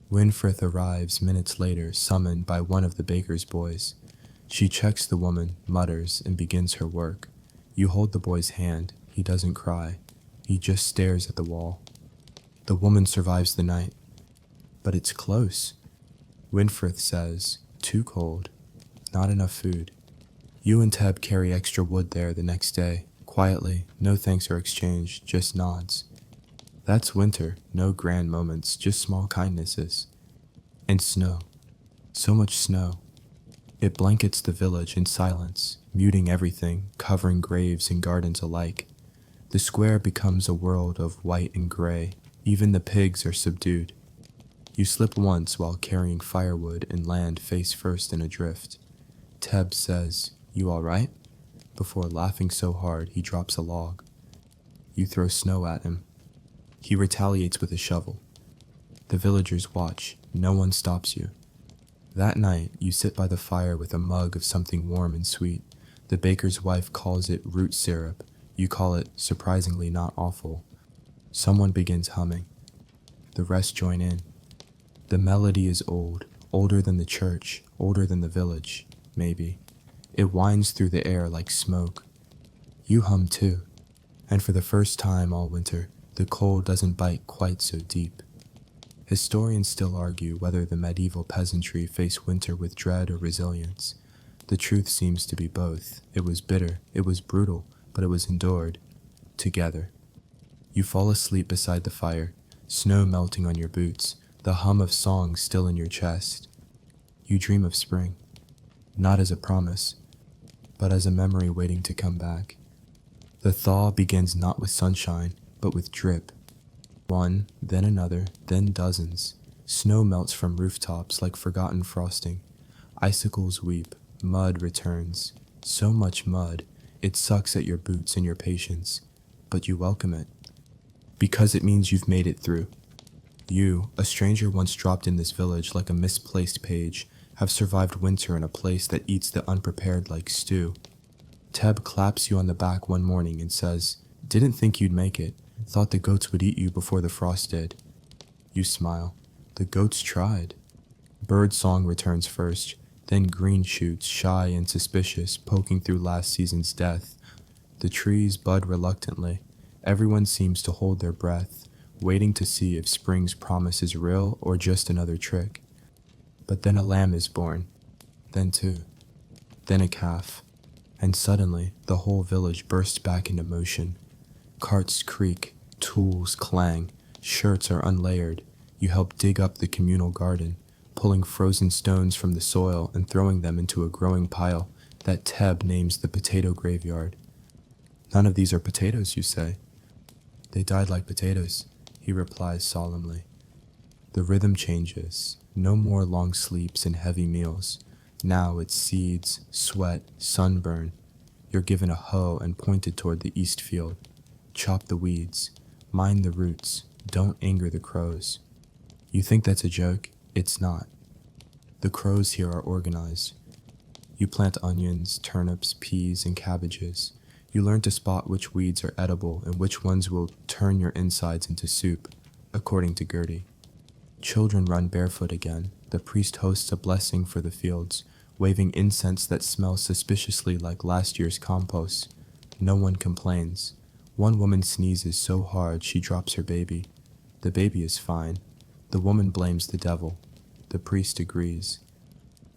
Winfrith arrives minutes later, summoned by one of the baker's boys. She checks the woman, mutters, and begins her work. You hold the boy's hand. He doesn't cry. He just stares at the wall. The woman survives the night. But it's close. Winfrith says, too cold. Not enough food. You and Teb carry extra wood there the next day. Quietly, no thanks are exchanged, just nods. That's winter, no grand moments, just small kindnesses. And snow. So much snow. It blankets the village in silence, muting everything, covering graves and gardens alike. The square becomes a world of white and gray. Even the pigs are subdued. You slip once while carrying firewood and land face first in a drift. Teb says, "You all right?" Before laughing so hard, he drops a log. You throw snow at him. He retaliates with a shovel. The villagers watch. No one stops you. That night, you sit by the fire with a mug of something warm and sweet. The baker's wife calls it root syrup. You call it surprisingly not awful. Someone begins humming. The rest join in. The melody is old, older than the church, older than the village, maybe. It winds through the air like smoke. You hum too. And for the first time all winter, the cold doesn't bite quite so deep. Historians still argue whether the medieval peasantry faced winter with dread or resilience. The truth seems to be both. It was bitter, it was brutal, but it was endured. Together. You fall asleep beside the fire, snow melting on your boots, the hum of songs still in your chest. You dream of spring. Not as a promise, but as a memory waiting to come back. The thaw begins not with sunshine, but with drip. One, then another, then dozens. Snow melts from rooftops like forgotten frosting. Icicles weep, mud returns. So much mud, it sucks at your boots and your patience. But you welcome it. Because it means you've made it through. You, a stranger once dropped in this village like a misplaced page, have survived winter in a place that eats the unprepared like stew. Teb claps you on the back one morning and says, "Didn't think you'd make it. Thought the goats would eat you before the frost did." You smile. The goats tried. Bird song returns first, then green shoots, shy and suspicious, poking through last season's death. The trees bud reluctantly. Everyone seems to hold their breath, waiting to see if spring's promise is real or just another trick. But then a lamb is born. Then two. Then a calf. And suddenly, the whole village bursts back into motion. Carts creak, tools clang, shirts are unlayered. You help dig up the communal garden, pulling frozen stones from the soil and throwing them into a growing pile that Teb names the potato graveyard. "None of these are potatoes," you say. "They died like potatoes," he replies solemnly. The rhythm changes. No more long sleeps and heavy meals. Now it's seeds, sweat, sunburn. You're given a hoe and pointed toward the east field. Chop the weeds. Mind the roots. Don't anger the crows. You think that's a joke? It's not. The crows here are organized. You plant onions, turnips, peas, and cabbages. You learn to spot which weeds are edible and which ones will turn your insides into soup, according to Gertie. Children run barefoot again. The priest hosts a blessing for the fields, waving incense that smells suspiciously like last year's compost. No one complains. One woman sneezes so hard she drops her baby. The baby is fine. The woman blames the devil. The priest agrees.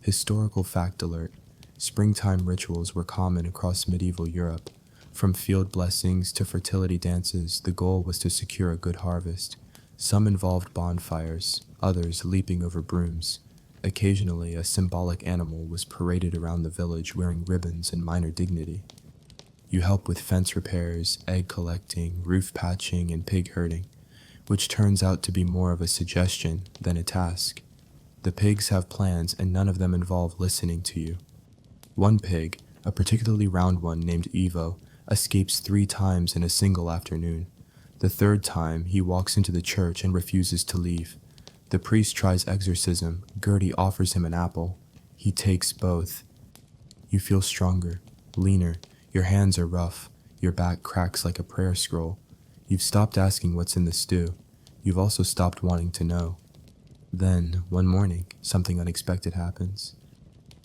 Historical fact alert. Springtime rituals were common across medieval Europe. From field blessings to fertility dances, the goal was to secure a good harvest. Some involved bonfires, others leaping over brooms. Occasionally, a symbolic animal was paraded around the village wearing ribbons and minor dignity. You help with fence repairs, egg collecting, roof patching, and pig herding, which turns out to be more of a suggestion than a task. The pigs have plans and none of them involve listening to you. One pig, a particularly round one named Evo, escapes 3 times in a single afternoon. The 3rd time, he walks into the church and refuses to leave. The priest tries exorcism. Gertie offers him an apple. He takes both. You feel stronger, leaner. Your hands are rough. Your back cracks like a prayer scroll. You've stopped asking what's in the stew. You've also stopped wanting to know. Then, one morning, something unexpected happens.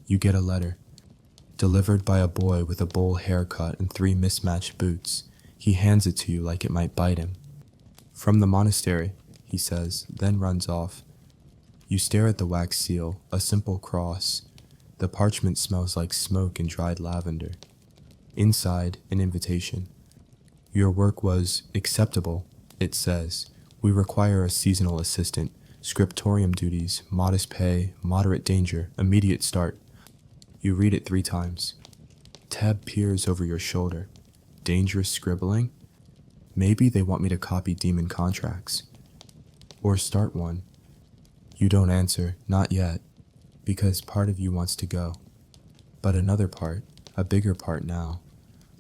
You get a letter. Delivered by a boy with a bowl haircut and 3 mismatched boots. He hands it to you like it might bite him. "From the monastery," he says, then runs off. You stare at the wax seal, a simple cross. The parchment smells like smoke and dried lavender. Inside, an invitation. "Your work was acceptable," it says. "We require a seasonal assistant, scriptorium duties, modest pay, moderate danger, immediate start." You read it 3 times. Teb peers over your shoulder. Dangerous scribbling? Maybe they want me to copy demon contracts. Or start one. You don't answer, not yet, because part of you wants to go. But another part, a bigger part now,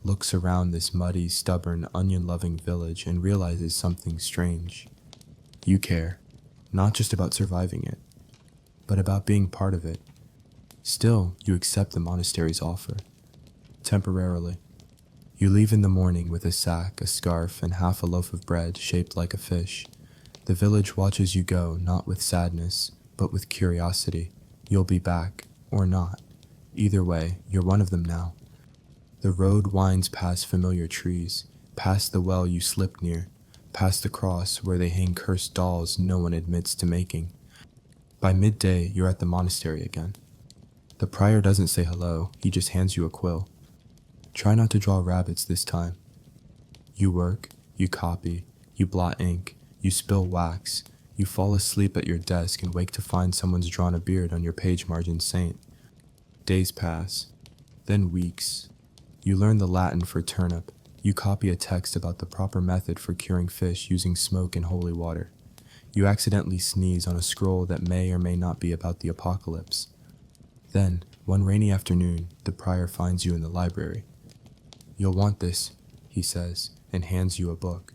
looks around this muddy, stubborn, onion-loving village and realizes something strange. You care, not just about surviving it, but about being part of it. Still, you accept the monastery's offer. Temporarily. You leave in the morning with a sack, a scarf, and half a loaf of bread shaped like a fish. The village watches you go, not with sadness, but with curiosity. You'll be back, or not. Either way, you're one of them now. The road winds past familiar trees, past the well you slipped near, past the cross where they hang cursed dolls no one admits to making. By midday, you're at the monastery again. The prior doesn't say hello, he just hands you a quill. Try not to draw rabbits this time. You work, you copy, you blot ink, you spill wax, you fall asleep at your desk and wake to find someone's drawn a beard on your page margin saint. Days pass, then weeks. You learn the Latin for turnip. You copy a text about the proper method for curing fish using smoke and holy water. You accidentally sneeze on a scroll that may or may not be about the apocalypse. Then, one rainy afternoon, the prior finds you in the library. "You'll want this," he says, and hands you a book.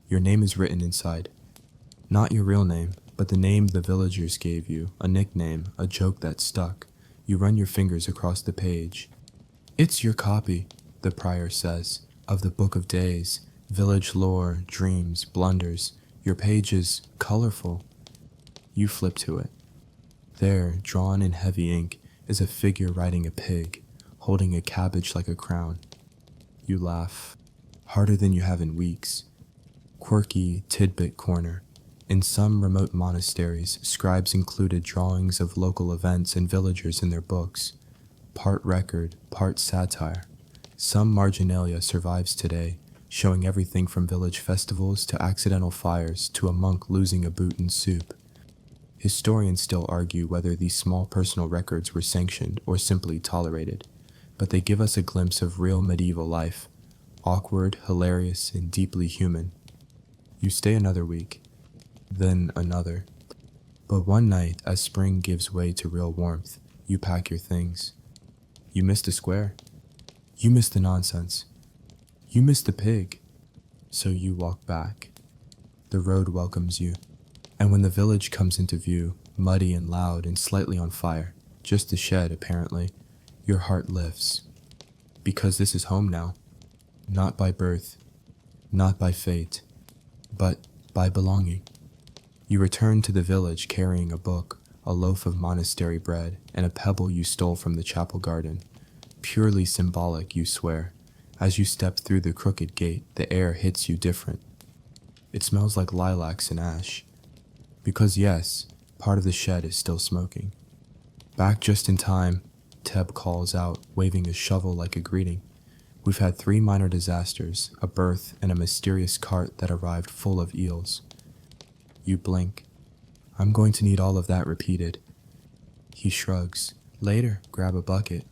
Your name is written inside. Not your real name, But the name the villagers gave you, a nickname, a joke that stuck, you run your fingers across the page. It's your copy, the prior says, of the Book of Days, village lore, dreams, blunders. Your page is colorful. You flip to it. There, drawn in heavy ink, is a figure riding a pig, holding a cabbage like a crown. You laugh, harder than you have in weeks. Quirky tidbit corner. In some remote monasteries, scribes included drawings of local events and villagers in their books. Part record, part satire. Some marginalia survives today, showing everything from village festivals to accidental fires to a monk losing a boot in soup. Historians still argue whether these small personal records were sanctioned or simply tolerated, but they give us a glimpse of real medieval life, awkward, hilarious, and deeply human. You stay another week. Then another. But one night, as spring gives way to real warmth, you pack your things. You miss the square. You miss the nonsense. You miss the pig. So you walk back. The road welcomes you. And when the village comes into view, muddy and loud and slightly on fire, just the shed apparently, your heart lifts. Because this is home now. Not by birth, not by fate, but by belonging. You return to the village carrying a book, a loaf of monastery bread, and a pebble you stole from the chapel garden. Purely symbolic, you swear. As you step through the crooked gate, the air hits you different. It smells like lilacs and ash. Because yes, part of the shed is still smoking. Back just in time, Teb calls out, waving a shovel like a greeting. We've had 3 minor disasters, a birth, and a mysterious cart that arrived full of eels. You blink. I'm going to need all of that repeated. He shrugs. Later, grab a bucket.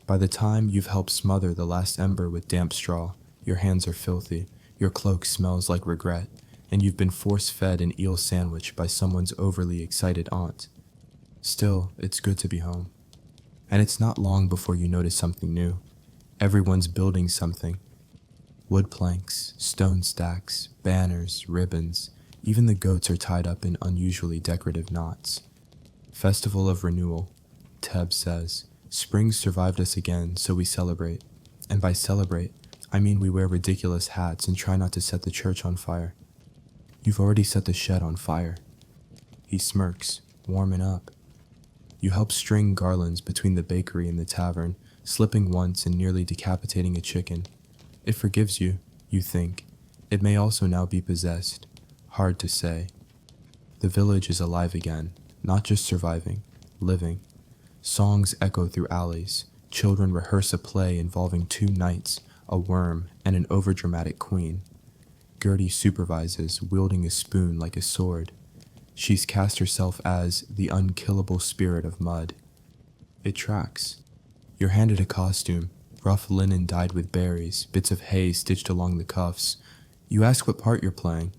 By the time you've helped smother the last ember with damp straw, your hands are filthy, your cloak smells like regret, and you've been force-fed an eel sandwich by someone's overly excited aunt. Still, it's good to be home. And it's not long before you notice something new. Everyone's building something. Wood planks, stone stacks, banners, ribbons. Even the goats are tied up in unusually decorative knots. Festival of renewal, Teb says. Spring survived us again, so we celebrate. And by celebrate, I mean we wear ridiculous hats and try not to set the church on fire. You've already set the shed on fire. He smirks, warming up. You help string garlands between the bakery and the tavern, slipping once and nearly decapitating a chicken. It forgives you, you think. It may also now be possessed. Hard to say. The village is alive again, not just surviving, living. Songs echo through alleys. Children rehearse a play involving 2 knights, a worm, and an overdramatic queen. Gertie supervises, wielding a spoon like a sword. She's cast herself as the unkillable spirit of mud. It tracks. You're handed a costume, rough linen dyed with berries, bits of hay stitched along the cuffs. You ask what part you're playing.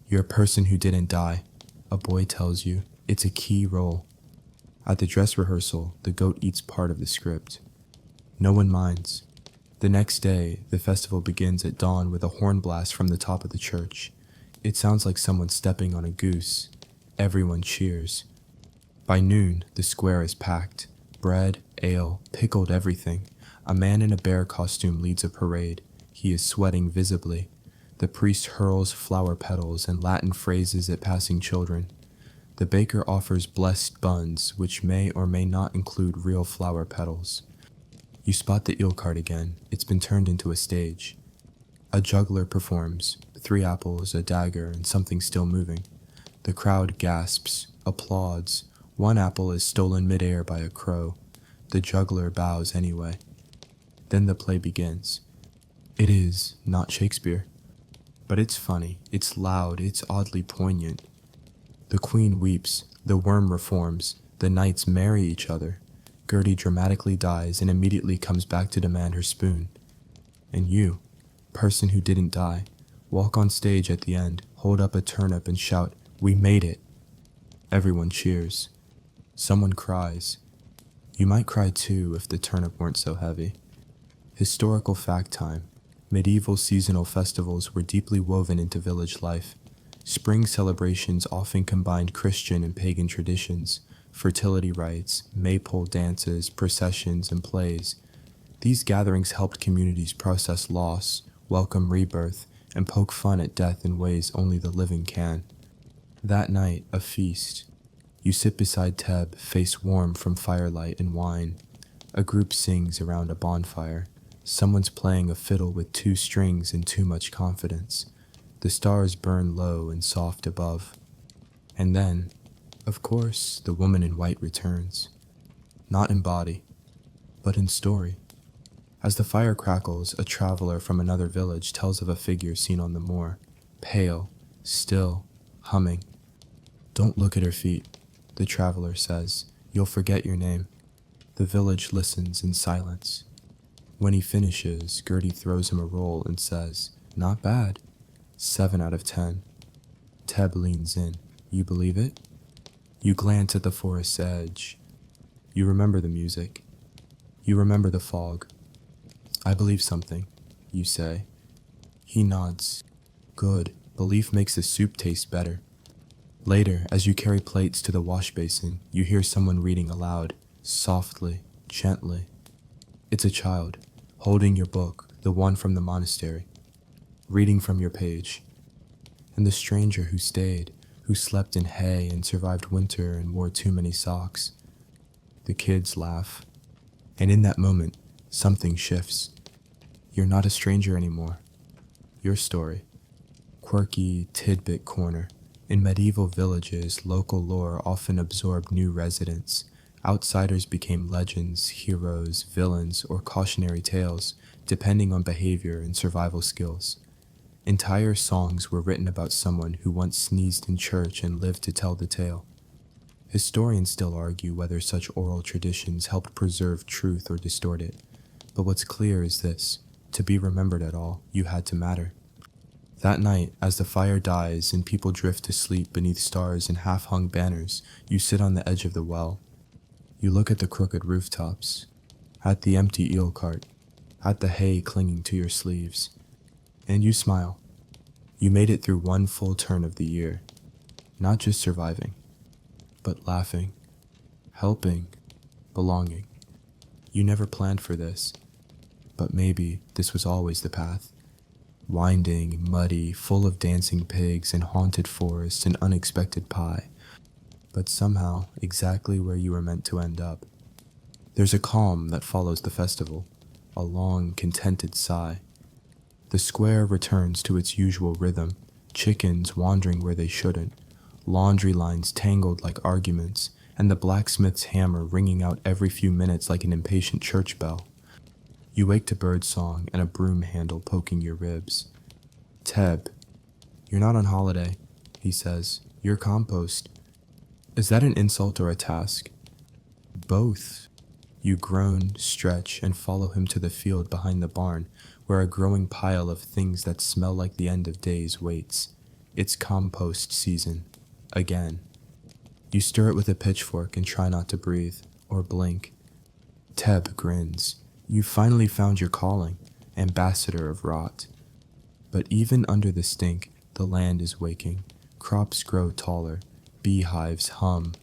You're a person who didn't die. A boy tells you. It's a key role. At the dress rehearsal, the goat eats part of the script. No one minds. The next day, the festival begins at dawn with a horn blast from the top of the church. It sounds like someone stepping on a goose. Everyone cheers. By noon, the square is packed. Bread, ale, pickled everything. A man in a bear costume leads a parade. He is sweating visibly. The priest hurls flower petals and Latin phrases at passing children. The baker offers blessed buns, which may or may not include real flower petals. You spot the eel cart again. It's been turned into a stage. A juggler performs, 3 apples, a dagger, and something still moving. The crowd gasps, applauds. 1 apple is stolen midair by a crow. The juggler bows anyway. Then the play begins. It is not Shakespeare. But it's funny, it's loud, it's oddly poignant. The queen weeps, the worm reforms, the knights marry each other. Gertie dramatically dies and immediately comes back to demand her spoon. And you, person who didn't die, walk on stage at the end, hold up a turnip and shout, "We made it!" Everyone cheers. Someone cries. You might cry too if the turnip weren't so heavy. Historical fact time. Medieval seasonal festivals were deeply woven into village life. Spring celebrations often combined Christian and pagan traditions, fertility rites, maypole dances, processions, and plays. These gatherings helped communities process loss, welcome rebirth, and poke fun at death in ways only the living can. That night, a feast. You sit beside Teb, face warm from firelight and wine. A group sings around a bonfire. Someone's playing a fiddle with 2 strings and too much confidence. The stars burn low and soft above. And then, of course, the woman in white returns. Not in body, but in story. As the fire crackles, a traveler from another village tells of a figure seen on the moor, pale, still, humming. "Don't look at her feet," the traveler says. "You'll forget your name." The village listens in silence. When he finishes, Gertie throws him a roll and says, "Not bad. 7 out of 10. Teb leans in. "You believe it?" You glance at the forest's edge. You remember the music. You remember the fog. "I believe something," you say. He nods. "Good. Belief makes the soup taste better." Later, as you carry plates to the wash basin, you hear someone reading aloud, softly, gently. It's a child, holding your book, the one from the monastery, reading from your page. And the stranger who stayed, who slept in hay and survived winter and wore too many socks. The kids laugh. And in that moment, something shifts. You're not a stranger anymore. Your story. Quirky tidbit corner. In medieval villages, local lore often absorbed new residents. Outsiders became legends, heroes, villains, or cautionary tales, depending on behavior and survival skills. Entire songs were written about someone who once sneezed in church and lived to tell the tale. Historians still argue whether such oral traditions helped preserve truth or distort it. But what's clear is this: to be remembered at all, you had to matter. That night, as the fire dies and people drift to sleep beneath stars and half-hung banners, you sit on the edge of the well. You look at the crooked rooftops, at the empty eel cart, at the hay clinging to your sleeves, and you smile. You made it through one full turn of the year, not just surviving, but laughing, helping, belonging. You never planned for this, but maybe this was always the path. Winding, muddy, full of dancing pigs and haunted forests and unexpected pie, but somehow exactly where you were meant to end up. There's a calm that follows the festival, a long, contented sigh. The square returns to its usual rhythm, chickens wandering where they shouldn't, laundry lines tangled like arguments, and the blacksmith's hammer ringing out every few minutes like an impatient church bell. You wake to birdsong and a broom handle poking your ribs. "Teb, you're not on holiday," he says. "You're compost." Is that an insult or a task? Both. You groan, stretch, and follow him to the field behind the barn, where a growing pile of things that smell like the end of days waits. It's compost season. Again. You stir it with a pitchfork and try not to breathe, or blink. Teb grins. You finally found your calling, ambassador of rot. But even under the stink, the land is waking. Crops grow taller. Beehives hum.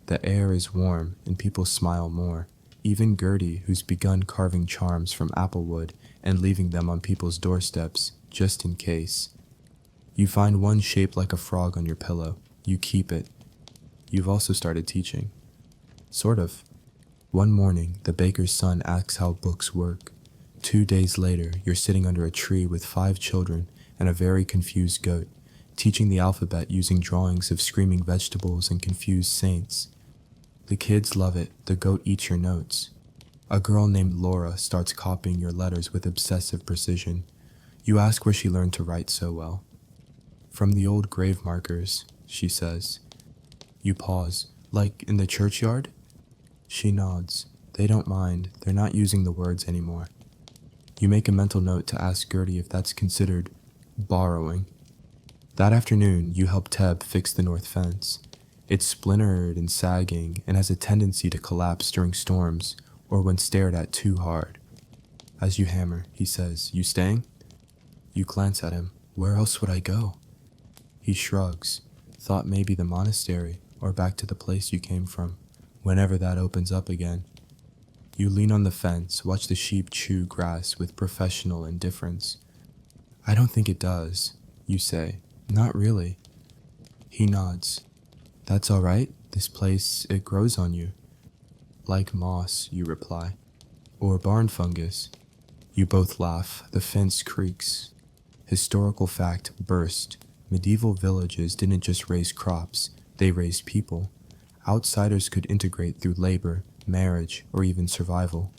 The air is warm, and people smile more. Even Gertie, who's begun carving charms from applewood and leaving them on people's doorsteps, just in case. You find one shaped like a frog on your pillow. You keep it. You've also started teaching. Sort of. One morning, the baker's son asks how books work. 2 days later, you're sitting under a tree with 5 children and a very confused goat, teaching the alphabet using drawings of screaming vegetables and confused saints. The kids love it. The goat eats your notes. A girl named Laura starts copying your letters with obsessive precision. You ask where she learned to write so well. "From the old grave markers," she says. You pause. "Like in the churchyard?" She nods. They don't mind. They're not using the words anymore. You make a mental note to ask Gertie if that's considered borrowing. That afternoon, you help Teb fix the north fence. It's splintered and sagging and has a tendency to collapse during storms or when stared at too hard. As you hammer, he says, "You staying?" You glance at him. "Where else would I go?" He shrugs, thought maybe the monastery or back to the place you came from, whenever that opens up again. You lean on the fence, watch the sheep chew grass with professional indifference. I don't think it does, you say. Not really. He nods. That's all right. This place, it grows on you. Like moss, you reply. Or barn fungus. You both laugh. The fence creaks. Historical fact burst. Medieval villages didn't just raise crops, they raised people. Outsiders could integrate through labor, marriage, or even survival.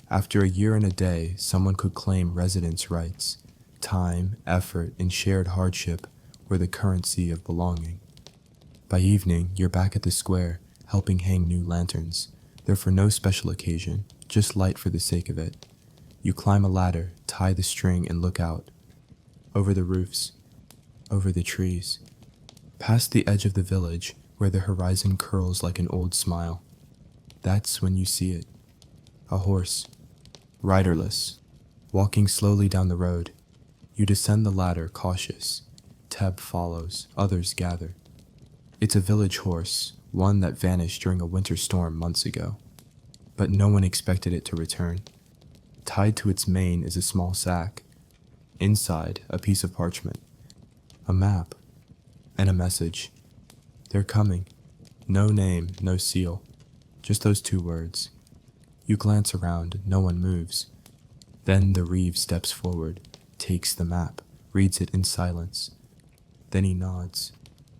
After a year and a day, someone could claim residence rights. Time, effort, and shared hardship were the currency of belonging. By evening, you're back at the square, helping hang new lanterns. They're for no special occasion, just light for the sake of it. You climb a ladder, tie the string, and look out. Over the roofs, over the trees, past the edge of the village where the horizon curls like an old smile. That's when you see it. A horse, riderless, walking slowly down the road. You descend the ladder, cautious. Teb follows, others gather. It's a village horse, one that vanished during a winter storm months ago. But no one expected it to return. Tied to its mane is a small sack. Inside, a piece of parchment, a map, and a message. They're coming. No name, no seal. Just those 2 words. You glance around, no one moves. Then the Reeve steps forward, takes the map, reads it in silence. Then he nods.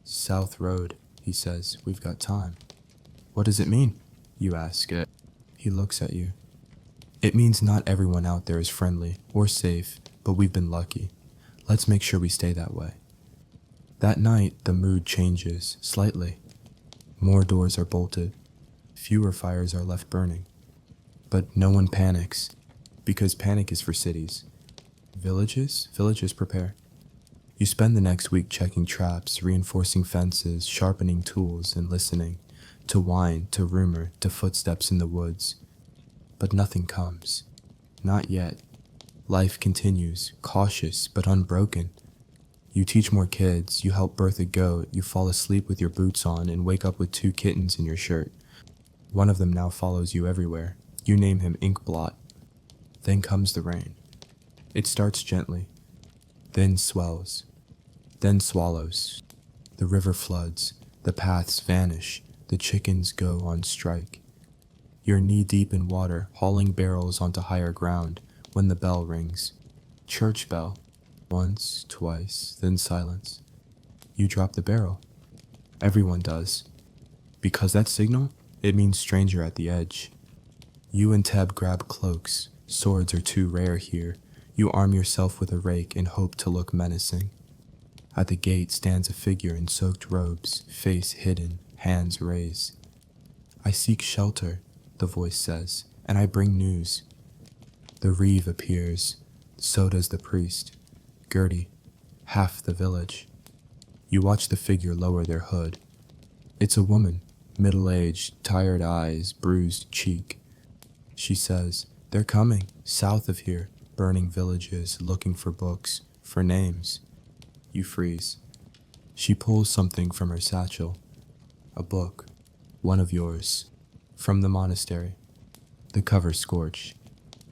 South Road, he says. We've got time. What does it mean? You ask. He looks at you. It means not everyone out there is friendly or safe, but we've been lucky. Let's make sure we stay that way. That night, the mood changes slightly. More doors are bolted. Fewer fires are left burning. But no one panics, because panic is for cities. Villages prepare. You spend the next week checking traps, reinforcing fences, sharpening tools, and listening to whine, to rumor, to footsteps in the woods. But nothing comes. Not yet. Life continues, cautious but unbroken. You teach more kids, you help birth a goat, you fall asleep with your boots on and wake up with 2 kittens in your shirt. One of them now follows you everywhere. You name him Inkblot. Then comes the rain. It starts gently, then swells, then swallows. The river floods, the paths vanish, the chickens go on strike. You're knee-deep in water, hauling barrels onto higher ground when the bell rings. Church bell. Once, twice, then silence. You drop the barrel. Everyone does. Because that signal, it means stranger at the edge. You and Teb grab cloaks. Swords are too rare here. You arm yourself with a rake and hope to look menacing. At the gate stands a figure in soaked robes, face hidden, hands raised. I seek shelter, the voice says, and I bring news. The Reeve appears. So does the priest. Gertie, half the village. You watch the figure lower their hood. It's a woman, middle-aged, tired eyes, bruised cheek. She says, they're coming, south of here, burning villages, looking for books, for names. You freeze. She pulls something from her satchel. A book, one of yours, from the monastery. The cover scorched.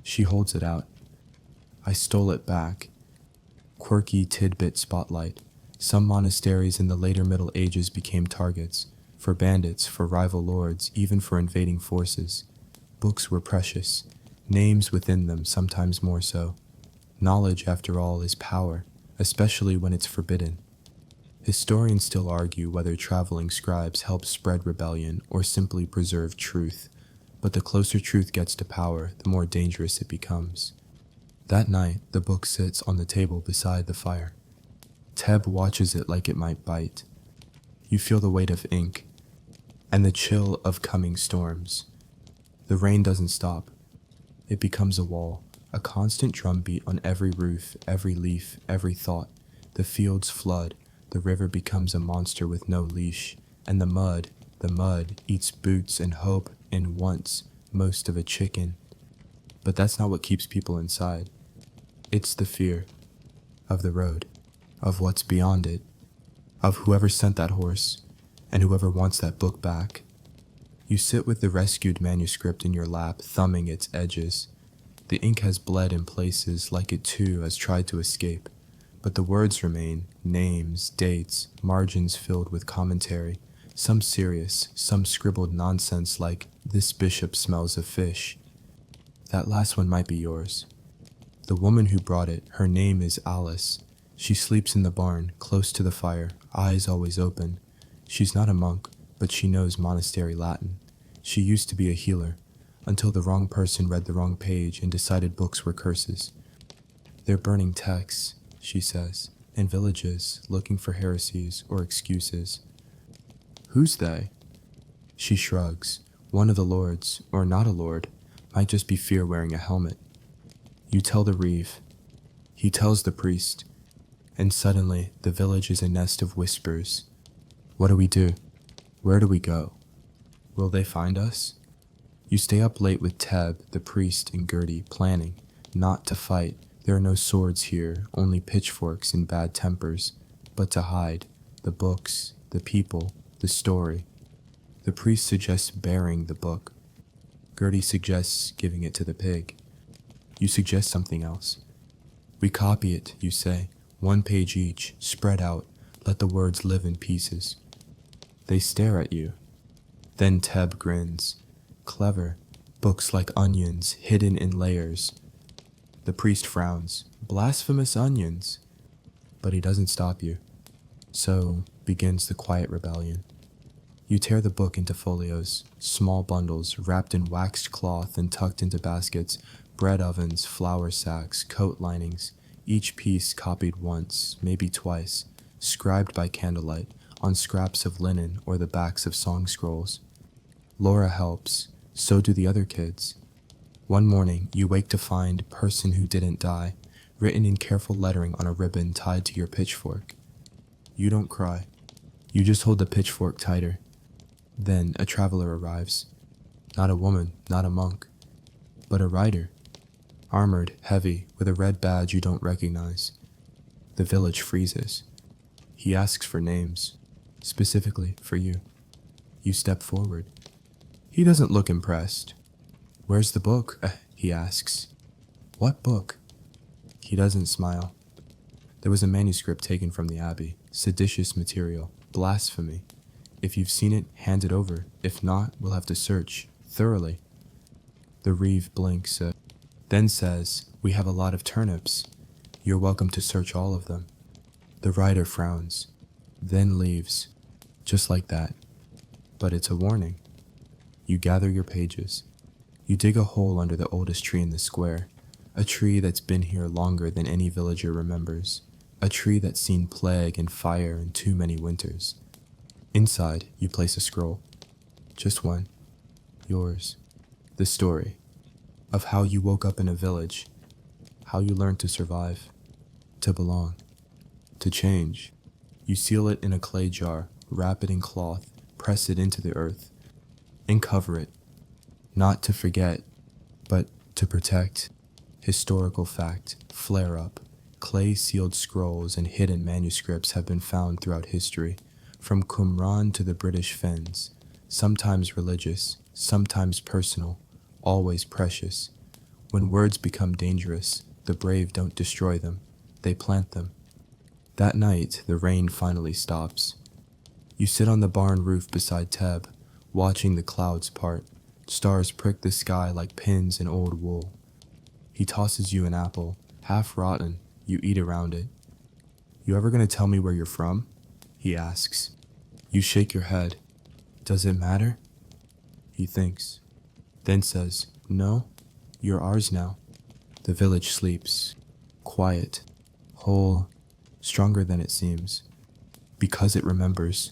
She holds it out. I stole it back. Quirky tidbit spotlight. Some monasteries in the later Middle Ages became targets, for bandits, for rival lords, even for invading forces. Books were precious, names within them sometimes more so. Knowledge, after all, is power, especially when it's forbidden. Historians still argue whether traveling scribes help spread rebellion or simply preserve truth, but the closer truth gets to power, the more dangerous it becomes. That night, the book sits on the table beside the fire. Teb watches it like it might bite. You feel the weight of ink, and the chill of coming storms. The rain doesn't stop. It becomes a wall, a constant drumbeat on every roof, every leaf, every thought. The fields flood, the river becomes a monster with no leash, and the mud eats boots and hope and wants most of a chicken. But that's not what keeps people inside. It's the fear of the road, of what's beyond it. of whoever sent that horse, and whoever wants that book back. You sit with the rescued manuscript in your lap, thumbing its edges. The ink has bled in places like it too has tried to escape, but the words remain, names, dates, margins filled with commentary, some serious, some scribbled nonsense like, "This bishop smells of fish." That last one might be yours. The woman who brought it, her name is Alice. She sleeps in the barn, close to the fire, eyes always open. She's not a monk, but she knows monastery Latin. She used to be a healer, until the wrong person read the wrong page and decided books were curses. "They're burning texts," she says, "in villages, looking for heresies or excuses." "Who's they?" She shrugs. One of the lords, or not a lord, might just be fear wearing a helmet. You tell the reeve. He tells the priest. And suddenly, the village is a nest of whispers. What do we do? Where do we go? Will they find us? You stay up late with Teb, the priest, and Gertie, planning, not to fight. There are no swords here, only pitchforks and bad tempers, but to hide, the books, the people, the story. The priest suggests burying the book. Gertie suggests giving it to the pig. You suggest something else. We copy it, you say, 1 page each, spread out, let the words live in pieces. They stare at you. Then Teb grins. Clever. Books like onions, hidden in layers. The priest frowns. Blasphemous onions. But he doesn't stop you. So begins the quiet rebellion. You tear the book into folios, small bundles wrapped in waxed cloth and tucked into baskets, bread ovens, flour sacks, coat linings, each piece copied once, maybe twice, scribed by candlelight on scraps of linen or the backs of song scrolls. Laura helps, so do the other kids. One morning, you wake to find "Person Who Didn't Die" written in careful lettering on a ribbon tied to your pitchfork. You don't cry. You just hold the pitchfork tighter. Then a traveler arrives. Not a woman, not a monk, but a rider. Armored, heavy, with a red badge you don't recognize. The village freezes. He asks for names, specifically for you. You step forward. He doesn't look impressed. "Where's the book?" he asks. "What book?" He doesn't smile. There was a manuscript taken from the abbey, seditious material, blasphemy. If you've seen it, hand it over. If not, we'll have to search, thoroughly. The reeve blinks, then says, "We have a lot of turnips. You're welcome to search all of them." The writer frowns, then leaves, just like that. But it's a warning. You gather your pages. You dig a hole under the oldest tree in the square, a tree that's been here longer than any villager remembers, a tree that's seen plague and fire and too many winters. Inside, you place a scroll. Just one. Yours. The story of how you woke up in a village, how you learned to survive, to belong, to change. You seal it in a clay jar, wrap it in cloth, press it into the earth, and cover it, not to forget, but to protect. Historical fact, flare up. Clay-sealed scrolls and hidden manuscripts have been found throughout history, from Qumran to the British Fens, sometimes religious, sometimes personal, always precious. When words become dangerous, the brave don't destroy them, they plant them. That night, the rain finally stops. You sit on the barn roof beside Teb, watching the clouds part. Stars prick the sky like pins in old wool. He tosses you an apple, half rotten. You eat around it. "You ever gonna tell me where you're from?" he asks. You shake your head. "Does it matter?" He thinks, then says, "No, you're ours now." The village sleeps, quiet, whole, stronger than it seems, because it remembers,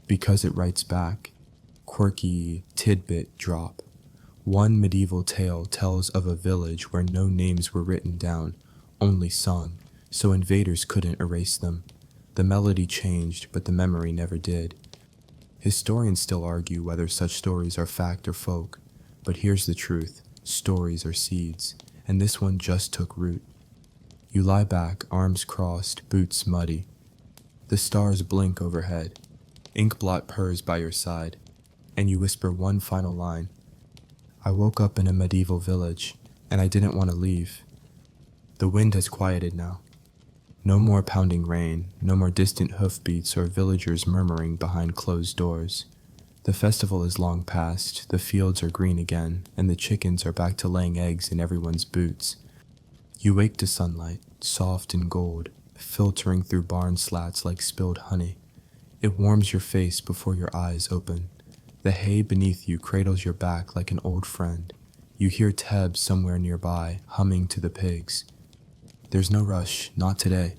because it writes back. Quirky tidbit drop. One medieval tale tells of a village where no names were written down, only sung, so invaders couldn't erase them. The melody changed, but the memory never did. Historians still argue whether such stories are fact or folk, but here's the truth: stories are seeds, and this one just took root. You lie back, arms crossed, boots muddy. The stars blink overhead. Inkblot purrs by your side, and you whisper one final line. I woke up in a medieval village, and I didn't want to leave. The wind has quieted now. No more pounding rain, no more distant hoofbeats or villagers murmuring behind closed doors. The festival is long past, the fields are green again, and the chickens are back to laying eggs in everyone's boots. You wake to sunlight, soft and gold, filtering through barn slats like spilled honey. It warms your face before your eyes open. The hay beneath you cradles your back like an old friend. You hear Teb somewhere nearby, humming to the pigs. There's no rush, not today.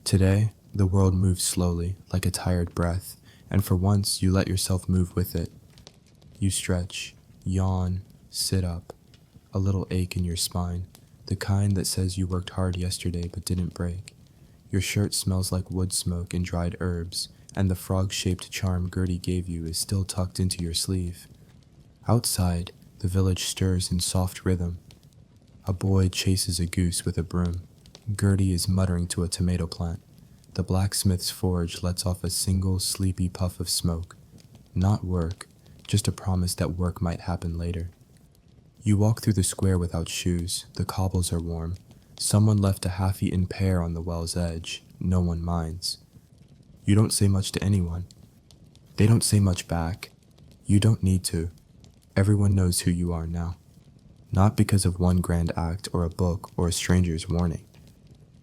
Today, the world moves slowly, like a tired breath, and for once you let yourself move with it. You stretch, yawn, sit up, a little ache in your spine, the kind that says you worked hard yesterday but didn't break. Your shirt smells like wood smoke and dried herbs, and the frog-shaped charm Gertie gave you is still tucked into your sleeve. Outside, the village stirs in soft rhythm. A boy chases a goose with a broom. Gertie is muttering to a tomato plant. The blacksmith's forge lets off a single sleepy puff of smoke. Not work, just a promise that work might happen later. You walk through the square without shoes. The cobbles are warm. Someone left a half-eaten pear on the well's edge. No one minds. You don't say much to anyone. They don't say much back. You don't need to. Everyone knows who you are now. Not because of one grand act or a book or a stranger's warning,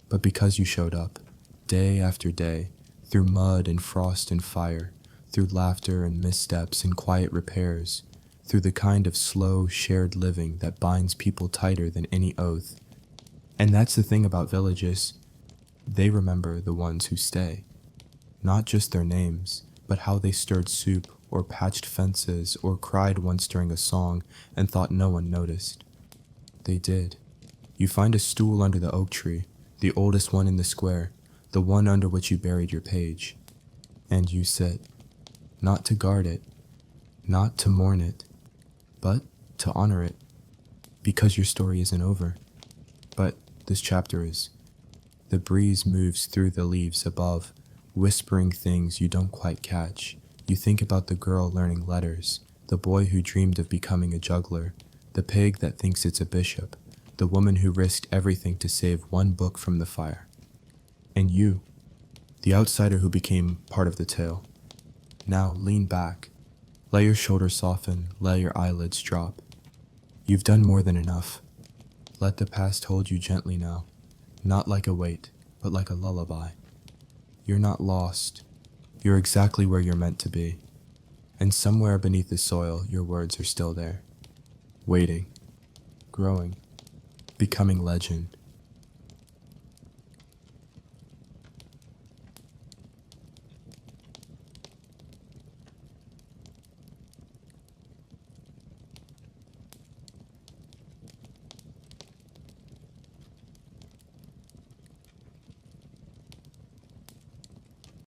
but because you showed up, day after day, through mud and frost and fire, through laughter and missteps and quiet repairs, through the kind of slow, shared living that binds people tighter than any oath. And that's the thing about villages. They remember the ones who stay. Not just their names, but how they stirred soup or patched fences or cried once during a song and thought no one noticed. They did. You find a stool under the oak tree, the oldest one in the square, the one under which you buried your page. And you sit, not to guard it, not to mourn it, but to honor it, because your story isn't over. But this chapter is. The breeze moves through the leaves above, whispering things you don't quite catch. You think about the girl learning letters, the boy who dreamed of becoming a juggler, the pig that thinks it's a bishop, the woman who risked everything to save one book from the fire. And you, the outsider who became part of the tale. Now lean back. Let your shoulders soften, let your eyelids drop. You've done more than enough. Let the past hold you gently now, not like a weight, but like a lullaby. You're not lost. You're exactly where you're meant to be. And somewhere beneath the soil, your words are still there. Waiting. Growing. Becoming legend.